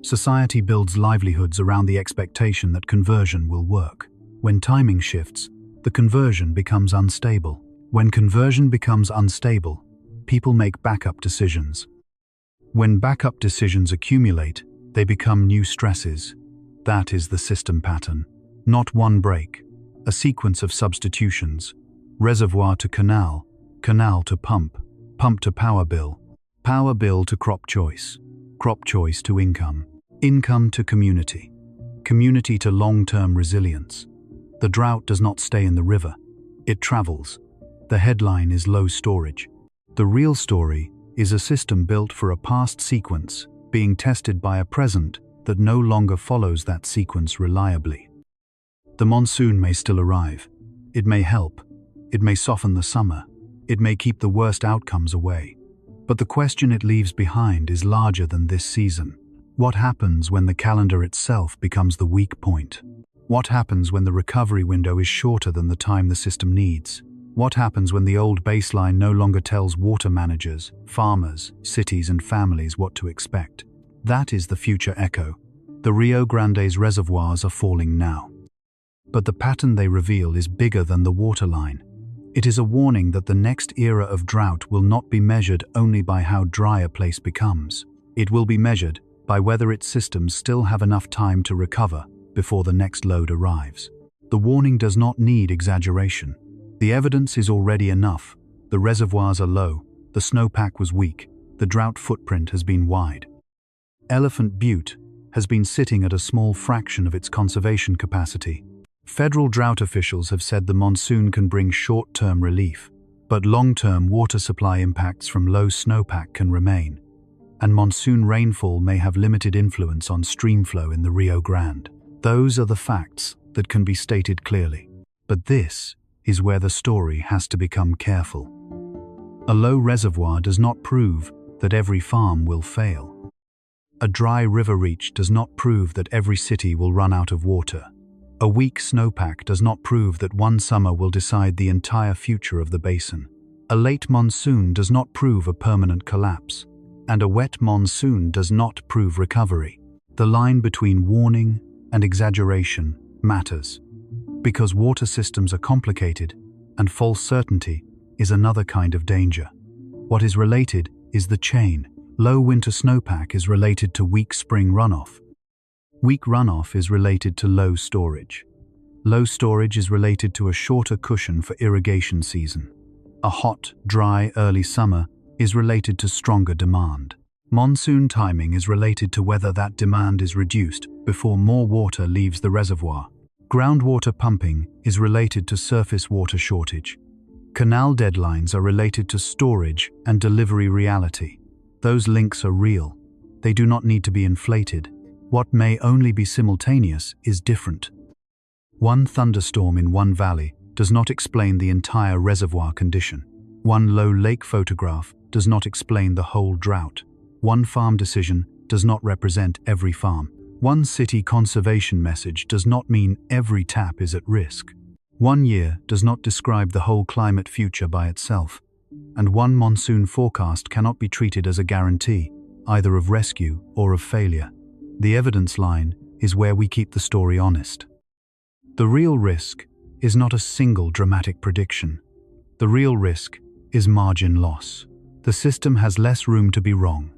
Society builds livelihoods around the expectation that conversion will work. When timing shifts, the conversion becomes unstable. When conversion becomes unstable, people make backup decisions. When backup decisions accumulate, they become new stresses. That is the system pattern. Not one break, a sequence of substitutions. Reservoir to canal, canal to pump, pump to power bill to crop choice to income, income to community, community to long-term resilience. The drought does not stay in the river. It travels. The headline is low storage. The real story is a system built for a past sequence being tested by a present that no longer follows that sequence reliably. The monsoon may still arrive. It may help. It may soften the summer. It may keep the worst outcomes away. But the question it leaves behind is larger than this season. What happens when the calendar itself becomes the weak point? What happens when the recovery window is shorter than the time the system needs? What happens when the old baseline no longer tells water managers, farmers, cities, and families what to expect? That is the future echo. The Rio Grande's reservoirs are falling now. But the pattern they reveal is bigger than the waterline. It is a warning that the next era of drought will not be measured only by how dry a place becomes. It will be measured by whether its systems still have enough time to recover before the next load arrives. The warning does not need exaggeration. The evidence is already enough. The reservoirs are low, the snowpack was weak, the drought footprint has been wide. Elephant Butte has been sitting at a small fraction of its conservation capacity. Federal drought officials have said the monsoon can bring short-term relief, but long-term water supply impacts from low snowpack can remain, and monsoon rainfall may have limited influence on stream flow in the Rio Grande. Those are the facts that can be stated clearly. But this is where the story has to become careful. A low reservoir does not prove that every farm will fail. A dry river reach does not prove that every city will run out of water. A weak snowpack does not prove that one summer will decide the entire future of the basin. A late monsoon does not prove a permanent collapse, and a wet monsoon does not prove recovery. The line between warning and exaggeration matters, because water systems are complicated, and false certainty is another kind of danger. What is related is the chain. Low winter snowpack is related to weak spring runoff. Weak runoff is related to low storage. Low storage is related to a shorter cushion for irrigation season. A hot, dry early summer is related to stronger demand. Monsoon timing is related to whether that demand is reduced before more water leaves the reservoir. Groundwater pumping is related to surface water shortage. Canal deadlines are related to storage and delivery reality. Those links are real. They do not need to be inflated. What may only be simultaneous is different. One thunderstorm in one valley does not explain the entire reservoir condition. One low lake photograph does not explain the whole drought. One farm decision does not represent every farm. One city conservation message does not mean every tap is at risk. One year does not describe the whole climate future by itself. And one monsoon forecast cannot be treated as a guarantee, either of rescue or of failure. The evidence line is where we keep the story honest. The real risk is not a single dramatic prediction. The real risk is margin loss. The system has less room to be wrong.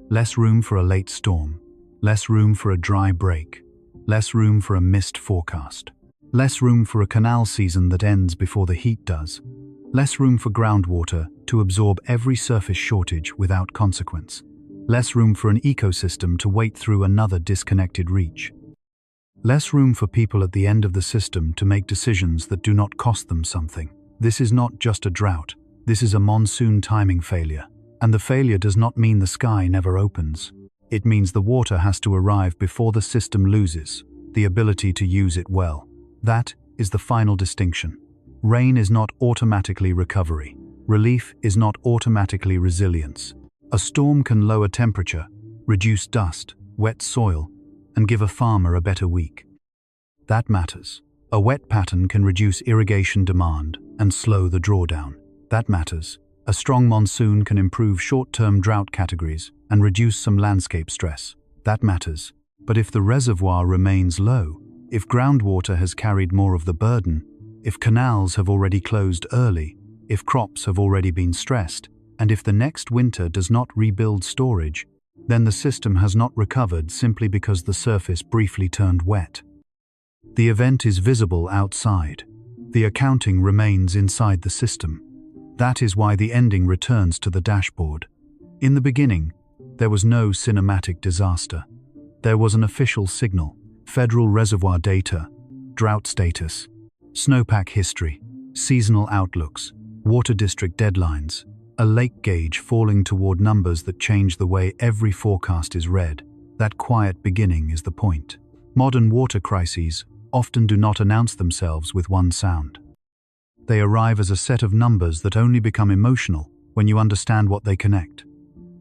Less room for a late storm. Less room for a dry break. Less room for a missed forecast. Less room for a canal season that ends before the heat does. Less room for groundwater to absorb every surface shortage without consequence. Less room for an ecosystem to wait through another disconnected reach. Less room for people at the end of the system to make decisions that do not cost them something. This is not just a drought. This is a monsoon timing failure. And the failure does not mean the sky never opens. It means the water has to arrive before the system loses the ability to use it well. That is the final distinction. Rain is not automatically recovery. Relief is not automatically resilience. A storm can lower temperature, reduce dust, wet soil, and give a farmer a better week. That matters. A wet pattern can reduce irrigation demand and slow the drawdown. That matters. A strong monsoon can improve short-term drought categories and reduce some landscape stress. That matters. But if the reservoir remains low, if groundwater has carried more of the burden, if canals have already closed early, if crops have already been stressed, and if the next winter does not rebuild storage, then the system has not recovered simply because the surface briefly turned wet. The event is visible outside. The accounting remains inside the system. That is why the ending returns to the dashboard. In the beginning, there was no cinematic disaster. There was an official signal, federal reservoir data, drought status, snowpack history, seasonal outlooks, water district deadlines, a lake gauge falling toward numbers that change the way every forecast is read. That quiet beginning is the point. Modern water crises often do not announce themselves with one sound. They arrive as a set of numbers that only become emotional when you understand what they connect.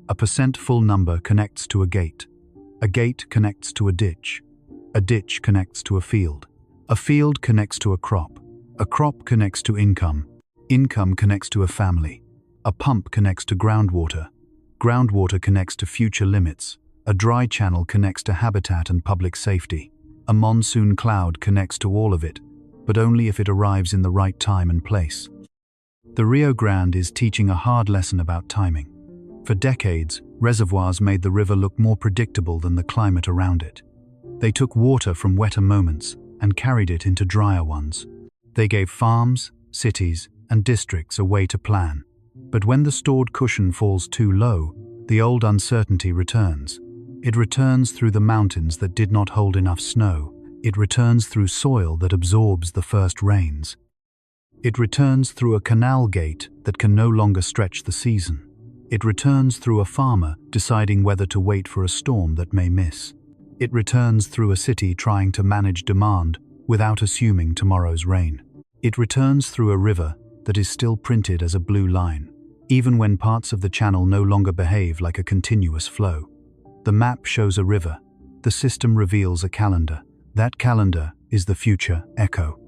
A percent full number connects to a gate. A gate connects to a ditch. A ditch connects to a field. A field connects to a crop. A crop connects to income. Income connects to a family. A pump connects to groundwater. Groundwater connects to future limits. A dry channel connects to habitat and public safety. A monsoon cloud connects to all of it, but only if it arrives in the right time and place. The Rio Grande is teaching a hard lesson about timing. For decades, Reservoirs made the river look more predictable than the climate around it. They took water from wetter moments and carried it into drier ones. They gave farms, cities, and districts a way to plan. But when the stored cushion falls too low, the old uncertainty returns. It returns through the mountains that did not hold enough snow. It returns through soil that absorbs the first rains. It returns through a canal gate that can no longer stretch the season. It returns through a farmer deciding whether to wait for a storm that may miss. It returns through a city trying to manage demand without assuming tomorrow's rain. It returns through a river that is still printed as a blue line, even when parts of the channel no longer behave like a continuous flow. The map shows a river. The system reveals a calendar. That calendar is the future echo.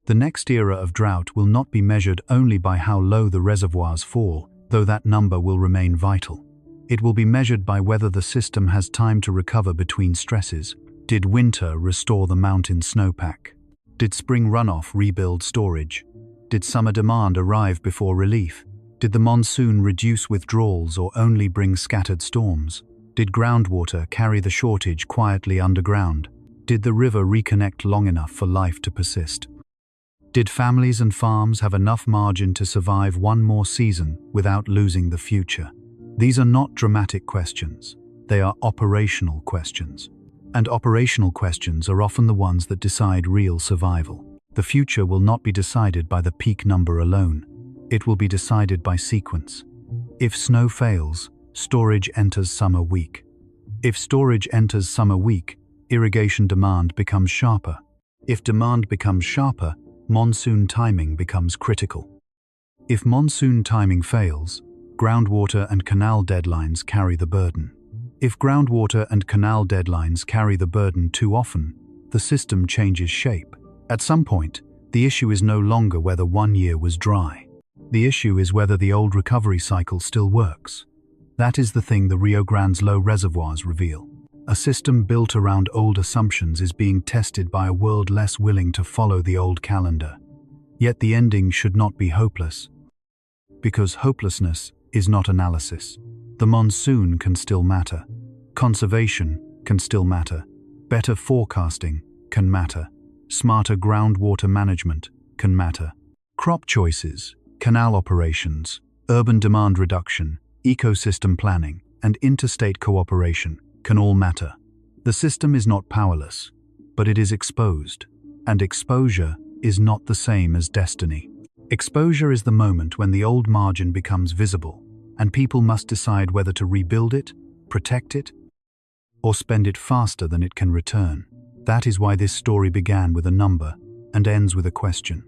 The next era of drought will not be measured only by how low the reservoirs fall, though that number will remain vital. It will be measured by whether the system has time to recover between stresses. Did winter restore the mountain snowpack? Did spring runoff rebuild storage? Did summer demand arrive before relief? Did the monsoon reduce withdrawals or only bring scattered storms? Did groundwater carry the shortage quietly underground? Did the river reconnect long enough for life to persist? Did families and farms have enough margin to survive one more season without losing the future? These are not dramatic questions. They are operational questions. And operational questions are often the ones that decide real survival. The future will not be decided by the peak number alone. It will be decided by sequence. If snow fails, storage enters summer weak. If storage enters summer weak, irrigation demand becomes sharper. If demand becomes sharper, monsoon timing becomes critical. If monsoon timing fails, groundwater and canal deadlines carry the burden. If groundwater and canal deadlines carry the burden too often, the system changes shape. At some point, the issue is no longer whether one year was dry. The issue is whether the old recovery cycle still works. That is the thing the Rio Grande's low reservoirs reveal. A system built around old assumptions is being tested by a world less willing to follow the old calendar. Yet the ending should not be hopeless. Because hopelessness is not analysis. The monsoon can still matter. Conservation can still matter. Better forecasting can matter. Smarter groundwater management can matter. Crop choices, canal operations, urban demand reduction, ecosystem planning, and interstate cooperation can all matter. The system is not powerless, but it is exposed, and exposure is not the same as destiny. Exposure is the moment when the old margin becomes visible, and people must decide whether to rebuild it, protect it, or spend it faster than it can return. That is why this story began with a number and ends with a question.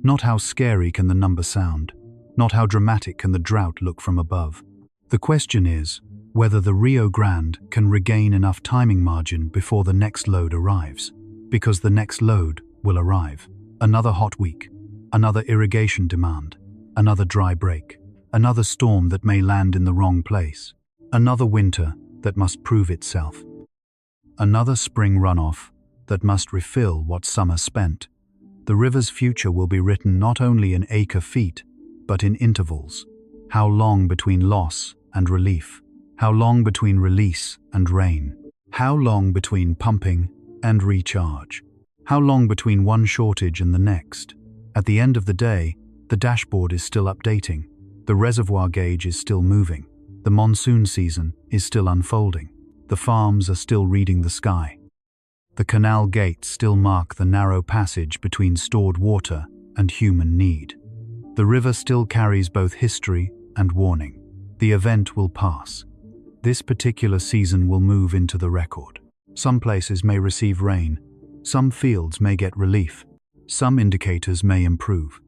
Not how scary can the number sound, not how dramatic can the drought look from above. The question is whether the Rio Grande can regain enough timing margin before the next load arrives. Because the next load will arrive. Another hot week, another irrigation demand, another dry break, another storm that may land in the wrong place, another winter that must prove itself, another spring runoff that must refill what summer spent. The river's future will be written not only in acre-feet, but in intervals. How long between loss and relief? How long between release and rain? How long between pumping and recharge? How long between one shortage and the next? At the end of the day, the dashboard is still updating. The reservoir gauge is still moving. The monsoon season is still unfolding. The farms are still reading the sky. The canal gates still mark the narrow passage between stored water and human need. The river still carries both history and warning. The event will pass. This particular season will move into the record. Some places may receive rain. Some fields may get relief. Some indicators may improve.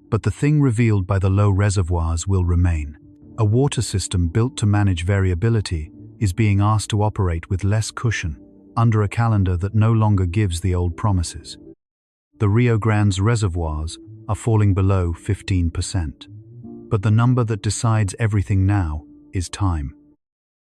But the thing revealed by the low reservoirs will remain. A water system built to manage variability is being asked to operate with less cushion, under a calendar that no longer gives the old promises. The Rio Grande's reservoirs are falling below 15%. But the number that decides everything now is time.